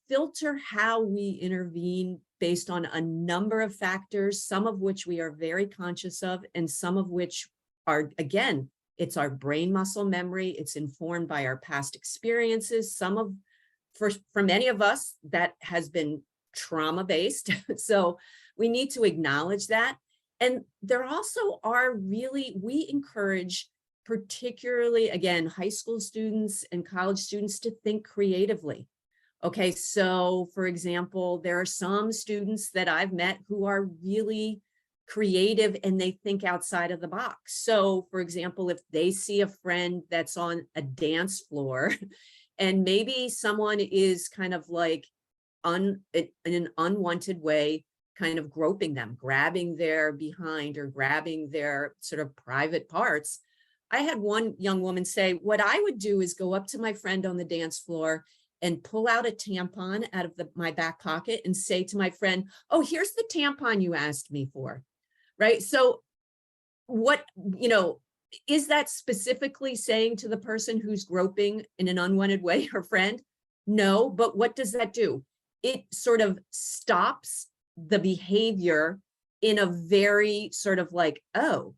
filter how we intervene based on a number of factors, some of which we are very conscious of, and some of which are, again, it's our brain muscle memory. It's informed by our past experiences. For many of us, that has been trauma-based. So we need to acknowledge that. And there also are we encourage, particularly, again, high school students and college students, to think creatively. Okay, so for example, there are some students that I've met who are really creative and they think outside of the box. So for example, if they see a friend that's on a dance floor and maybe someone is kind of like in an unwanted way, kind of groping them, grabbing their behind or grabbing their sort of private parts. I had one young woman say, what I would do is go up to my friend on the dance floor and pull out a tampon out of my back pocket and say to my friend, oh, here's the tampon you asked me for, right? So what, is that specifically saying to the person who's groping in an unwanted way, her friend? No, but what does that do? It sort of stops the behavior in a very sort of like, oh,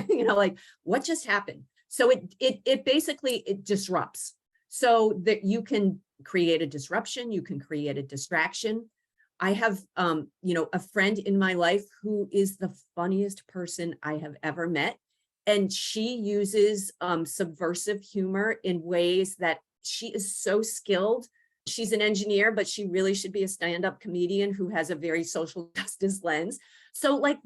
like what just happened? So it basically disrupts, so that you can create a disruption, you can create a distraction. I have, a friend in my life who is the funniest person I have ever met. And she uses subversive humor in ways that she is so skilled. She's an engineer, but she really should be a stand-up comedian who has a very social justice lens. So like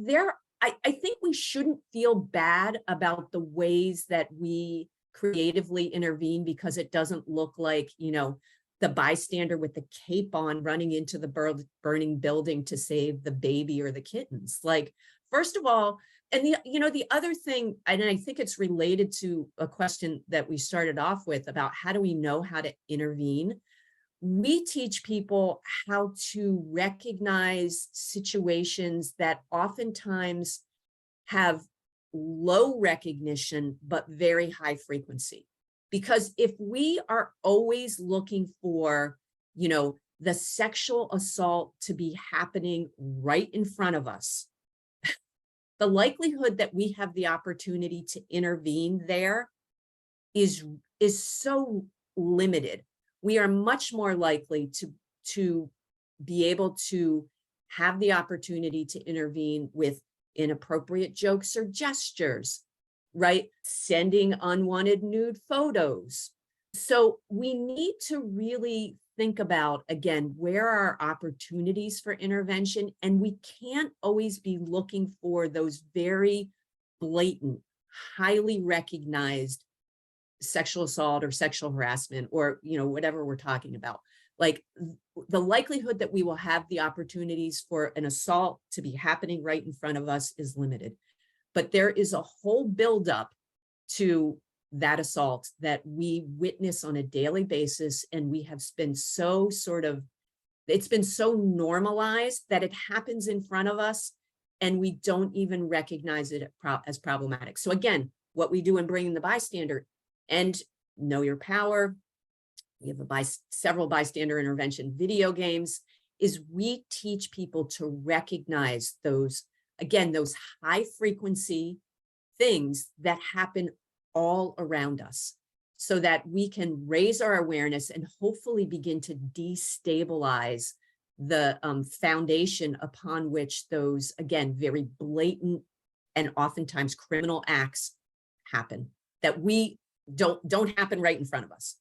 I think we shouldn't feel bad about the ways that we creatively intervene because it doesn't look like, you know, the bystander with the cape on running into the burning building to save the baby or the kittens. Like, first of all, and the other thing, and I think it's related to a question that we started off with about how do we know how to intervene? We teach people how to recognize situations that oftentimes have low recognition, but very high frequency. Because if we are always looking for, you know, the sexual assault to be happening right in front of us, the likelihood that we have the opportunity to intervene there is so limited. We are much more likely to be able to have the opportunity to intervene with inappropriate jokes or gestures, right? Sending unwanted nude photos. So we need to really think about, again, where are our opportunities for intervention? And we can't always be looking for those very blatant, highly recognized sexual assault or sexual harassment or, you know, whatever we're talking about. Like the likelihood that we will have the opportunities for an assault to be happening right in front of us is limited. But there is a whole buildup to that assault that we witness on a daily basis. And we have been so it's been so normalized that it happens in front of us and we don't even recognize it as problematic. So again, what we do in bringing the bystander and Know Your Power, we have several bystander intervention video games, is we teach people to recognize those, again, those high frequency things that happen all around us so that we can raise our awareness and hopefully begin to destabilize the foundation upon which those, again, very blatant and oftentimes criminal acts happen, that we don't happen right in front of us.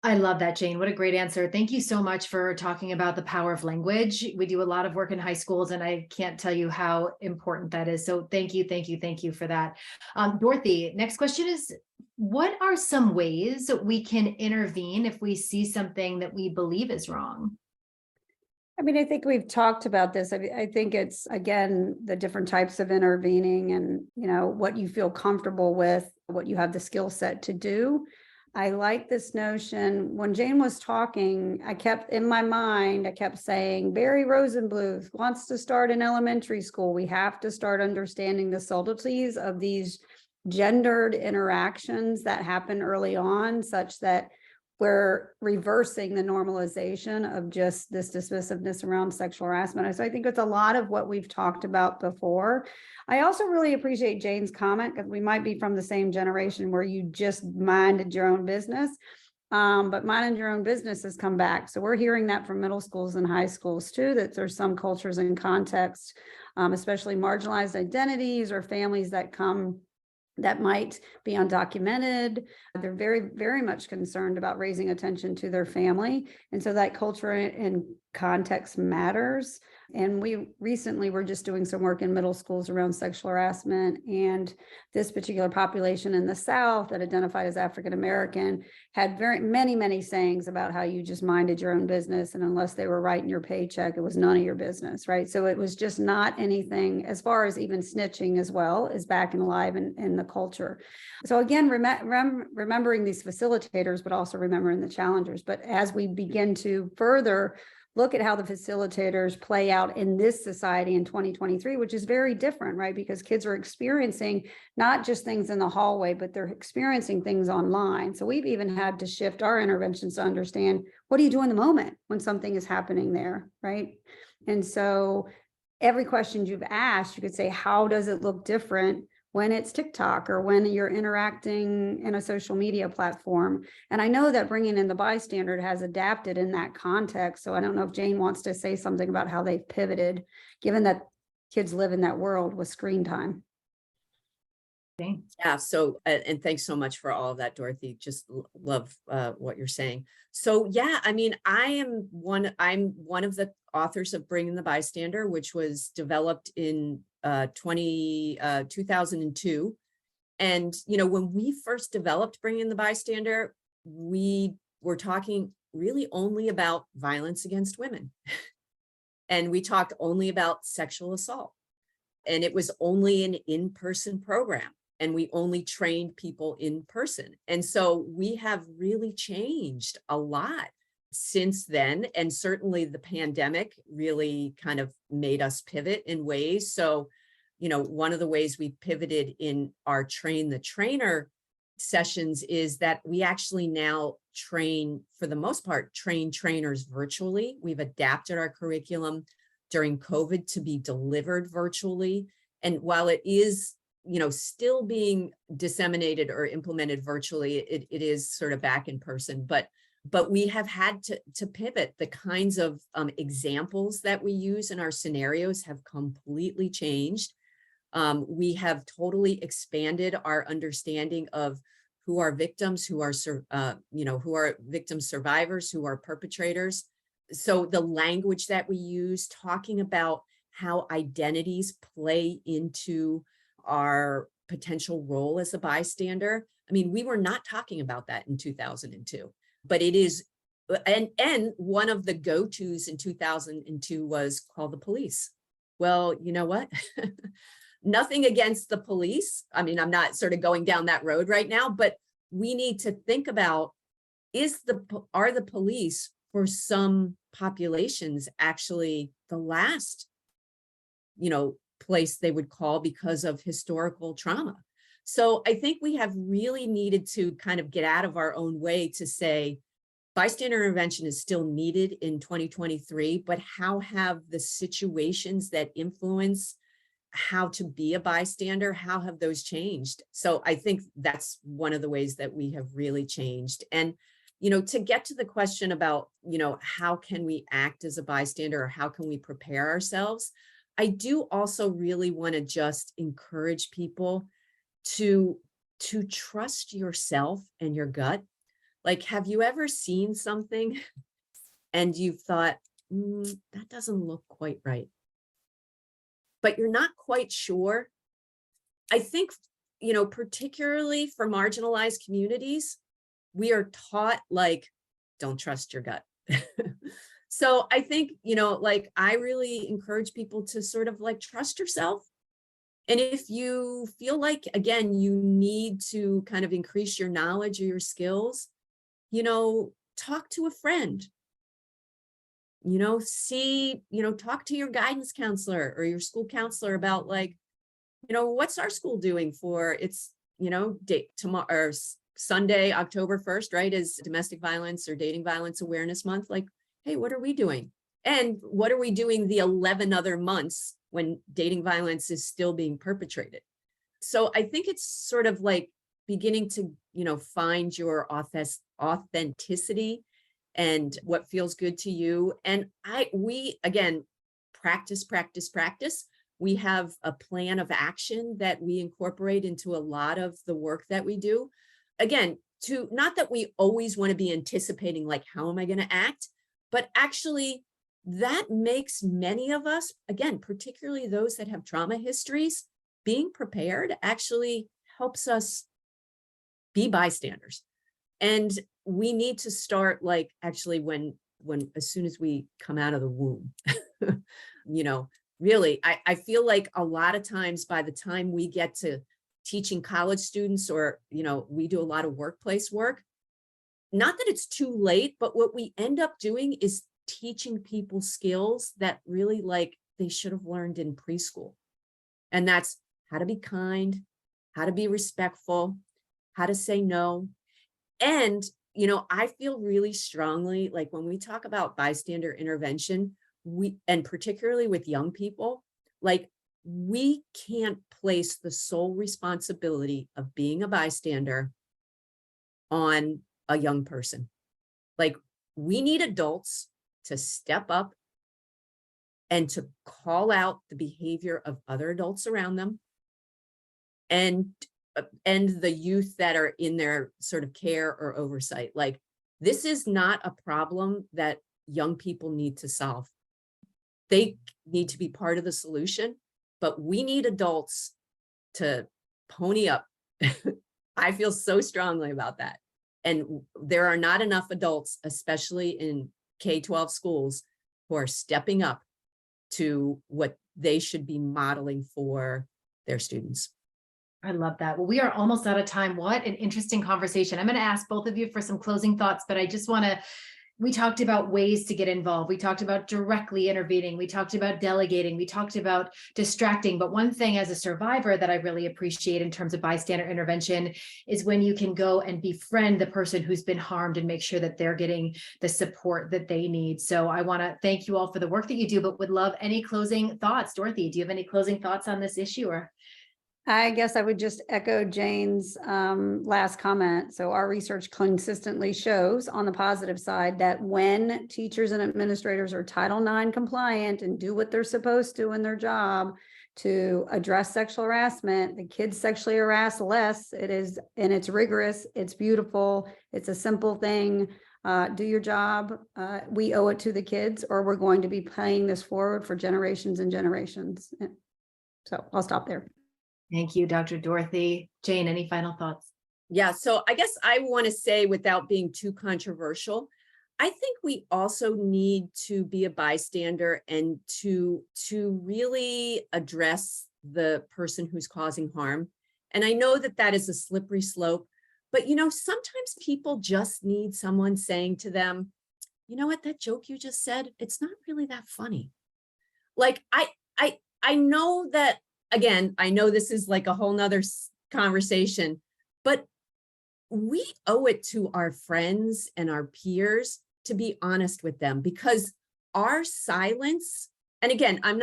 I love that, Jane. What a great answer. Thank you so much for talking about the power of language. We do a lot of work in high schools, and I can't tell you how important that is. So thank you for that. Dorothy, next question is, what are some ways that we can intervene if we see something that we believe is wrong? I mean, I think we've talked about this. I think it's, again, the different types of intervening and, you know, what you feel comfortable with, what you have the skill set to do. I like this notion. When Jane was talking, I kept saying, Barry Rosenbluth wants to start in elementary school. We have to start understanding the subtleties of these gendered interactions that happen early on, such that we're reversing the normalization of just this dismissiveness around sexual harassment. So I think it's a lot of what we've talked about before. I also really appreciate Jane's comment, because we might be from the same generation where you just minded your own business. But minding your own business has come back. So we're hearing that from middle schools and high schools too, that there's some cultures and contexts, especially marginalized identities or families that might be undocumented. They're very, very much concerned about raising attention to their family. And so that culture and context matters. And we recently were just doing some work in middle schools around sexual harassment, and this particular population in the South that identified as African-American had many sayings about how you just minded your own business, and unless they were writing your paycheck, it was none of your business, right? So it was just not anything, as far as even snitching as well, is back and alive in the culture. So again, remembering these facilitators, but also remembering the challengers. But as we begin to further look at how the facilitators play out in this society in 2023, which is very different, right? Because kids are experiencing not just things in the hallway, but they're experiencing things online. So we've even had to shift our interventions to understand, what do you do in the moment when something is happening there, right? And so every question you've asked, you could say, how does it look different when it's TikTok or when you're interacting in a social media platform? And I know that bringing in the bystander has adapted in that context. So I don't know if Jane wants to say something about how they've pivoted, given that kids live in that world with screen time. Yeah, so, and thanks so much for all of that, Dorothy. Just love what you're saying. So yeah, I mean, I'm one of the authors of Bringing the Bystander, which was developed in 2002. And, when we first developed Bringing the Bystander, we were talking really only about violence against women. And we talked only about sexual assault. And it was only an in-person program. And we only trained people in person. And so we have really changed a lot since then. And certainly the pandemic really kind of made us pivot in ways. So, one of the ways we pivoted in our Train the Trainer sessions is that we actually now train, for the most part, train trainers virtually. We've adapted our curriculum during COVID to be delivered virtually. And while it is still being disseminated or implemented virtually, it is sort of back in person, but we have had to pivot. The kinds of examples that we use in our scenarios have completely changed. We have totally expanded our understanding of who are victims, who are victim survivors, who are perpetrators. So the language that we use, talking about how identities play into our potential role as a bystander. I mean, we were not talking about that in 2002, but it is, and one of the go-tos in 2002 was call the police. Well, you know what? Nothing against the police. I mean, I'm not sort of going down that road right now, but we need to think about, are the police for some populations actually the last, place they would call because of historical trauma. So I think we have really needed to kind of get out of our own way to say bystander intervention is still needed in 2023, but how have the situations that influence how to be a bystander, how have those changed? So I think that's one of the ways that we have really changed. And, to get to the question about, how can we act as a bystander or how can we prepare ourselves? I do also really want to just encourage people to trust yourself and your gut. Like, have you ever seen something and you've thought, that doesn't look quite right, but you're not quite sure? I think, particularly for marginalized communities, we are taught, like, don't trust your gut. So I think, I really encourage people to sort of trust yourself. And if you feel like, again, you need to kind of increase your knowledge or your skills, talk to a friend, talk to your guidance counselor or your school counselor about what's our school doing for its, tomorrow or Sunday, October 1st, right, is Domestic Violence or Dating Violence Awareness Month. Hey, what are we doing? And what are we doing the 11 other months when dating violence is still being perpetrated? So I think it's sort of beginning to, find your authenticity and what feels good to you. And we, again, practice. We have a plan of action that we incorporate into a lot of the work that we do. Again, not that we always want to be anticipating, how am I going to act? But actually, that makes many of us, again, particularly those that have trauma histories, being prepared actually helps us be bystanders. And we need to start actually when as soon as we come out of the womb, really, I feel like a lot of times by the time we get to teaching college students or, we do a lot of workplace work, not that it's too late, but what we end up doing is teaching people skills that really they should have learned in preschool. And that's how to be kind, how to be respectful, how to say no. And, I feel really strongly, when we talk about bystander intervention, and particularly with young people, we can't place the sole responsibility of being a bystander on a young person. We need adults to step up and to call out the behavior of other adults around them and and the youth that are in their sort of care or oversight. Like, this is not a problem that young people need to solve. They need to be part of the solution, but we need adults to pony up. I feel so strongly about that. And there are not enough adults, especially in K-12 schools, who are stepping up to what they should be modeling for their students. I love that. Well, we are almost out of time. What an interesting conversation. I'm going to ask both of you for some closing thoughts, but I just want to, we talked about ways to get involved. We talked about directly intervening. We talked about delegating. We talked about distracting. But one thing as a survivor that I really appreciate in terms of bystander intervention is when you can go and befriend the person who's been harmed and make sure that they're getting the support that they need. So I want to thank you all for the work that you do, but would love any closing thoughts. Dorothy, do you have any closing thoughts on this issue? Or I guess I would just echo Jane's last comment. So our research consistently shows on the positive side that when teachers and administrators are Title IX compliant and do what they're supposed to in their job to address sexual harassment, the kids sexually harass less. It is, and it's rigorous, it's beautiful, it's a simple thing. Do your job. We owe it to the kids, or we're going to be paying this forward for generations and generations. So I'll stop there. thank you, Dr. Dorothy. Jane, any final thoughts? Yeah, so I guess I want to say, without being too controversial, I think we also need to be a bystander and to really address the person who's causing harm. And I know that that is a slippery slope, but sometimes people just need someone saying to them, you know what, that joke you just said, it's not really that funny. Like, I know that, again, I know this is like a whole nother conversation, but we owe it to our friends and our peers to be honest with them, because our silence, and again, I'm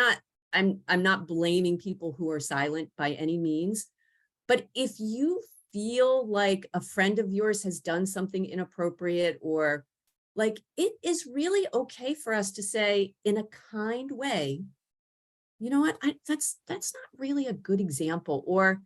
not blaming people who are silent by any means, but if you feel like a friend of yours has done something inappropriate, or like, it is really okay for us to say in a kind way, you know what, that's not really a good example, or,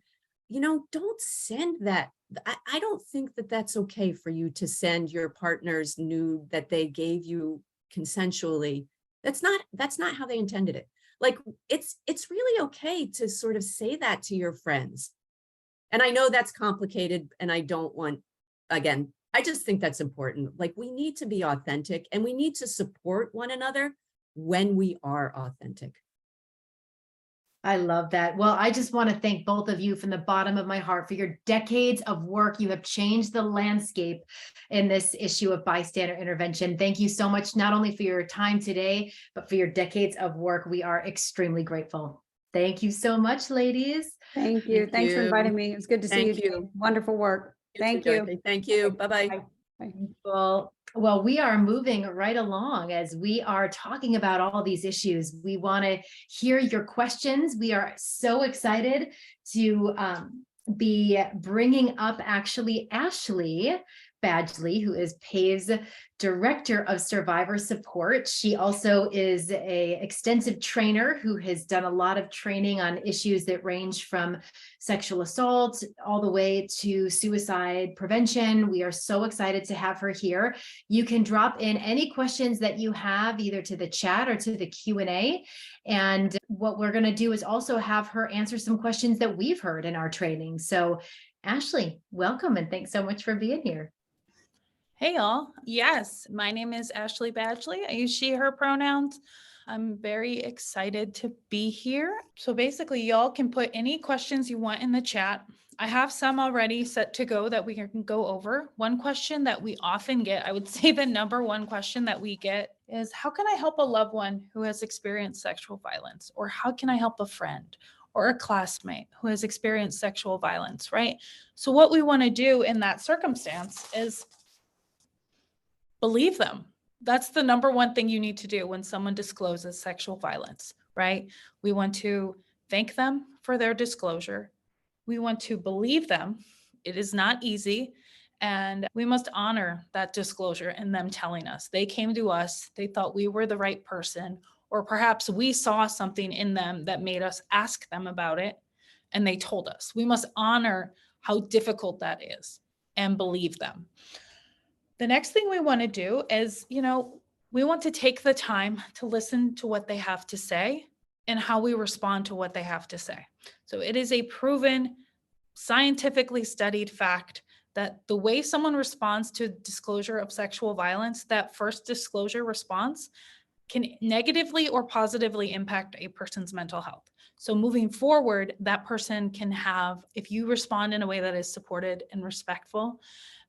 don't send that. I don't think that that's okay for you to send your partner's nude that they gave you consensually. That's not how they intended it. Like, it's really okay to sort of say that to your friends. And I know that's complicated, and I don't want, again, I just think that's important. Like, we need to be authentic, and we need to support one another when we are authentic. I love that. Well, I just want to thank both of you from the bottom of my heart for your decades of work. You have changed the landscape in this issue of bystander intervention. Thank you so much, not only for your time today, but for your decades of work. We are extremely grateful. Thank you so much, ladies. Thank you. Thank Thanks for you. inviting me. It was good to see Thank you. you. Jane. Wonderful work. Thank you. Dorothy. Thank you. Bye-bye. Well, we are moving right along as we are talking about all these issues. We want to hear your questions. We are so excited to be bringing up actually Ashley Badgley, who is PAVE's Director of Survivor Support. She also is an extensive trainer who has done a lot of training on issues that range from sexual assault all the way to suicide prevention. We are so excited to have her here. You can drop in any questions that you have either to the chat or to the Q&A. And what we're going to do is also have her answer some questions that we've heard in our training. So Ashley, welcome, and thanks so much for being here. Hey y'all. Yes, my name is Ashley Badgley. I use she, her pronouns. I'm very excited to be here. So basically, y'all can put any questions you want in the chat. I have some already set to go that we can go over. One question that we often get, I would say the number one question that we get is, how can I help a loved one who has experienced sexual violence? Or how can I help a friend or a classmate who has experienced sexual violence, right? So what we want to do in that circumstance is believe them. That's the number one thing you need to do when someone discloses sexual violence, right? We want to thank them for their disclosure. We want to believe them. It is not easy. And we must honor that disclosure and them telling us. They came to us, they thought we were the right person, or perhaps we saw something in them that made us ask them about it, and they told us. We must honor how difficult that is and believe them. The next thing we want to do is, we want to take the time to listen to what they have to say and how we respond to what they have to say. So it is a proven, scientifically studied fact that the way someone responds to disclosure of sexual violence, that first disclosure response, can negatively or positively impact a person's mental health. So moving forward, that person can have, if you respond in a way that is supported and respectful,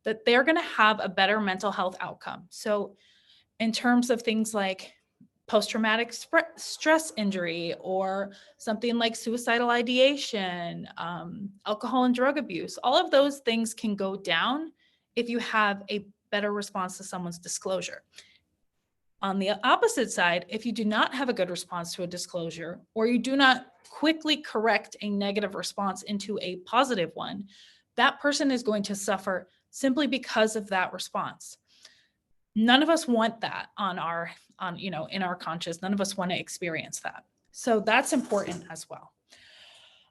that they're going to have a better mental health outcome. So in terms of things like post-traumatic stress injury or something like suicidal ideation, alcohol and drug abuse, all of those things can go down if you have a better response to someone's disclosure. On the opposite side, if you do not have a good response to a disclosure, or you do not quickly correct a negative response into a positive one, that person is going to suffer simply because of that response. None of us want that in our conscious. None of us want to experience that. So that's important as well.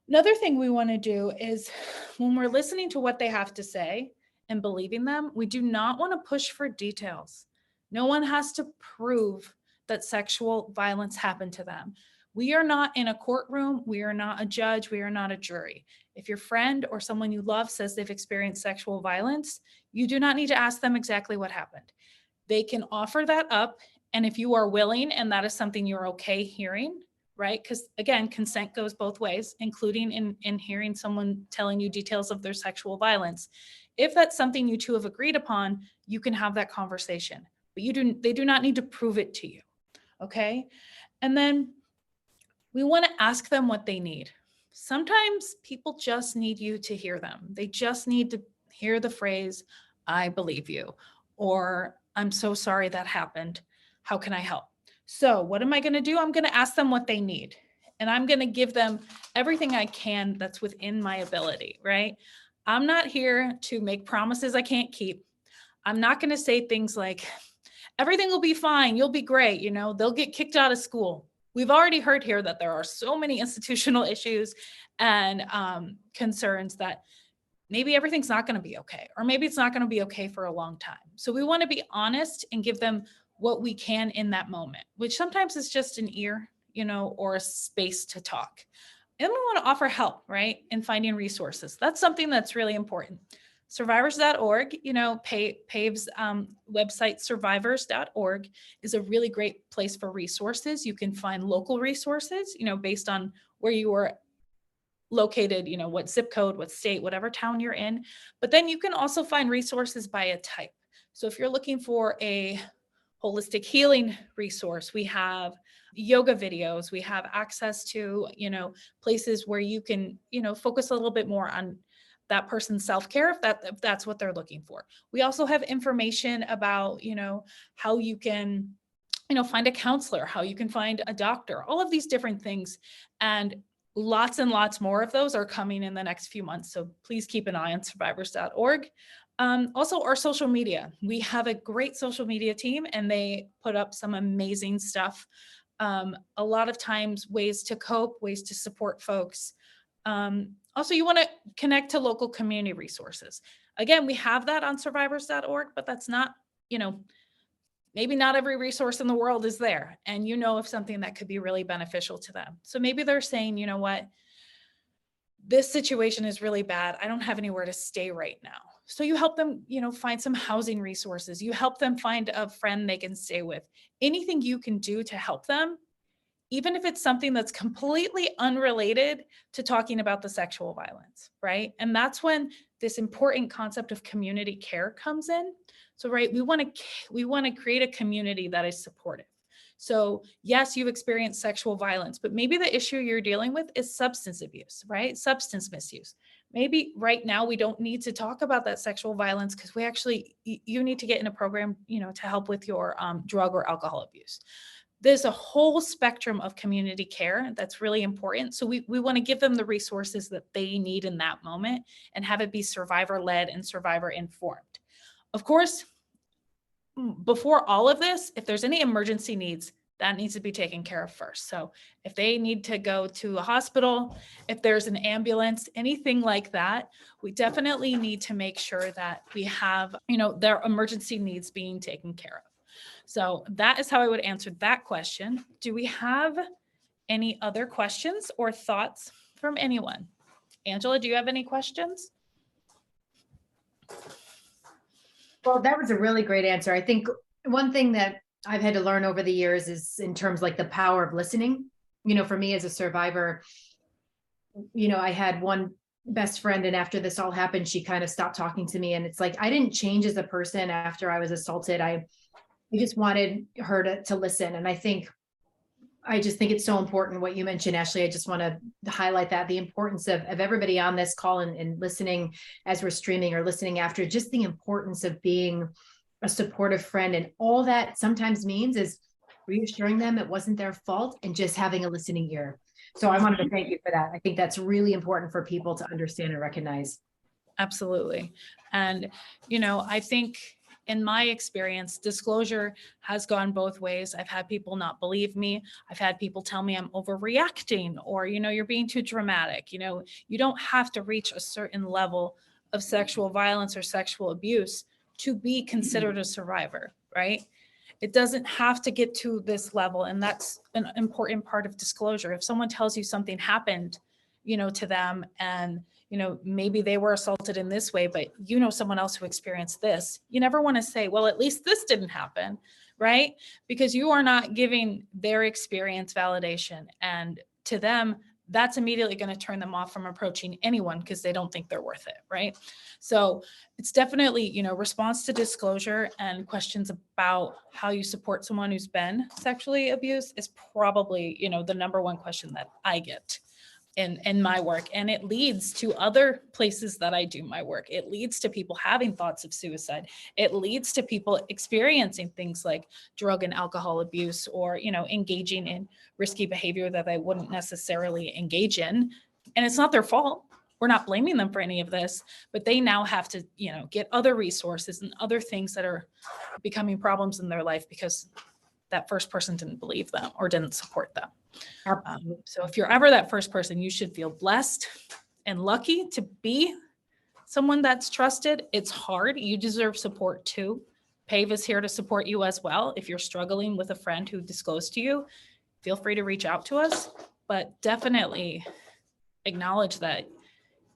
Another thing we want to do is when we're listening to what they have to say and believing them, we do not want to push for details. No one has to prove that sexual violence happened to them. We are not in a courtroom. We are not a judge. We are not a jury. If your friend or someone you love says they've experienced sexual violence, you do not need to ask them exactly what happened. They can offer that up. And if you are willing, and that is something you're okay hearing, right? Because again, consent goes both ways, including in hearing someone telling you details of their sexual violence. If that's something you two have agreed upon, you can have that conversation. But they do not need to prove it to you, okay? And then we want to ask them what they need. Sometimes people just need you to hear them. They just need to hear the phrase, "I believe you," or "I'm so sorry that happened. How can I help?" So what am I going to do? I'm going to ask them what they need. And I'm going to give them everything I can that's within my ability, right? I'm not here to make promises I can't keep. I'm not going to say things like, "Everything will be fine. You'll be great. They'll get kicked out of school." We've already heard here that there are so many institutional issues and concerns that maybe everything's not going to be okay, or maybe it's not going to be okay for a long time. So we want to be honest and give them what we can in that moment, which sometimes is just an ear, or a space to talk. And we want to offer help, right? In finding resources. That's something that's really important. Survivors.org, PAVE's website, survivors.org, is a really great place for resources. You can find local resources, based on where you are located, what zip code, what state, whatever town you're in. But then you can also find resources by a type. So if you're looking for a holistic healing resource, we have yoga videos, we have access to, places where you can, focus a little bit more on that person's self-care if that's what they're looking for. We also have information about, how you can, find a counselor, how you can find a doctor, all of these different things. And lots more of those are coming in the next few months. So please keep an eye on survivors.org. Also our social media. We have a great social media team and they put up some amazing stuff. A lot of times ways to cope, ways to support folks. Also, you want to connect to local community resources. Again, we have that on survivors.org, but that's not, maybe not every resource in the world is there. And of something that could be really beneficial to them. So maybe they're saying, you know what, this situation is really bad. I don't have anywhere to stay right now. So you help them, find some housing resources. You help them find a friend they can stay with. Anything you can do to help them, even if it's something that's completely unrelated to talking about the sexual violence, right? And that's when this important concept of community care comes in. So, right, we want to create a community that is supportive. So yes, you've experienced sexual violence, but maybe the issue you're dealing with is substance abuse, right? Substance misuse. Maybe right now we don't need to talk about that sexual violence because you need to get in a program, to help with your drug or alcohol abuse. There's a whole spectrum of community care that's really important. So we want to give them the resources that they need in that moment and have it be survivor-led and survivor-informed. Of course, before all of this, if there's any emergency needs, that needs to be taken care of first. So if they need to go to a hospital, if there's an ambulance, anything like that, we definitely need to make sure that we have, their emergency needs being taken care of. So that is how I would answer that question. Do we have any other questions or thoughts from anyone? Angela, do you have any questions? Well, that was a really great answer. I think one thing that I've had to learn over the years is in terms like the power of listening. For me as a survivor, I had one best friend, and after this all happened, she kind of stopped talking to me. And it's like, I didn't change as a person after I was assaulted. I just wanted her to listen. And I just think it's so important what you mentioned, Ashley. I just want to highlight that the importance of everybody on this call and listening as we're streaming or listening after, just the importance of being a supportive friend. And all that sometimes means is reassuring them it wasn't their fault and just having a listening ear. So I wanted to thank you for that. I think that's really important for people to understand and recognize. Absolutely. And, I think in my experience, disclosure has gone both ways. I've had people not believe me. I've had people tell me I'm overreacting, or, you're being too dramatic. You don't have to reach a certain level of sexual violence or sexual abuse to be considered a survivor, right? It doesn't have to get to this level. And that's an important part of disclosure. If someone tells you something happened, to them, and maybe they were assaulted in this way, but someone else who experienced this, you never want to say, well, at least this didn't happen, right? Because you are not giving their experience validation. And to them, that's immediately going to turn them off from approaching anyone because they don't think they're worth it, right? So it's definitely, response to disclosure and questions about how you support someone who's been sexually abused is probably, the number one question that I get in my work. And it leads to other places that I do my work. It leads to people having thoughts of suicide. It leads to people experiencing things like drug and alcohol abuse, or, engaging in risky behavior that they wouldn't necessarily engage in. And it's not their fault. We're not blaming them for any of this, but they now have to, get other resources and other things that are becoming problems in their life because that first person didn't believe them or didn't support them. So if you're ever that first person, you should feel blessed and lucky to be someone that's trusted. It's hard. You deserve support too. PAVE is here to support you as well. If you're struggling with a friend who disclosed to you, feel free to reach out to us, but definitely acknowledge that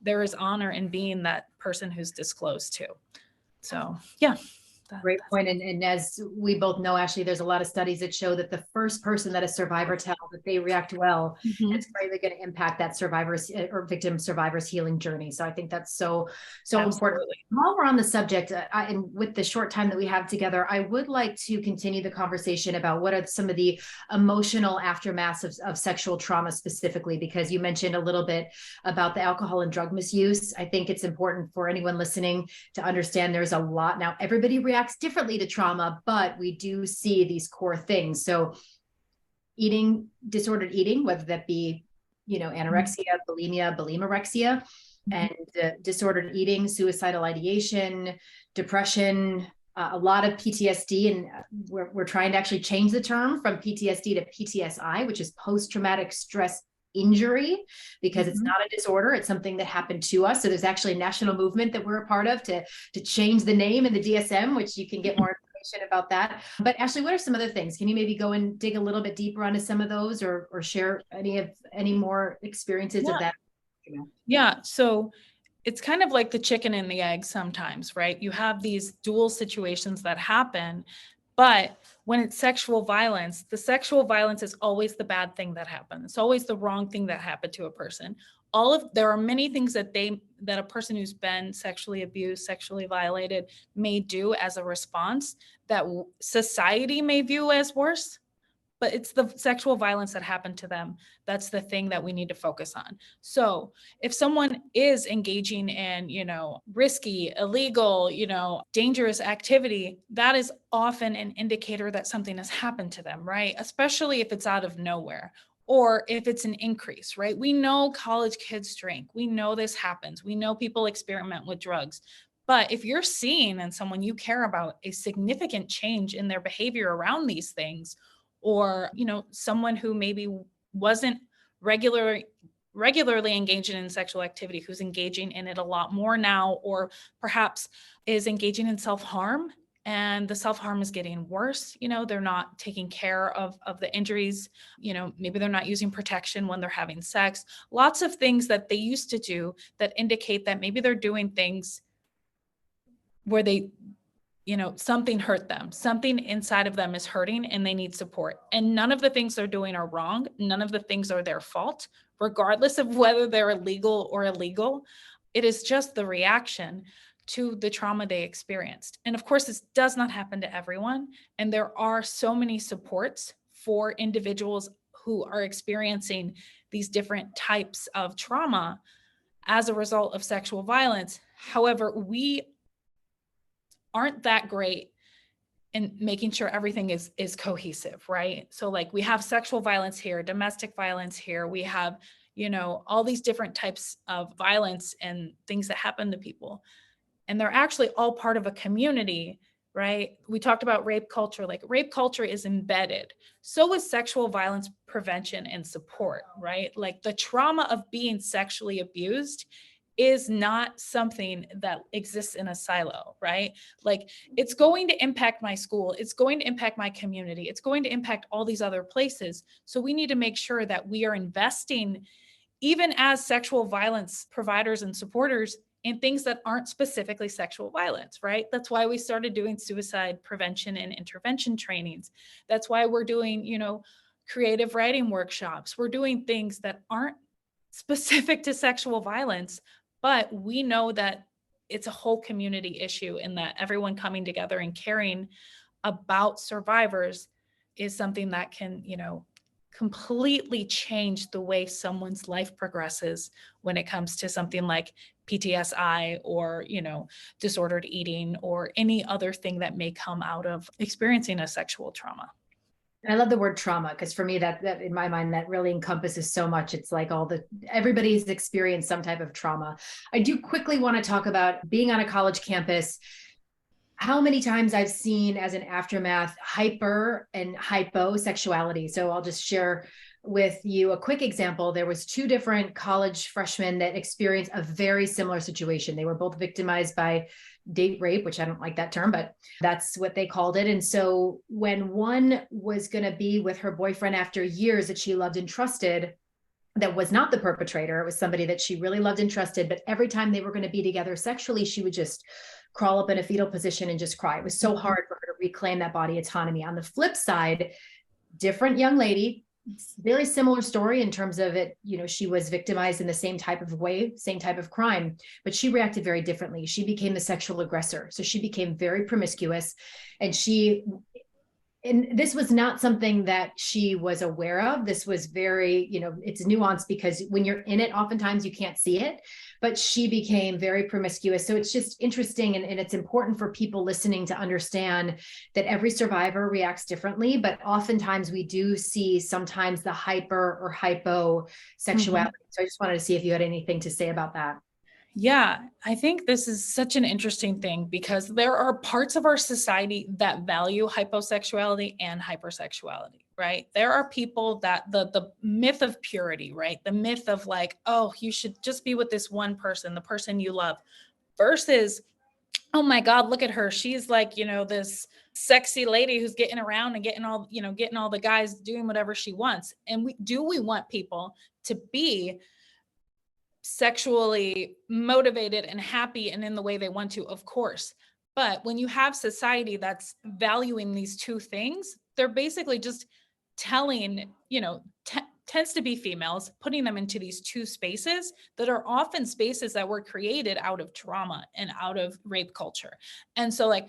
there is honor in being that person who's disclosed to. So yeah. Great point. And as we both know, Ashley, there's a lot of studies that show that the first person that a survivor tells that they react well, it's greatly going to impact that survivor's or victim survivor's healing journey. So I think that's so important. While we're on the subject, and with the short time that we have together, I would like to continue the conversation about what are some of the emotional aftermaths of sexual trauma specifically, because you mentioned a little bit about the alcohol and drug misuse. I think it's important for anyone listening to understand there's a lot. Now, everybody reacts differently to trauma, but we do see these core things. So disordered eating, whether that be, anorexia, bulimia, bulimorexia, and disordered eating, suicidal ideation, depression, a lot of PTSD. And we're trying to actually change the term from PTSD to PTSI, which is post-traumatic stress injury, because it's not a disorder, it's something that happened to us. So there's actually a national movement that we're a part of to change the name in the DSM, which you can get more information about that. But Ashley, what are some other things? Can you maybe go and dig a little bit deeper onto some of those, or share any more experiences of that? Yeah. So it's kind of like the chicken and the egg sometimes, right? You have these dual situations that happen, but when it's sexual violence, the sexual violence is always the bad thing that happened. It's always the wrong thing that happened to a person. There are many things that a person who's been sexually abused, sexually violated may do as a response that society may view as worse, but it's the sexual violence that happened to them. That's the thing that we need to focus on. So if someone is engaging in, risky, illegal, dangerous activity, that is often an indicator that something has happened to them, right? Especially if it's out of nowhere, or if it's an increase, right? We know college kids drink. We know this happens. We know people experiment with drugs. But if you're seeing in someone you care about a significant change in their behavior around these things, or, you know, someone who maybe wasn't regularly engaging in sexual activity, who's engaging in it a lot more now, or perhaps is engaging in self-harm, and the self-harm is getting worse. You know, they're not taking care of the injuries. You know, maybe they're not using protection when they're having sex. Lots of things that they used to do that indicate that maybe they're doing things where they, you know, something hurt them, something inside of them is hurting and they need support. And none of the things they're doing are wrong. None of the things are their fault, regardless of whether they're illegal or illegal. It is just the reaction to the trauma they experienced. And of course, this does not happen to everyone. And there are so many supports for individuals who are experiencing these different types of trauma as a result of sexual violence. However, we aren't that great in making sure everything is cohesive, right? So like we have sexual violence here, domestic violence here, we have, you know, all these different types of violence and things that happen to people. And they're actually all part of a community, right? We talked about rape culture, like rape culture is embedded. So is sexual violence prevention and support, right? Like the trauma of being sexually abused is not something that exists in a silo, right? Like it's going to impact my school, it's going to impact my community, it's going to impact all these other places. So we need to make sure that we are investing, even as sexual violence providers and supporters, in things that aren't specifically sexual violence, right? That's why we started doing suicide prevention and intervention trainings. That's why we're doing, you know, creative writing workshops. We're doing things that aren't specific to sexual violence, but we know that it's a whole community issue, and that everyone coming together and caring about survivors is something that can, you know, completely change the way someone's life progresses when it comes to something like PTSI or, you know, disordered eating or any other thing that may come out of experiencing a sexual trauma. I love the word trauma, because for me that in my mind that really encompasses so much. It's like everybody's experienced some type of trauma. I do quickly want to talk about being on a college campus. How many times I've seen as an aftermath hyper and hyposexuality. So I'll just share with you a quick example. There was 2 different college freshmen that experienced a very similar situation. They were both victimized by date rape, which I don't like that term, but that's what they called it. And so when one was going to be with her boyfriend after years that she loved and trusted, that was not the perpetrator, it was somebody that she really loved and trusted, but every time they were going to be together sexually, she would just crawl up in a fetal position and just cry. It was so hard for her to reclaim that body autonomy. On the flip side, different young lady, very similar story in terms of it, you know, she was victimized in the same type of way, same type of crime, but she reacted very differently. She became the sexual aggressor. So she became very promiscuous, and this was not something that she was aware of. This was very, you know, it's nuanced because when you're in it, oftentimes you can't see it, but she became very promiscuous. So it's just interesting. And it's important for people listening to understand that every survivor reacts differently, but oftentimes we do see sometimes the hyper or hypo sexuality. So I just wanted to see if you had anything to say about that. Yeah, I think this is such an interesting thing because there are parts of our society that value hyposexuality and hypersexuality, right? There are people that the myth of purity, right? The myth of like, oh, you should just be with this one person, the person you love, versus, oh my God, look at her. She's like, you know, this sexy lady who's getting around and getting all, you know, getting all the guys doing whatever she wants. And we want people to be sexually motivated and happy and in the way they want to, of course. But when you have society that's valuing these 2 things, they're basically just telling, you know, tends to be females, putting them into these 2 spaces that are often spaces that were created out of trauma and out of rape culture. And so like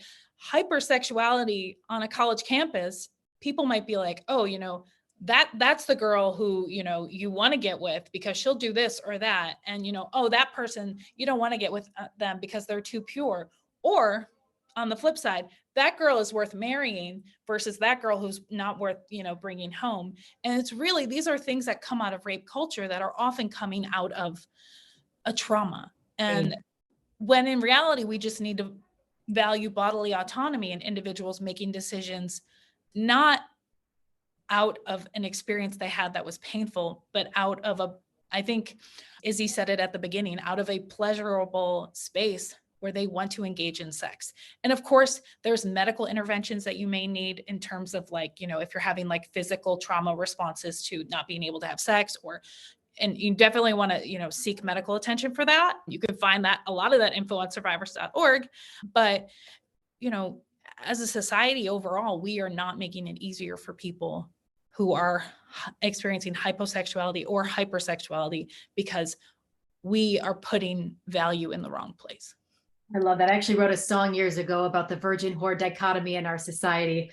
hypersexuality on a college campus, people might be like, oh, you know, that's the girl who, you know, you want to get with because she'll do this or that. And, you know, oh, that person, you don't want to get with them because they're too pure. Or on the flip side, that girl is worth marrying versus that girl who's not worth, you know, bringing home. And it's really, these are things that come out of rape culture that are often coming out of a trauma. And when in reality, we just need to value bodily autonomy and individuals making decisions, not out of an experience they had that was painful, but out of I think Izzy said it at the beginning, out of a pleasurable space where they want to engage in sex. And of course, there's medical interventions that you may need in terms of like, if you're having like physical trauma responses to not being able to have sex, and you definitely want to, seek medical attention for that. You can find a lot of that info on survivors.org. But, as a society overall, we are not making it easier for people who are experiencing hyposexuality or hypersexuality because we are putting value in the wrong place. I love that. I actually wrote a song years ago about the virgin whore dichotomy in our society.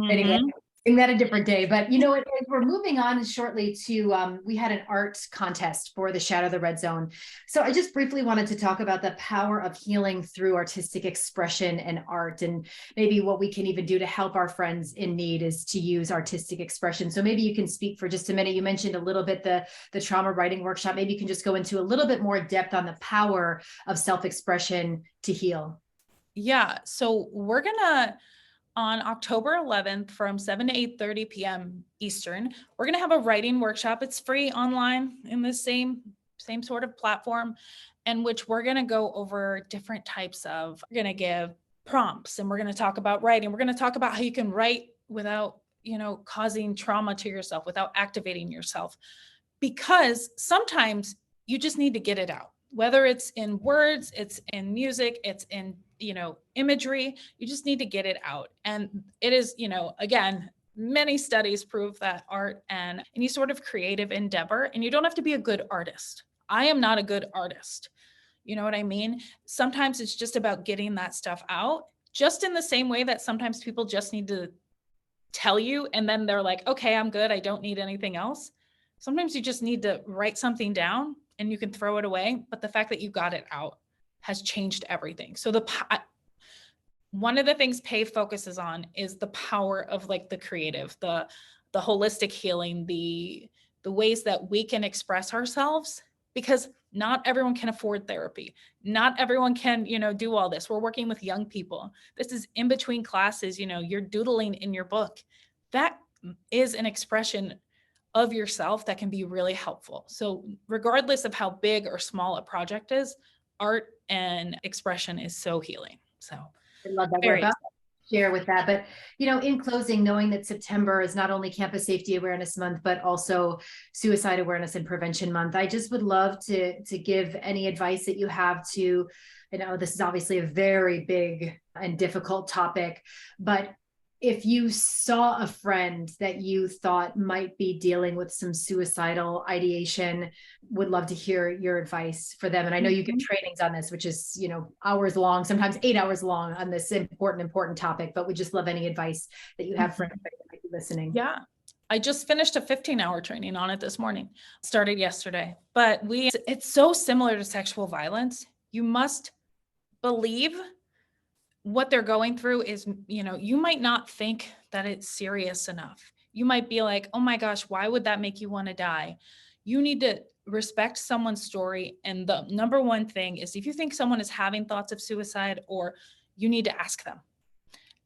Anyway, sing that a different day. But as we're moving on shortly to, we had an art contest for the Shatter the Red Zone. So I just briefly wanted to talk about the power of healing through artistic expression and art, and maybe what we can even do to help our friends in need is to use artistic expression. So maybe you can speak for just a minute. You mentioned a little bit the trauma writing workshop. Maybe you can just go into a little bit more depth on the power of self-expression to heal. Yeah. So we're gonna, on October 11th from 7 to 8:30 p.m. Eastern, we're going to have a writing workshop. It's free online in the same sort of platform, in which we're going to go over different types of, we're going to give prompts, and we're going to talk about writing. We're going to talk about how you can write without, causing trauma to yourself, without activating yourself, because sometimes you just need to get it out. Whether it's in words, it's in music, it's in, imagery, you just need to get it out. And it is, again, many studies prove that art and any sort of creative endeavor, and you don't have to be a good artist. I am not a good artist. You know what I mean? Sometimes it's just about getting that stuff out, just in the same way that sometimes people just need to tell you, and then they're like, okay, I'm good, I don't need anything else. Sometimes you just need to write something down and you can throw it away. But the fact that you got it out has changed everything. So one of the things PAVE focuses on is the power of like the creative, the holistic healing, the ways that we can express ourselves, because not everyone can afford therapy. Not everyone can, do all this. We're working with young people. This is in between classes, you're doodling in your book. That is an expression of yourself that can be really helpful. So regardless of how big or small a project is, art and expression is so healing. So I love that. We're about to share with that. But, in closing, knowing that September is not only Campus Safety Awareness Month, but also Suicide Awareness and Prevention Month, I just would love to give any advice that you have to, this is obviously a very big and difficult topic, but if you saw a friend that you thought might be dealing with some suicidal ideation, would love to hear your advice for them. And I know you give trainings on this, which is, hours long, sometimes 8 hours long on this important topic, but we just love any advice that you have for anybody that might be listening. Yeah. I just finished a 15-hour training on it this morning, started yesterday, but it's so similar to sexual violence. You must believe what they're going through is, you might not think that it's serious enough. You might be like, oh my gosh, why would that make you want to die? You need to respect someone's story. And the number one thing is, if you think someone is having thoughts of suicide, or you need to ask them.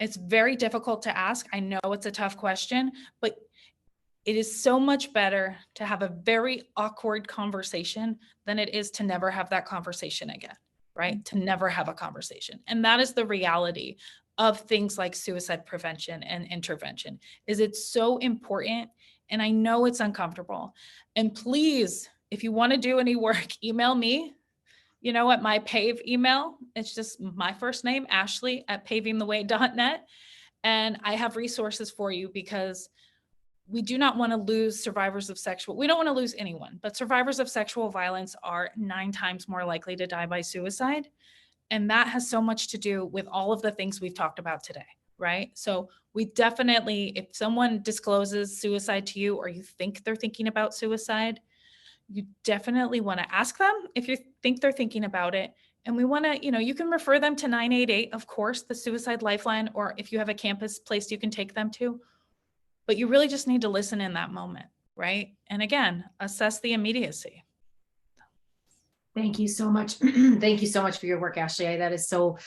It's very difficult to ask. I know it's a tough question, but it is so much better to have a very awkward conversation than it is to never have that conversation again. Right? To never have a conversation. And that is the reality of things like suicide prevention and intervention, is it's so important. And I know it's uncomfortable. And please, if you want to do any work, email me, at my PAVE email. It's just my first name, Ashley @pavingtheway.net. And I have resources for you, because we do not want to lose survivors of we don't want to lose anyone, but survivors of sexual violence are 9 times more likely to die by suicide. And that has so much to do with all of the things we've talked about today, right? So we definitely, if someone discloses suicide to you, or you think they're thinking about suicide, you definitely want to ask them if you think they're thinking about it. And we want to, you can refer them to 988, of course, the Suicide Lifeline, or if you have a campus place you can take them to. But you really just need to listen in that moment, right? And again, assess the immediacy. Thank you so much. Thank you so much for your work, Ashley. That is so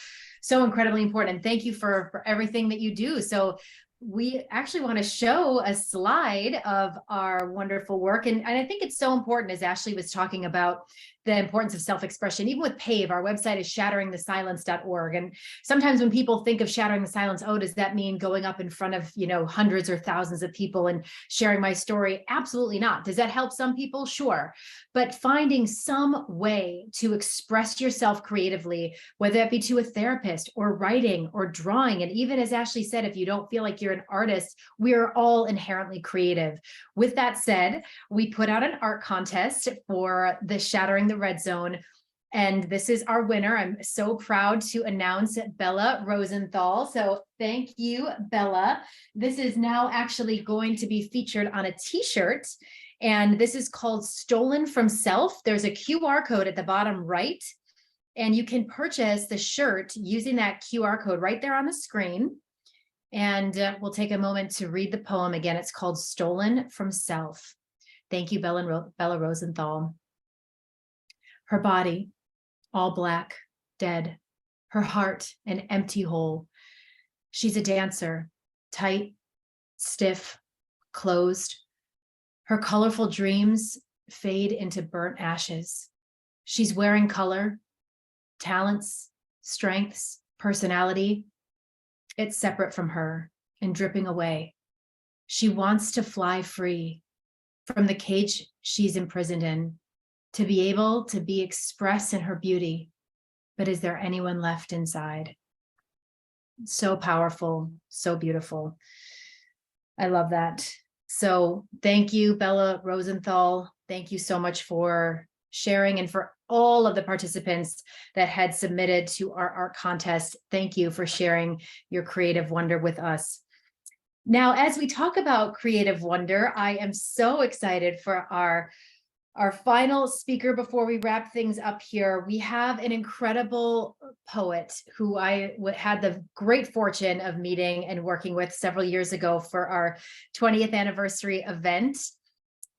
incredibly important. And thank you for everything that you do. So we actually want to show a slide of our wonderful work. And I think it's so important, as Ashley was talking about, the importance of self-expression. Even with PAVE, our website is shatteringthesilence.org. And sometimes when people think of shattering the silence, oh, does that mean going up in front of, hundreds or thousands of people and sharing my story? Absolutely not. Does that help some people? Sure. But finding some way to express yourself creatively, whether that be to a therapist or writing or drawing. And even as Ashley said, if you don't feel like you're an artist, we are all inherently creative. With that said, we put out an art contest for the Shattering the Red Zone. And this is our winner. I'm so proud to announce Bella Rosenthal. So thank you, Bella. This is now actually going to be featured on a t-shirt. And this is called Stolen from Self. There's a QR code at the bottom right. And you can purchase the shirt using that QR code right there on the screen. And we'll take a moment to read the poem again. It's called Stolen from Self. Thank you, Bella Rosenthal. Her body, all black, dead. Her heart, an empty hole. She's a dancer, tight, stiff, closed. Her colorful dreams fade into burnt ashes. She's wearing color, talents, strengths, personality. It's separate from her and dripping away. She wants to fly free from the cage she's imprisoned in, to be able to be expressed in her beauty. But is there anyone left inside? So powerful, so beautiful. I love that. So thank you, Bella Rosenthal. Thank you so much for sharing, and for all of the participants that had submitted to our art contest. Thank you for sharing your creative wonder with us. Now, as we talk about creative wonder, I am so excited for our final speaker before we wrap things up here. We have an incredible poet who I had the great fortune of meeting and working with several years ago for our 20th anniversary event.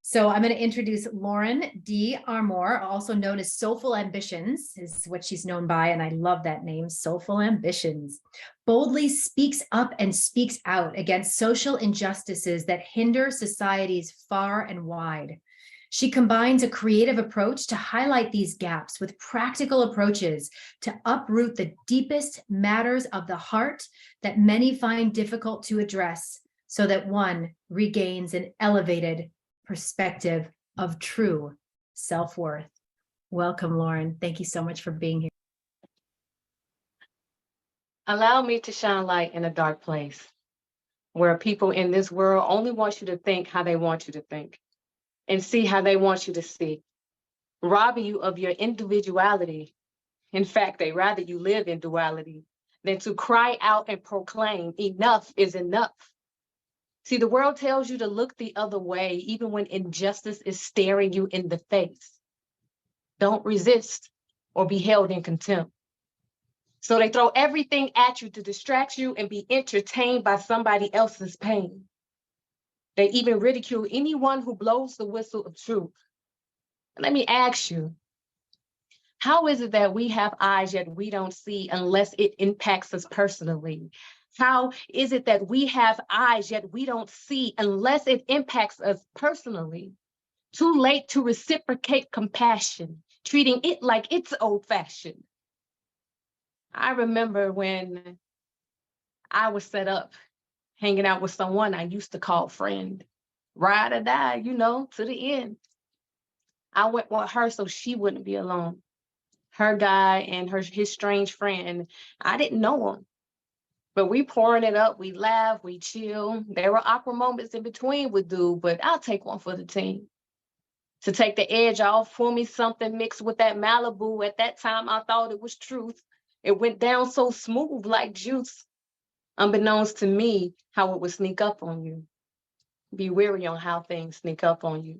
So I'm going to introduce Lauren D. Armour, also known as Soulful Ambitions, is what she's known by, and I love that name, Soulful Ambitions. Boldly speaks up and speaks out against social injustices that hinder societies far and wide. She combines a creative approach to highlight these gaps with practical approaches to uproot the deepest matters of the heart that many find difficult to address, so that one regains an elevated perspective of true self-worth. Welcome, Lauren. Thank you so much for being here. Allow me to shine light in a dark place where people in this world only want you to think how they want you to think and see how they want you to see, robbing you of your individuality. In fact, they rather you live in duality than to cry out and proclaim enough is enough. See, the world tells you to look the other way, even when injustice is staring you in the face. Don't resist or be held in contempt. So they throw everything at you to distract you and be entertained by somebody else's pain. They even ridicule anyone who blows the whistle of truth. Let me ask you, how is it that we have eyes yet we don't see unless it impacts us personally? How is it that we have eyes yet we don't see unless it impacts us personally? Too late to reciprocate compassion, treating it like it's old-fashioned. I remember when I was set up hanging out with someone I used to call friend, ride or die, you know, to the end. I went with her so she wouldn't be alone. Her guy and his strange friend, I didn't know him. But we pouring it up, we laugh, we chill. There were awkward moments in between with dude, but I'll take one for the team. To take the edge off, pour me something mixed with that Malibu. At that time, I thought it was truth. It went down so smooth like juice. Unbeknownst to me, how it would sneak up on you. Be wary on how things sneak up on you.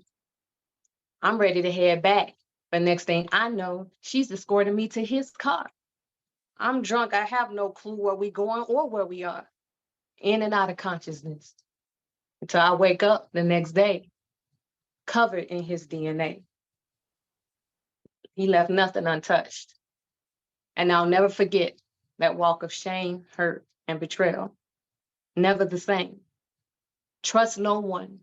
I'm ready to head back, but next thing I know, she's escorting me to his car. I'm drunk, I have no clue where we're going or where we are. In and out of consciousness. Until I wake up the next day, covered in his DNA. He left nothing untouched. And I'll never forget that walk of shame, hurt, and betrayal. never the same. Trust no one.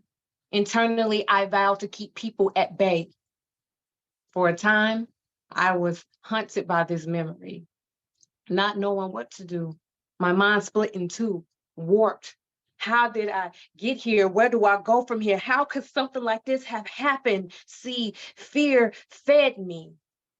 Internally, I vow to keep people at bay. For a time, I was haunted by this memory, not knowing what to do. My mind split in two, warped. How did I get here? Where do I go from here? How could something like this have happened? See, fear fed me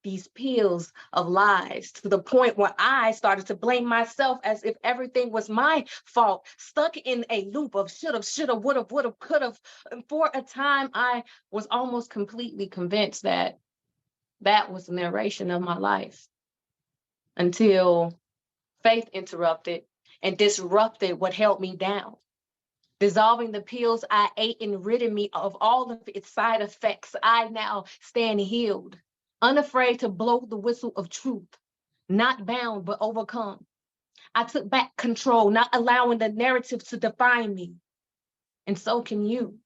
these pills of lies to the point where I started to blame myself as if everything was my fault, stuck in a loop of shoulda, would've, could've. And for a time, I was almost completely convinced that that was the narration of my life, until faith interrupted and disrupted what held me down, dissolving the pills I ate and ridding me of all of its side effects. I now stand healed, unafraid to blow the whistle of truth, not bound but overcome. I took back control, not allowing the narrative to define me. And so can you.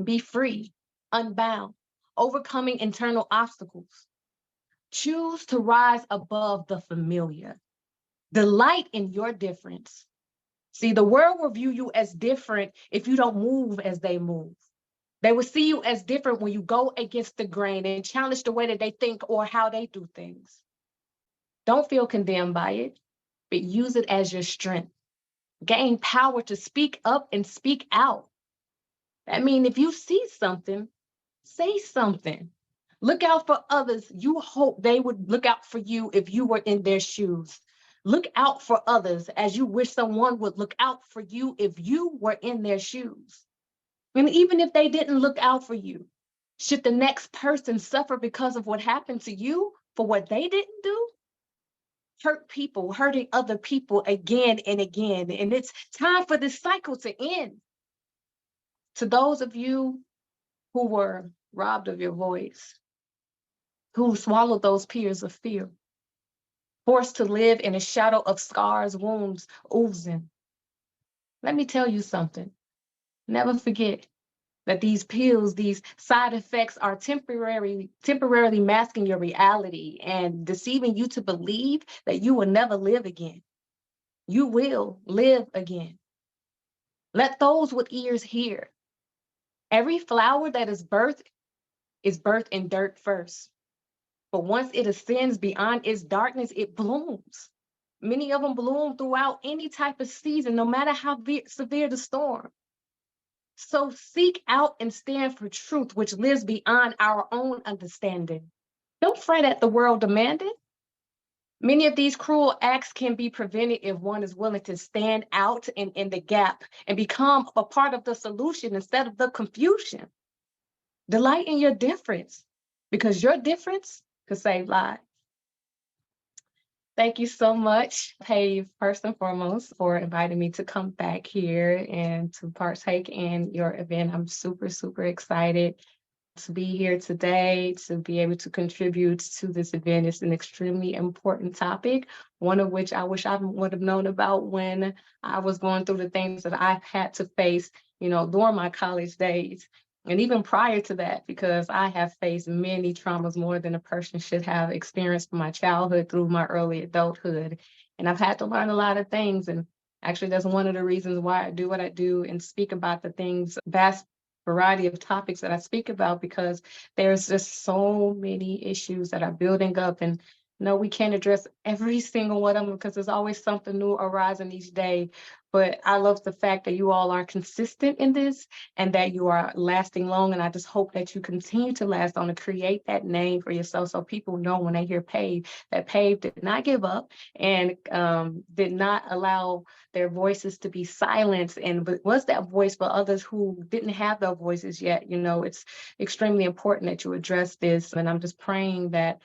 Be free, unbound, overcoming internal obstacles. Choose to rise above the familiar. Delight in your difference. See, the world will view you as different if you don't move as they move. They will see you as different when you go against the grain and challenge the way that they think or how they do things. Don't feel condemned by it, but use it as your strength. Gain power to speak up and speak out. I mean, if you see something, say something. Look out for others. You hope they would look out for you if you were in their shoes. Look out for others as you wish someone would look out for you if you were in their shoes. And even if they didn't look out for you, should the next person suffer because of what happened to you for what they didn't do? Hurt people, hurting other people again and again. And it's time for this cycle to end. To those of you who were robbed of your voice, who swallowed those tears of fear, forced to live in a shadow of scars, wounds, oozing. Let me tell you something. Never forget that these pills, these side effects are temporarily masking your reality and deceiving you to believe that you will never live again. You will live again. Let those with ears hear. Every flower that is birthed in dirt first. But once it ascends beyond its darkness, it blooms. Many of them bloom throughout any type of season, no matter how severe the storm. So seek out and stand for truth, which lives beyond our own understanding. Don't fret at the world demanding. Many of these cruel acts can be prevented if one is willing to stand out in the gap and become a part of the solution instead of the confusion. Delight in your difference, because your difference could save lives. Thank you so much, PAVE, first and foremost, for inviting me to come back here and to partake in your event. I'm super, super excited to be here today, to be able to contribute to this event. It's an extremely important topic, one of which I wish I would have known about when I was going through the things that I've had to face, during my college days. And even prior to that, because I have faced many traumas, more than a person should have experienced from my childhood through my early adulthood. And I've had to learn a lot of things. And actually, that's one of the reasons why I do what I do and speak about the things, vast variety of topics that I speak about, because there's just so many issues that are building up. And no, we can't address every single one of them because there's always something new arising each day. But I love the fact that you all are consistent in this and that you are lasting long. And I just hope that you continue to last on to create that name for yourself so people know when they hear PAVE, that PAVE did not give up and did not allow their voices to be silenced and was that voice for others who didn't have their voices yet. It's extremely important that you address this. And I'm just praying that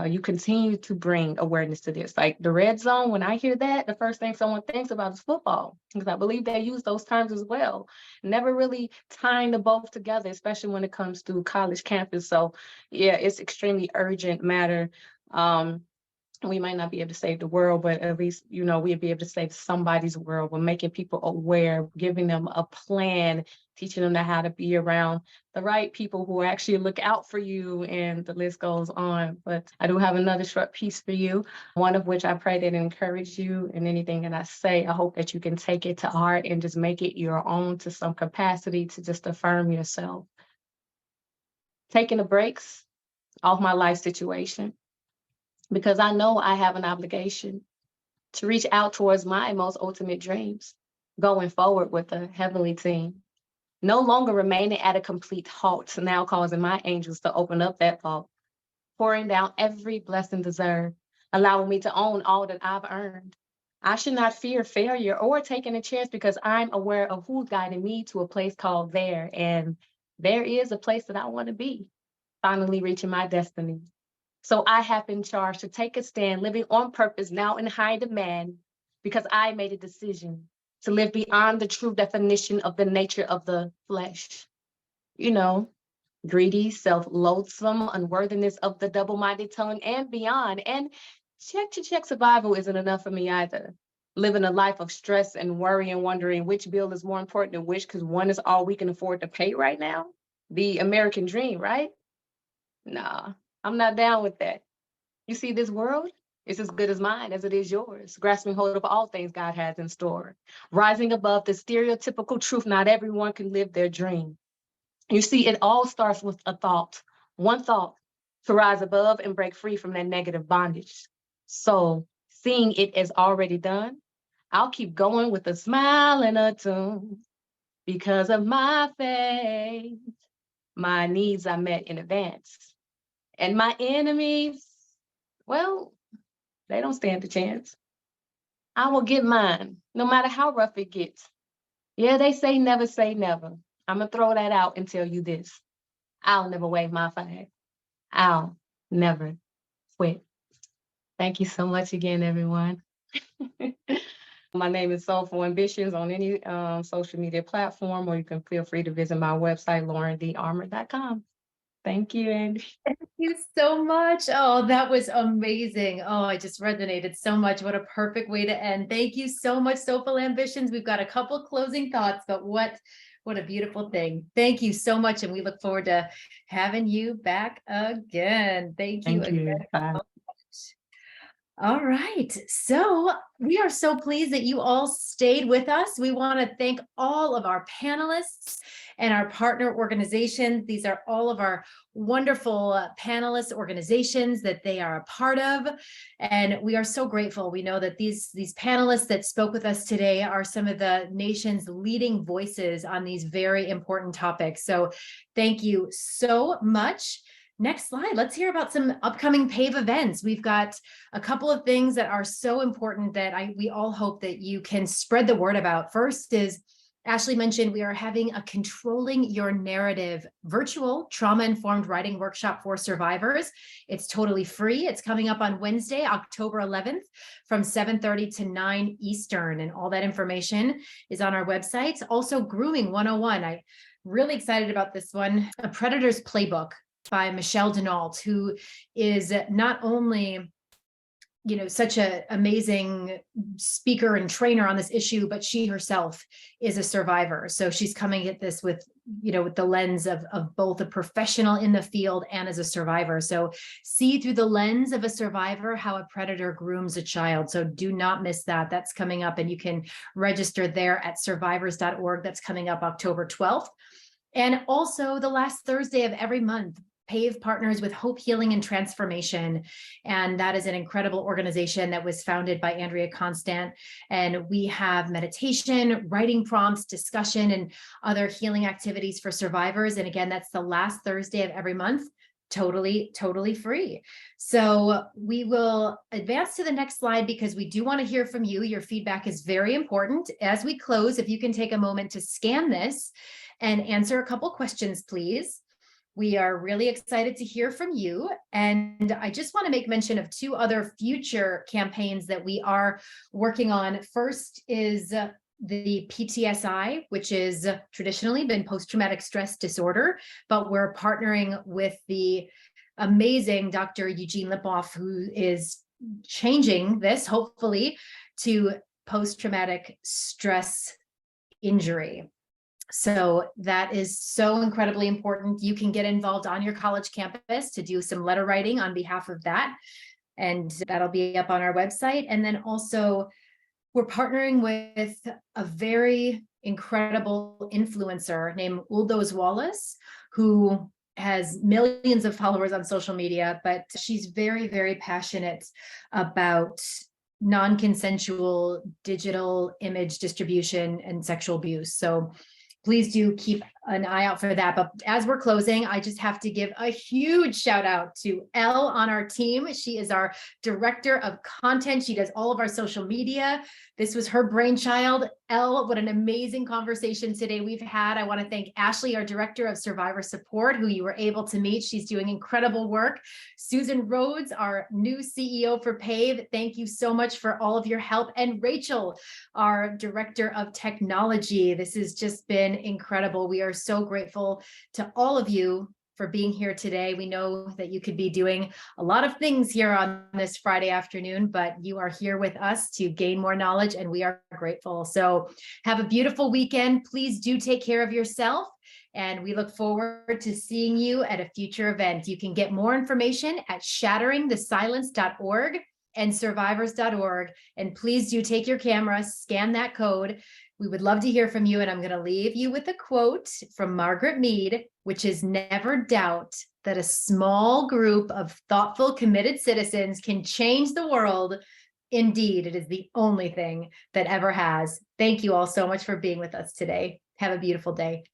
you continue to bring awareness to this. Like the red zone, when I hear that, the first thing someone thinks about is football, because I believe they use those terms as well. Never really tying the both together, especially when it comes to college campus. So yeah, it's extremely urgent matter. We might not be able to save the world, but at least, we'd be able to save somebody's world. We're making people aware, giving them a plan, teaching them how to be around the right people who actually look out for you, and the list goes on. But I do have another short piece for you, one of which I pray that encourage you in anything that I say. I hope that you can take it to heart and just make it your own to some capacity to just affirm yourself. Taking the brakes off my life situation, because I know I have an obligation to reach out towards my most ultimate dreams, going forward with a heavenly team. No longer remaining at a complete halt, now causing my angels to open up that vault, pouring down every blessing deserved, allowing me to own all that I've earned. I should not fear failure or taking a chance, because I'm aware of who's guiding me to a place called there. And there is a place that I want to be, finally reaching my destiny. So I have been charged to take a stand, living on purpose, now in high demand, because I made a decision to live beyond the true definition of the nature of the flesh. Greedy, self-loathsome, unworthiness of the double-minded tongue, and beyond. And check survival isn't enough for me either. Living a life of stress and worry and wondering which bill is more important than which, because one is all we can afford to pay right now. The American dream, right? Nah. I'm not down with that. You see, this world is as good as mine as it is yours, grasping hold of all things God has in store, rising above the stereotypical truth not everyone can live their dream. You see, it all starts with a thought, one thought, to rise above and break free from that negative bondage. So, seeing it as already done, I'll keep going with a smile and a tune. Because of my faith, my needs are met in advance. And my enemies, well, they don't stand a chance. I will get mine, no matter how rough it gets. Yeah, they say never say never. I'm going to throw that out and tell you this. I'll never wave my flag. I'll never quit. Thank you so much again, everyone. My name is Soulful Ambitions on any social media platform, or you can feel free to visit my website, laurendharmer.com. Thank you, Andy. Thank you so much. Oh, that was amazing. Oh, I just resonated so much. What a perfect way to end. Thank you so much, Soulful Ambitions. We've got a couple closing thoughts, but what a beautiful thing. Thank you so much. And we look forward to having you back again. Thank you again. Bye. All right. So we are so pleased that you all stayed with us. We want to thank all of our panelists and our partner organizations. These are all of our wonderful panelist organizations that they are a part of. And we are so grateful. We know that these panelists that spoke with us today are some of the nation's leading voices on these very important topics. So thank you so much. Next slide, let's hear about some upcoming PAVE events. We've got a couple of things that are so important that we all hope that you can spread the word about. First is, Ashley mentioned, we are having a Controlling Your Narrative virtual trauma-informed writing workshop for survivors. It's totally free. It's coming up on Wednesday, October 11th from 7:30 to 9 Eastern. And all that information is on our website. Also, Grooming 101. I'm really excited about this one. A Predator's Playbook by Michelle Denault, who is not only such an amazing speaker and trainer on this issue, but she herself is a survivor. So she's coming at this with the lens of both a professional in the field and as a survivor. So see through the lens of a survivor how a predator grooms a child. So do not miss that. That's coming up, and you can register there at survivors.org. That's coming up October 12th. And also the last Thursday of every month, PAVE partners with Hope, Healing, and Transformation. And that is an incredible organization that was founded by Andrea Constant. And we have meditation, writing prompts, discussion, and other healing activities for survivors. And again, that's the last Thursday of every month. Totally free. So we will advance to the next slide because we do want to hear from you. Your feedback is very important. As we close, if you can take a moment to scan this and answer a couple questions, please. We are really excited to hear from you. And I just want to make mention of two other future campaigns that we are working on. First is the PTSI, which is traditionally been post-traumatic stress disorder, but we're partnering with the amazing Dr. Eugene Lipoff, who is changing this, hopefully, to post-traumatic stress injury. So that is so incredibly important. You can get involved on your college campus to do some letter writing on behalf of that. And that'll be up on our website. And then also, we're partnering with a very incredible influencer named Uldos Wallace, who has millions of followers on social media, but she's very, very passionate about non-consensual digital image distribution and sexual abuse. So please do keep an eye out for that. But as we're closing, I just have to give a huge shout out to Elle on our team. She is our director of content. She does all of our social media. This was her brainchild. Elle, what an amazing conversation today we've had. I want to thank Ashley, our director of survivor support, who you were able to meet. She's doing incredible work. Susan Rhodes, our new CEO for PAVE. Thank you so much for all of your help. And Rachel, our director of technology. This has just been incredible. We are so grateful to all of you for being here today. We know that you could be doing a lot of things here on this Friday afternoon, but you are here with us to gain more knowledge, and we are grateful. So have a beautiful weekend. Please do take care of yourself, and we look forward to seeing you at a future event. You can get more information at shatteringthesilence.org and survivors.org. And please do take your camera, scan that code. We would love to hear from you. And I'm going to leave you with a quote from Margaret Mead, which is, never doubt that a small group of thoughtful, committed citizens can change the world. Indeed, it is the only thing that ever has. Thank you all so much for being with us today. Have a beautiful day.